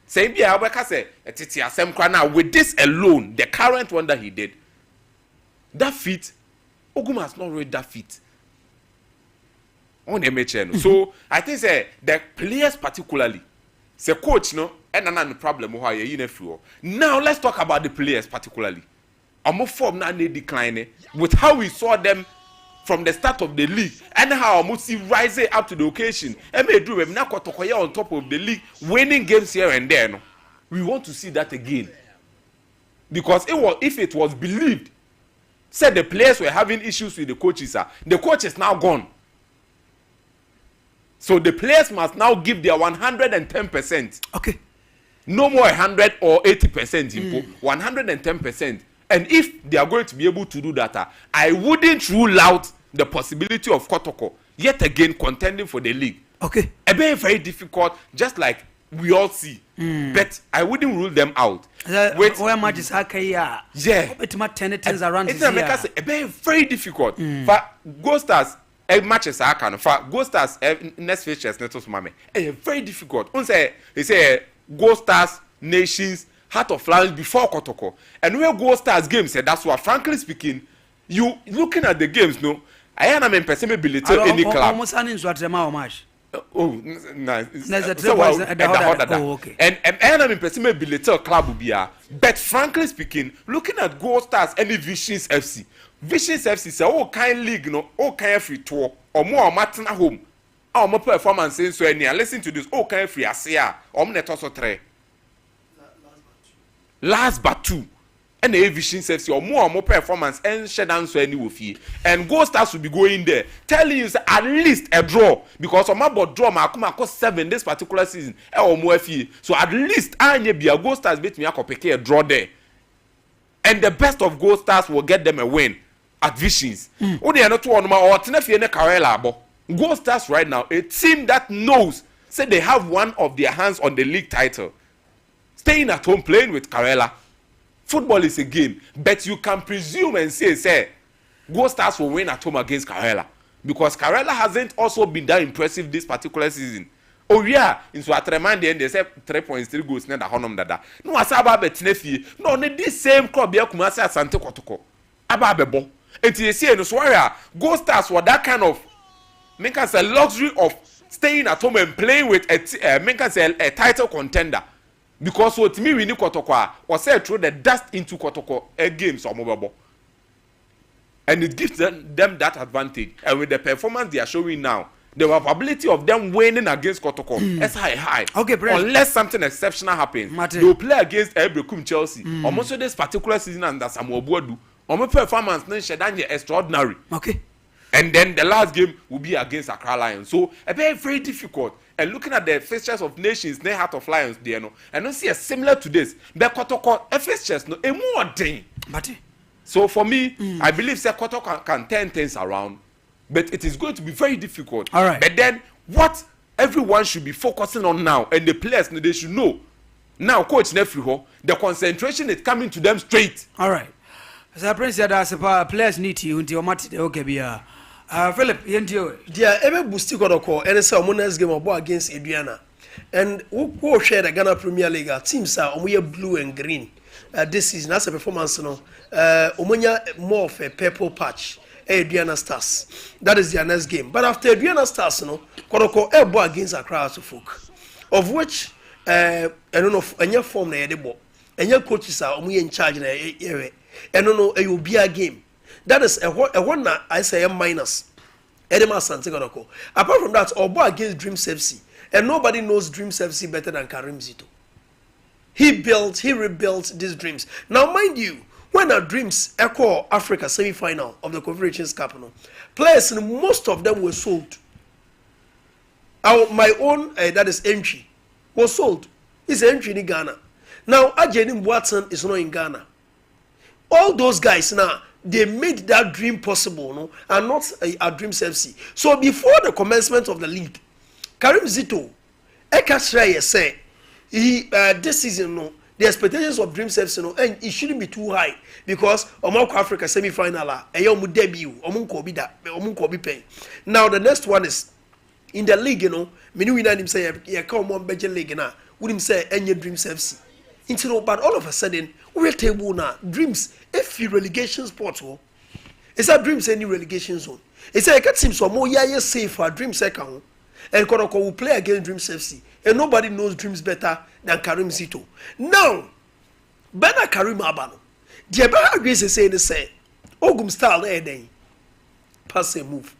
Speaker 2: say be I say with this alone, the current one that he did, that feat, Ogum has not read that feat. On the MHN. So I think say the players particularly, say coach no, and another problem who are you now let's talk about the players particularly. Our form now they decline with how we saw them from the start of the league and how Musi rising up to the occasion. And may do now on top of the league, winning games here and there. No? We want to see that again. Because if it was believed, said the players were having issues with the coaches, the coach is now gone. So the players must now give their 110%.
Speaker 1: Okay.
Speaker 2: No more 100 or 80%. 110%. And if they are going to be able to do that, I wouldn't rule out the possibility of Kotoko yet again contending for the league.
Speaker 1: Okay.
Speaker 2: A very, very difficult, just like we all see. But I wouldn't rule them out.
Speaker 1: Where much is
Speaker 2: yeah.
Speaker 1: It's my tenants around.
Speaker 2: It's a very, very difficult. For Ghosters, matches are kind of for Ghosters next features netos mame. Very difficult. They say Ghosters, Nations, Heart of Lions before Kotoko. And where Ghosters games, that's what frankly speaking, you looking at the games, no, I am in possibility any club.
Speaker 1: Almost much.
Speaker 2: Oh, nice. Okay. And I'm in possibility club will be but frankly speaking, looking at Ghosters any Visions FC. Visions FC say all kind league no all kind free tour or more matter home or more performance so any listen to this all kind free asia or net also 3 last but 2 and the Visions FC or more performance and shut down so any woofy and Ghost Stars will be going there telling you at least a draw because on my board draw my come 7 this particular season or more fee so at least I be a Ghost Stars beat me a draw there and the best of Ghost Stars will get them a win at Visions. Only are not one or Tenefiene Carella. Ghost Stars right now, a team that knows, say they have one of their hands on the league title. Staying at home playing with Carella. Football is a game, but you can presume and say, Ghost Stars will win at home against Carella. Because Carella hasn't also been that impressive this particular season. Oh yeah, in so at remind the end they say 3.3 goals na da honum dada. No asaba be Tenefi. No, this same club ya Kumasi Asante Kotoko. Aba bebo. And you see, no swear, Ghost Stars were that kind of make us a luxury of staying at home and playing with make us a title contender. Because what me we need Kotoko was said through the dust into Kotoko games or mobile. And it gives them that advantage. And with the performance they are showing now, the probability of them winning against Kotoko is high. Okay, unless something exceptional happens, they will play against Ebrekum Chelsea. Almost this particular season under Samuel Boadu. On my performance, then extraordinary. Okay. And then the last game will be against Accra Lions. So a very, very difficult. And looking at the fixtures of Nations, the Heart of Lions, there no, and don't see a similar to this. But Kotoko fixtures no a more thing. So for me, I believe that Kotoko can turn things around, but it is going to be very difficult. All right. But then what everyone should be focusing on now, and the players they should know now, Coach Nefriho, the concentration is coming to them straight.
Speaker 1: All right. As Prince said, as a players need you until Mati okay be Philip, you
Speaker 3: dear ever boosty got a call and it's a month's game of ball against Adriana. And who share the Ghana Premier League teams are we are blue and green this season. That's a performance no Omonia more of a purple patch. Adriana Stars. That is their next game. But after Adriana Stars, no, Koroko a ball against Accra to folk. Of which I don't know any form na yede ball. And your coaches are in charge na area. And no, it will be a game. That is a one I say a minus. Edema Santiago. Apart from that, Obo against Dreams FC. And nobody knows Dreams FC better than Karim Zito. He rebuilt these Dreams. Now, mind you, when our Dreams echo Africa semi-final of the Confederations Cup, players, most of them were sold. My own, that is entry, was sold. It's entry in Ghana. Now, Ajeni Watson is not in Ghana. All those guys now, they made that dream possible, no, and not a Dreams FC. So before the commencement of the league, Karim Zito, Ekashraye say, he this season, no, the expectations of Dreams FC, and it shouldn't be too high because Omako Africa semi-final, omu debut, omu bi pay. Now the next one is in the league, many winner him say, "Yeah, come on, Belgian league na." Would him say, "Any Dreams FC?" But all of a sudden, we're table now. Dreams, if you relegation spot, it's a Dreams any relegation zone. It's a cat seems so more safe for Dreams second, and Koroko will play against Dreams FC. And nobody knows Dreams better than Karim Zito. Now, better Karim Abano. The Abba agrees to say, Ogum style day, pass and move.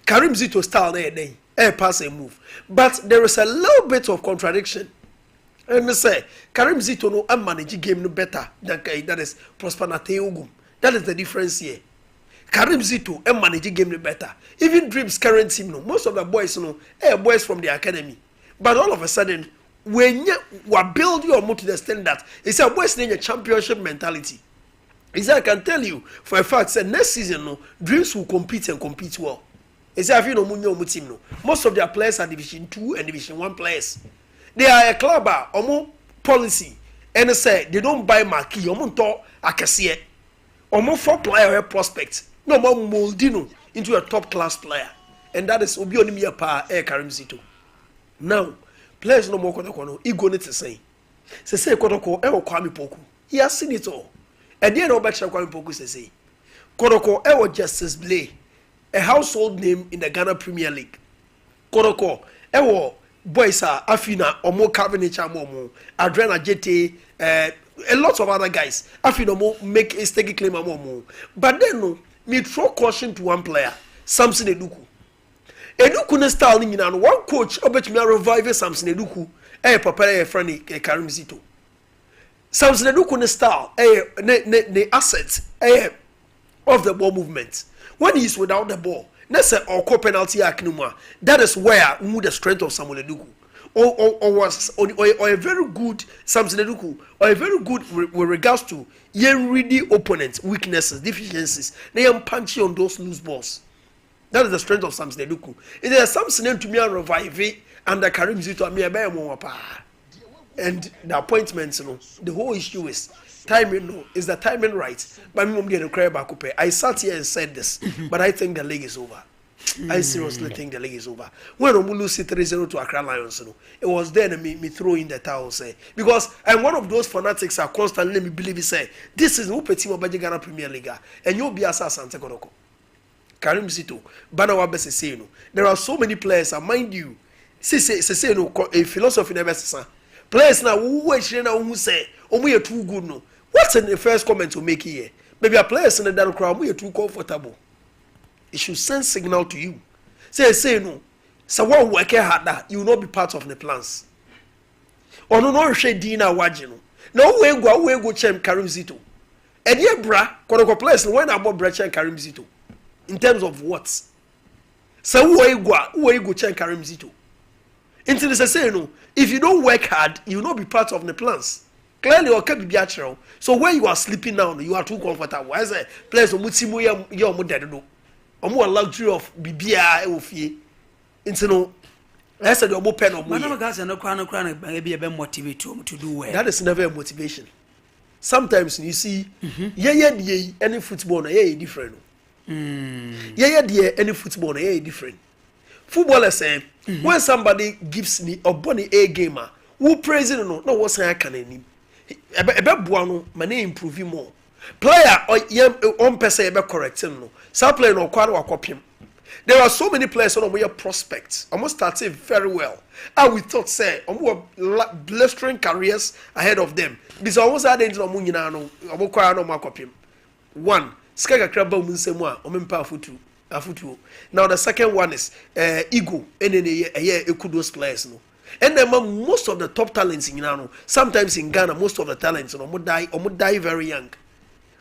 Speaker 3: Karim Zito style day, pass and move. But there is a little bit of contradiction. And I say, Karim Zito no and manage game no better than that is Prosper Nate Ogum. That is the difference here. Karim Zito and manage game no better. Even Dreams current team, most of the boys, boys from the academy. But all of a sudden, when you build your move to the standard, it's a boys need a championship mentality. It's I can tell you for a fact, say next season, Dreams will compete and compete well. It's if you know team. Most of their players are Division 2 and Division 1 players. They are a club, policy, and they say they don't buy marquee, to akasiye, for player prospect, no more moldino into a top class player, and that is Obi Onimia Pa Karim Zito. Now, players no more kono ego need to say kono Kwame Poku. He has seen it all. And then Obek Kwame Poku say kono Justice Blay, a household name in the Ghana Premier League. Kono boys are Afina Omo Cavendish Amomo, Adriana Jete, a lot of other guys. Afina Omo make a sticky claim Amomo. But then me throw caution to one player, Samson Eduku. Eduku ne style ni nyina no one coach obetumi revive Samson Eduku papa friend Karim Zito. Samson Eduku ne style ne assets of the ball movement. When he is without the ball, let's say or penalty aknuma, that is where the strength of Samuel Eduku or a very good Samson Eduku or a very good with regards to ready opponents weaknesses deficiencies. They am punchy on those loose balls. That is the strength of Samson Eduku. It is Samson to me revive it under Karim Zito and the appointments, the whole issue is timing. Is the timing right? But me get a cry back. I sat here and said this, but I think the league is over. I seriously think the league is over. When we lose 3-0 to Accra Lions, it was then me throw in the towel say because I'm one of those fanatics are constantly me believe say this is who team of Ghana Premier League and you'll be Asante Kodoko. Karim Zito, Banawa Bese no. There are so many players, and mind you, say no a philosophy never say. Players now who say, we are too good no. What's in the first comment to make here? Maybe a players in the down crowd, we are too comfortable. It should send signal to you. Say no. So one work hard that you will not be part of the plans. Or no shade Dina Wajino. No way go check Karim Zito. And yeah, bra, Kodoko players when about Brecha and Karim Zito. In terms of what? So who go check Karim Zito? Until they say no, if you don't work hard, you will not be part of the plans. Clearly, or can be natural. So where you are sleeping now, you are too comfortable. I say, players mutimu ya dead no. Omo luxury of bibia ofie. Into no. I said omo pen of money.
Speaker 1: Guys no crown maybe a motivate to do well.
Speaker 3: That is never a motivation. Sometimes you see, any football different. Any football different. Footballers say when somebody gives me a bunny a gamer who praise it no what's I can name ebe buano mane improve more player on person ebe correct no some player no kwara wakopim. There are so many players on your prospects almost started very well and we thought say blistering careers ahead of them because almost had into no nyina no omo kwara no makopim. One Skaga Kraba Munsema, Omempa Afutu. Now the second one is ego, and then those players. No. And then most of the top talents in Ghana, sometimes in Ghana, most of the talents die very young.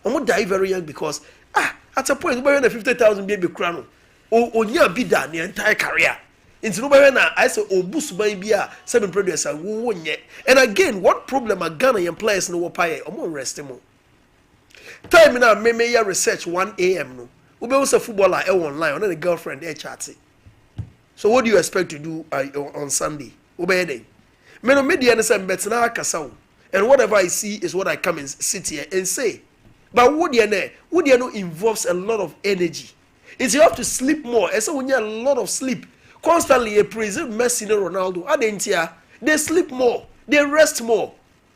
Speaker 3: Die very young because at a point when 50,000 baby crown or near bida the entire career. Into na I say boost by bia 7 producer and again what problem are Ghanaian players no paye or more resting more. Time now, me research 1 a.m. no. Ube was a footballer online, on a girlfriend chatting. So what do you expect to do on Sunday? Ube day. Me no media ne say betina kasao. and whatever I see is what I come and sit here and say. But what you know involves a lot of energy. It's you have to sleep more. And so when you have a lot of sleep, constantly a president Messi and Ronaldo, they sleep more, they rest more.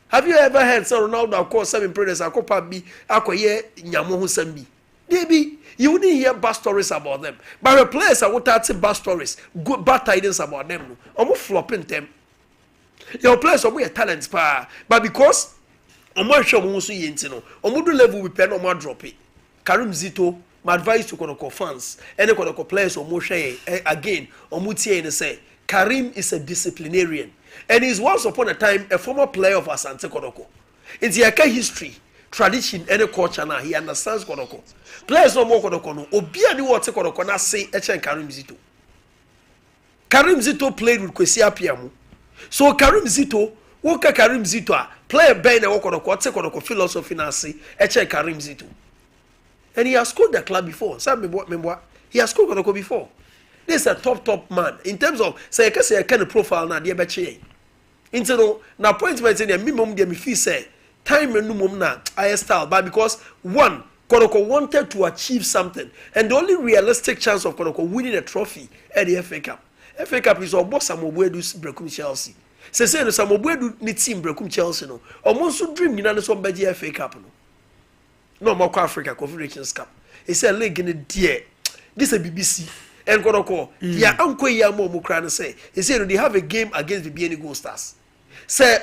Speaker 3: Have you ever heard Ronaldo call 7 prayers? I call Pabi, I call ye Nyamohu Sambi. Maybe you wouldn't hear bad stories about them. But the players are what say bad stories, good bad tidings about them. I'm flopping them. Your players are more talents, but because I'm not sure I'm do level with pen or more drop it. Karim Zito, my advice to Konoko fans, and the Konoko players or more again, or Mutie and say, Karim is a disciplinarian. And he's once upon a time a former player of Asante Kodoko. It's the history, tradition, and culture now. He understands Kodoko. Players no more Kodoko no. Obia ni wote Kodoko na say Echen Karim Zito. Karim Zito played with Kwesi Appiah. So Karim Zito, woka Karim Zito player Ben na Kodoko, take Kodoko philosophy na say Echen Karim Zito. And he has scored the club before. He has scored Kodoko before. This is a top man in terms of say I kind of profile na dear beche. Into no na appointment in the minimum de me feel say time and minimum na I style, but because one Kodoko wanted to achieve something, and the only realistic chance of Kodoko winning a trophy at the FA Cup. FA Cup is our boss Samobwedu's Brekum Chelsea. Say no Samobwedu ni team Brekum Chelsea no. Almost so dream you some beji FA Cup no. No more Africa Confederations Cup. It's a league in the dear. This is a BBC. And Kodoko, ya uncle ya mo mukran say, he said they have a game against the BNI Gold Stars. Say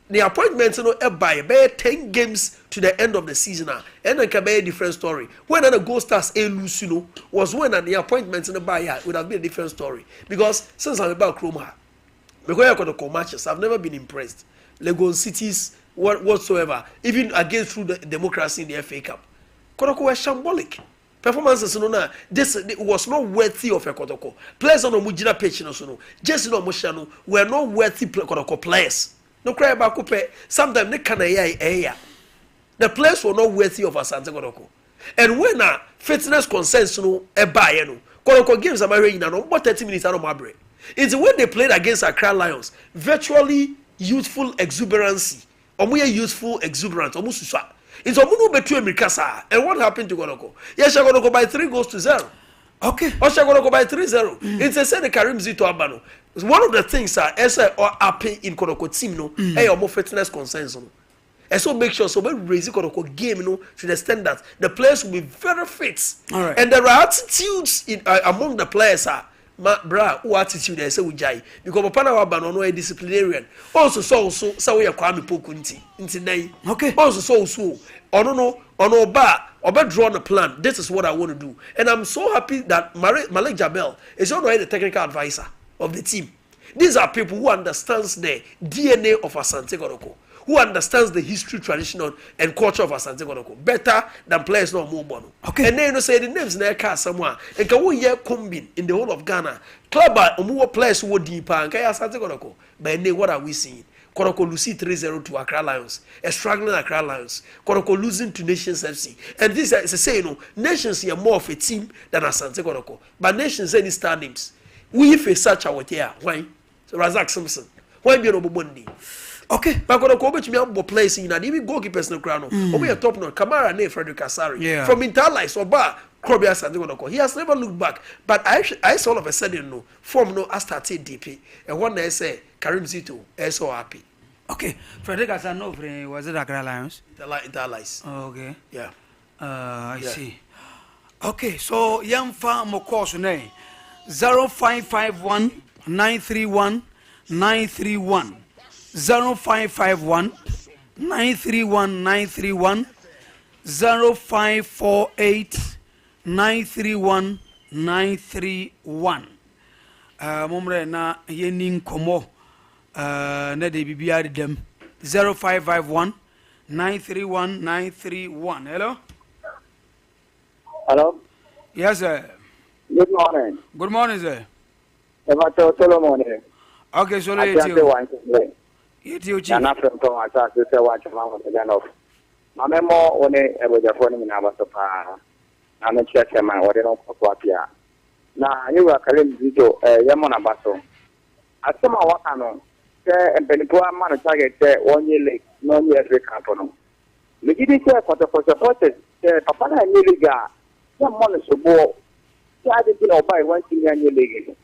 Speaker 3: the appointment no by 10 games to the end of the season now. And then can be a different story. When the Gold Stars lose, was when the appointment in the buy would have been a different story. Because since I'm about Chroma, because I Kodoko matches, I've never been impressed. Legon cities whatsoever, even against through the democracy in the FA Cup. Kodoko was shambolic. Performances no this was not worthy of a Kodoko. Players on Mujina pitch no just no Moshano were not worthy Kodoko players. No cry about coupe. Sometimes they can the players were not worthy of Asante Kodoko. And when fitness concerns no e buy no Kodoko games are marrying no but 30 minutes out of my break. It's when they played against Accra Lions, virtually youthful exuberancy. Omuye youthful exuberance omususwa. It's a munu betu Mikasa. And what happened to Kodoko? Yes, you're going to go by 3-0. Okay. Or you're going to go by 3-0. It's a said Karim Zito Abano. One of the things or happen in Kodoko team no, or more fitness concerns no. And so make sure so when raise Kodoko game to the extent that the players will be very fit. All right. And there are attitudes in among the players who attitude they say ujai because Papa wa bano no a disciplinarian also so we Kwame Poku nti nai okay also so ono ba oba draw on a plan. This is what I want to do, and I'm so happy that Malik Jabel is already the technical advisor of the team. These are people who understands the DNA of Asante Kodoko, who understands the history, tradition, and culture of Asante Kodoko better than players no more bono. Okay. And then say the names na ka somewhere. And can we hear combine in the whole of Ghana? Club omo players who deeper and kaya Asante Kodoko. But then what are we seeing? Kodoko losing 3-0 to Accra Lions. A struggling Accra Lions. Kodoko losing to Nations FC. And this is a say Nations are more of a team than Asante Kodoko. But Nations any star names. We face such a here. Why? So Razak Simpson. Why be no Bondi? Okay, but going to go to me about place in and even goalkeepers no crown. We are top no Kamara ne Frederick Asari from mentalities or bar Krobias and Godoko. He has never looked back, but I saw all of a sudden no form no started DP and one day say Karim Zito is so happy. Okay, Frederick Asari was it Accra Lions? Interlies. Okay, yeah. I see. Okay, so young farm course name 0551 931 931. 0551 931 931 0548 931 931 momre na yenin komo na de bibia dem 0551 931 931.
Speaker 16: Hello.
Speaker 3: Yes sir.
Speaker 16: Good morning.
Speaker 3: Good morning sir.
Speaker 16: Solomon.
Speaker 3: Okay, so
Speaker 16: let's I'm not from Tom. I start to say what I'm on the gun of. My memo on it was a phone in our sofa. I'm a church man, what they don't pop here. Now, you are Karim Zito, Yamona Basso. I saw my work on and Penipua man target 1 year late. no near the capital. The didn't say for the supporters, Papa and Niliga, some money so more. I didn't know by 1 million league.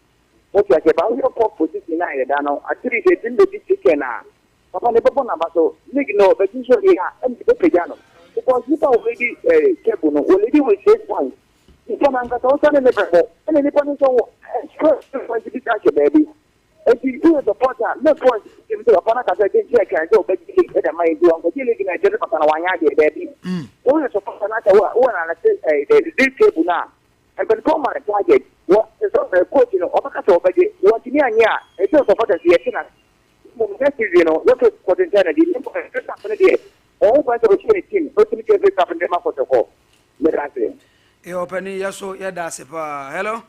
Speaker 16: Okay, about your position, I don't know. I think they didn't be chicken. Papa never won about so, no, but usually, and the piano. Because you already cable, already with 6 points. You come and get also in the level, and anybody so going to be touched, baby. If you do the porter, no point if the opponent has a good check and go back to the mind to Uncle Gilligan and Jennifer Wanyadi, baby. Only a supporter, one and the cable now. And when come on a target, what is a coach, Obakato, what in Yanya, it's also for the Vietnam. You know, look at contention, the all kinds of team, personally, every cup and demo for the call. Let us say.
Speaker 1: You open it, yes, so yeah, that's it. Hello?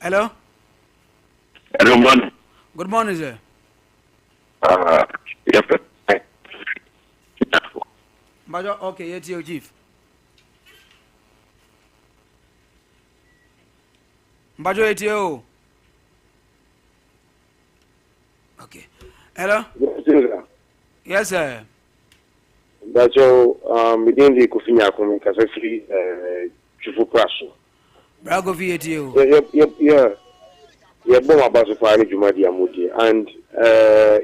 Speaker 1: Hello?
Speaker 13: Good morning.
Speaker 1: Good morning, sir.
Speaker 13: Yes,
Speaker 1: okay, it's your chief. Bajo, it's you. Okay. Hello? Yes, sir.
Speaker 13: Bajo, within the Kufina Communication, Chifu Praso.
Speaker 1: Brago VTO.
Speaker 13: Yeah, bomb about the fire Jumadi Amudi, and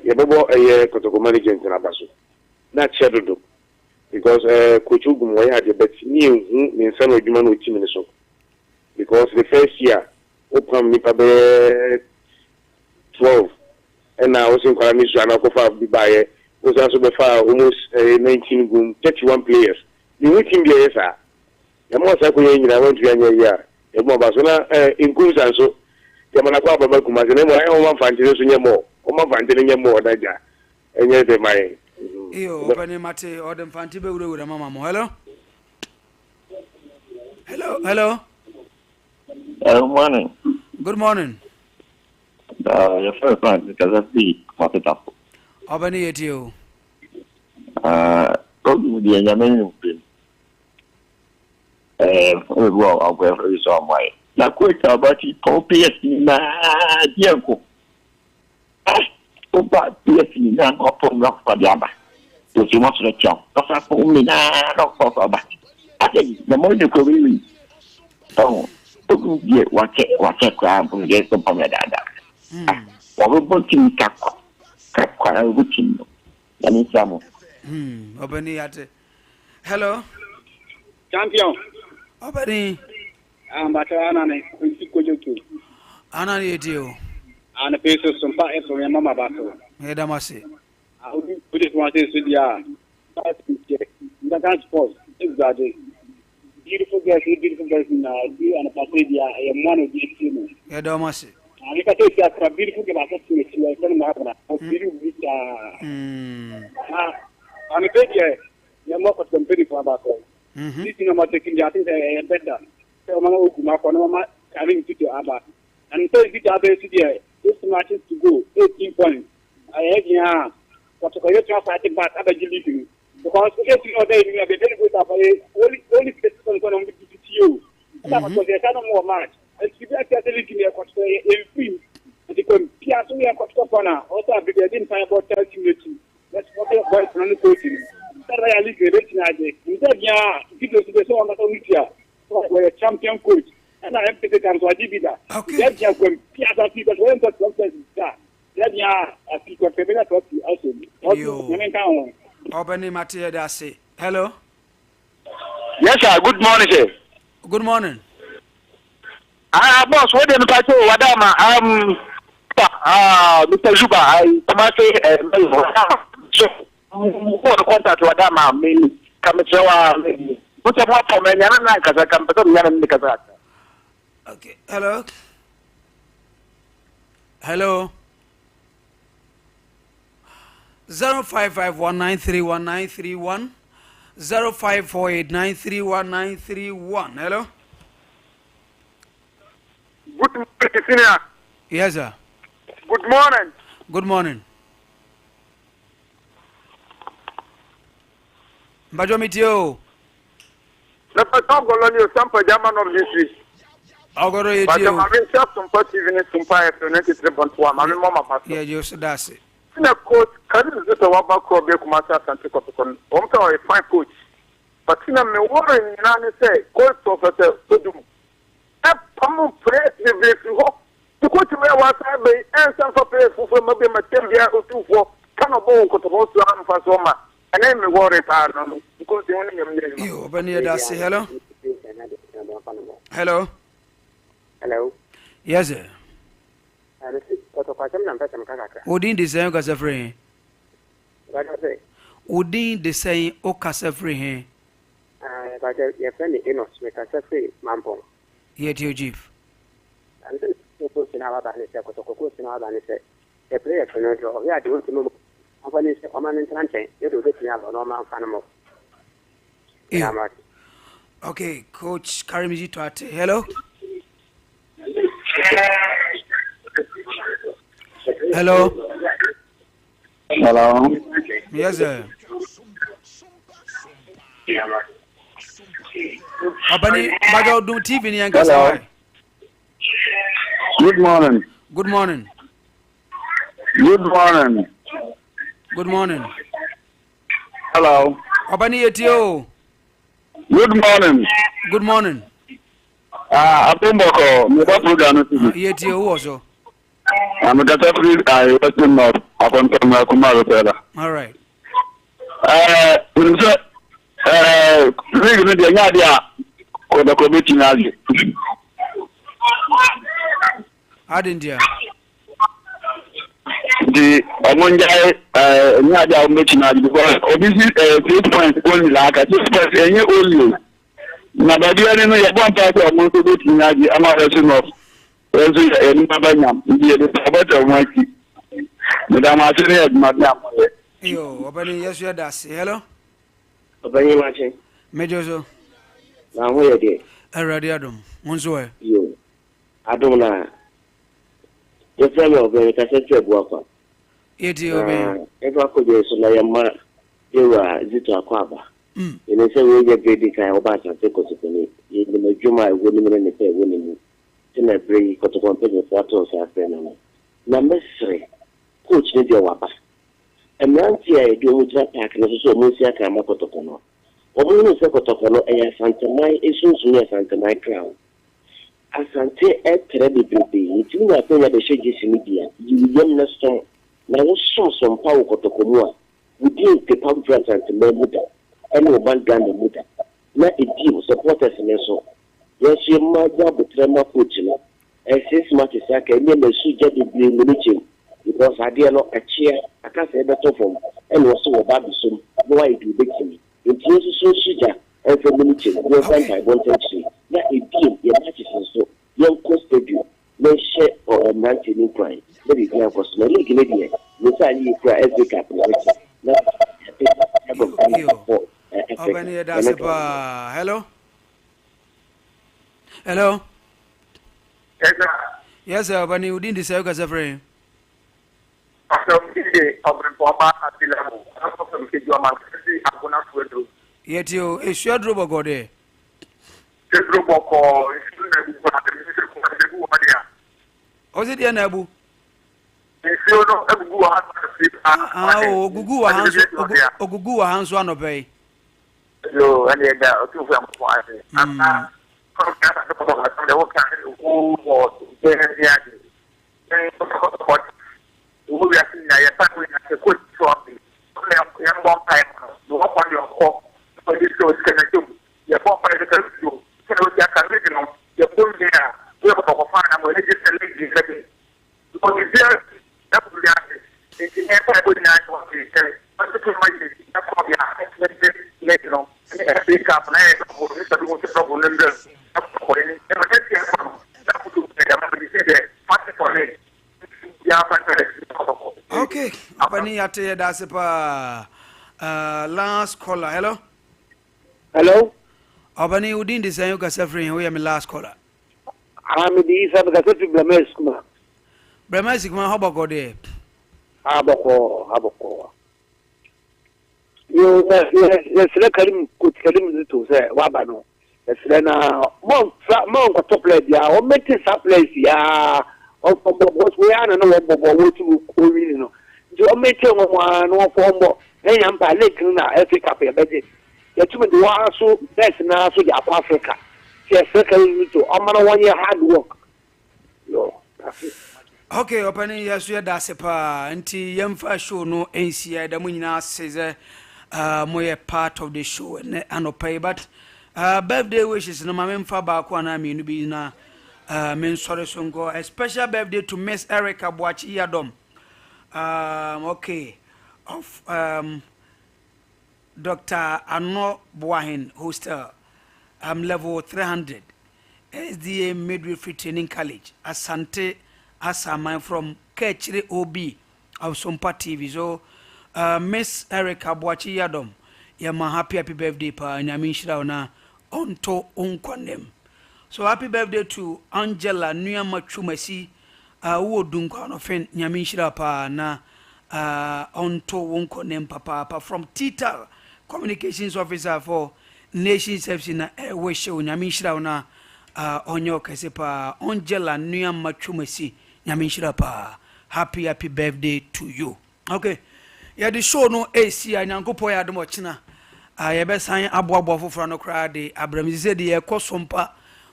Speaker 13: Yababo a year Kotoko management in Abaso. Not Shadow, because Kuchugum had a bet new in some of Juman with Chimiso. Because the first year, Open Nipabe 12, and now was in Kalamisu and Alcofa Bibaye was also before almost 19 31 players. The waiting players are the most I could I went to a year. The Mobasona includes also. Yamana kwa baba kumazene mo ayo ma fantile so nyemo o ma fantile nyemo daja enye de mai
Speaker 1: iyo opane mate o dem fanti be wure mama mo hello
Speaker 19: Good morning.
Speaker 1: Good morning.
Speaker 19: Your first one because I see what it up.
Speaker 1: Opane yetio.
Speaker 19: Go di nyame bin. Well, I'll go for some way. Na kweka bati ko PS na dianko o ba PS na ko pon na fa diaba to si mo so cha to fa ko mi na ro ko ba ate na mo de ko wi to ko die wa che kwa bu de ko pa me dada wa bo tin ka kwa bu tin na ni samo
Speaker 1: obani ate hello
Speaker 20: champion
Speaker 1: obani
Speaker 20: but Anna,
Speaker 1: Anna, you
Speaker 20: and a piece of Sompa from your mama battle.
Speaker 1: Hedamasi.
Speaker 20: I would put it one day with the sports. Exactly. Beautiful girls in you and a Pasadia, I am one of these humans.
Speaker 1: Hedamasi.
Speaker 20: And if I take that a beautiful girl, I tell I'm a big year. You're more for company for about this thing about taking the things I better. Mama Karim Zito Abba. And so if you are this matches to go 18 points. I had what to fighting back at the because you know they have a very good only person on you. That was a kind of more match. And if you are telling me what to say in free, and you can Piazza Cotopana, also I didn't find about 30 minutes. That's what they are from the coaching. That's why I leave the rating idea. Instead, yeah, give us the song on media. We're a champion coach, and I have to take them to a dividend. Okay. Then you are going to people when the process is done. Then you are a people familiar to also. Also,
Speaker 1: Opening material that say hello.
Speaker 13: Yes, sir. Good morning, sir.
Speaker 1: Good morning.
Speaker 13: Boss, what do you say, Wadama? Mr. Zuba, I come so who contact Wadama? Me, come okay,
Speaker 1: hello. Hello. 0551931931 0548931931. Hello.
Speaker 13: Good morning, senior.
Speaker 1: Yes, sir.
Speaker 13: Good morning.
Speaker 1: Good morning. Bajomitio.
Speaker 13: The person Golonio Sompa German of history.
Speaker 1: Ogoro you.
Speaker 13: But I'm having just some positive in Sompa 93.1. I'm Mama.
Speaker 1: Yeah, you should that's it.
Speaker 13: senior coach Karim Zito wa ba ko be kuma sa Asante Kotoko. A fine coach. But senior me worry na say coach Professor Odum. Pamu play the very ho. The coach me wa sa be and some for play for maybe Matembia or 2 for cannot go Kotoko so am for soma. And then me worry pa no because they only me.
Speaker 1: You Obani da say hello. Hello.
Speaker 21: Hello.
Speaker 1: Yes sir. Odin design ka safre. Odin design o ka safre he.
Speaker 21: But your friend Enos make a safre mampong.
Speaker 1: Yet you chief.
Speaker 21: And this is in our band is a in our band is a player for no job. We are doing to move. Upon this common intention, you do it now, no man fanamo.
Speaker 1: Okay, Coach Karim Zito. Hello. Hello.
Speaker 13: Hello.
Speaker 1: Yes, sir. Abani, Bago do TV ni angasa.
Speaker 13: Good morning.
Speaker 1: Good morning.
Speaker 13: Good morning.
Speaker 1: Good morning.
Speaker 13: Hello.
Speaker 1: Abani etio.
Speaker 13: Good morning.
Speaker 1: Good morning.
Speaker 13: Abumboko, me ba program no.
Speaker 1: Etio who also?
Speaker 13: I'm a data free I Western North upon Kumaro Pela.
Speaker 1: All right.
Speaker 13: Really the Nadia or the committee Nadia.
Speaker 1: I didn't hear.
Speaker 13: The Amonja Nadia Mechinadi because obviously 3 points only like I just press any only. Now, but you know, you want to have more to do in Nadia, I'm not enough.
Speaker 1: Yo, Obani, yes, you are. Hello.
Speaker 21: Obani Martin.
Speaker 1: Mejoso.
Speaker 21: Now, where are they?
Speaker 1: Radiadum. Monsoe.
Speaker 21: You. I don't know. The family of the Cassette worker.
Speaker 1: Etio.
Speaker 21: If I could do so, I am you are Zito Aquaba. In the same way, you get the kind of batch and take us to me. You know, Juma winning in the pay winning. Na bring koto company for to say afena na mesre coach ne dia waba emanti a edu mu tra park no so mu sia ka ma koto kono omo no se koto kono e ya santamai esunsu ne santamai crown asante e tere de bebe nti na pe ya de sheje media yiyem na so na wo so mpa wo koto kono a wudi pe pam brand santamai muda ene oban ganda muda na edi supporters ne so yes, you might have the tremor coach. And 6 months, I can never see the blame because I dare not a chair. I can't say better from and also about the sum. Why do they me? In Jesus, so sugar and for military, no time I want to say. That a deal, your matches and so. Young cost you, no share or a mountain in crime. That is now for smelling Canadian. No time you cry every capital.
Speaker 1: Hello. Hello.
Speaker 13: Yes, sir.
Speaker 1: Yes, sir. But you didn't say you free. Yet you a short robo go there. Was it your Nabu? Oh, Gugu hands one obey.
Speaker 13: No, and the 2 from
Speaker 1: Okay, Apani ate that's last caller. Hello.
Speaker 21: Hello.
Speaker 1: Apani udin the same you suffering. We am last caller.
Speaker 21: I'm the Isa because to Blameskuma.
Speaker 1: Blameskuma, how about go there?
Speaker 21: Habako. You select Karim Zito say Wabano. Then Mount top play ya or make it up place ya. Of what we are no what to you know.
Speaker 16: o mete o mo no fombo e nya mpa lake na Africa pe beje ya tumi de wa so best na so ya Africa ti Africa to amana one year hard work yo
Speaker 1: okay opani yaso ya dase pa nti yemfa show no NCI da munyina seze moye part of the show and anopai but birthday wishes no mamemfa ba ko na me no bi na men sorry songo a special birthday to Miss Erica Boachi Yadom okay of Dr. Ano Boahin hostel level 300 SDA Midwifery Training College Asante Asama from Kechire OB of Sompa TV. So Miss Erica Boachi Yadom yama happy birthday pa nyamishira na onto onkwanem. So happy birthday to Angela Nuyama Chumasi wo dunkwa no fen nyamishira pa na onto onkwanem papa from Tita Communications Officer for Nation Service na wish nyamishira na onyo kese pa Angela Nuyama Chumasi nyamishira pa happy birthday to you. Okay. Ya the show no AC anyankopo ya domo china ya be san aboabo foforo no kra de abramzi de ye Sompa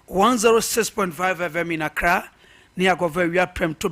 Speaker 1: 106.5 FM in Accra ni akova wi aprem to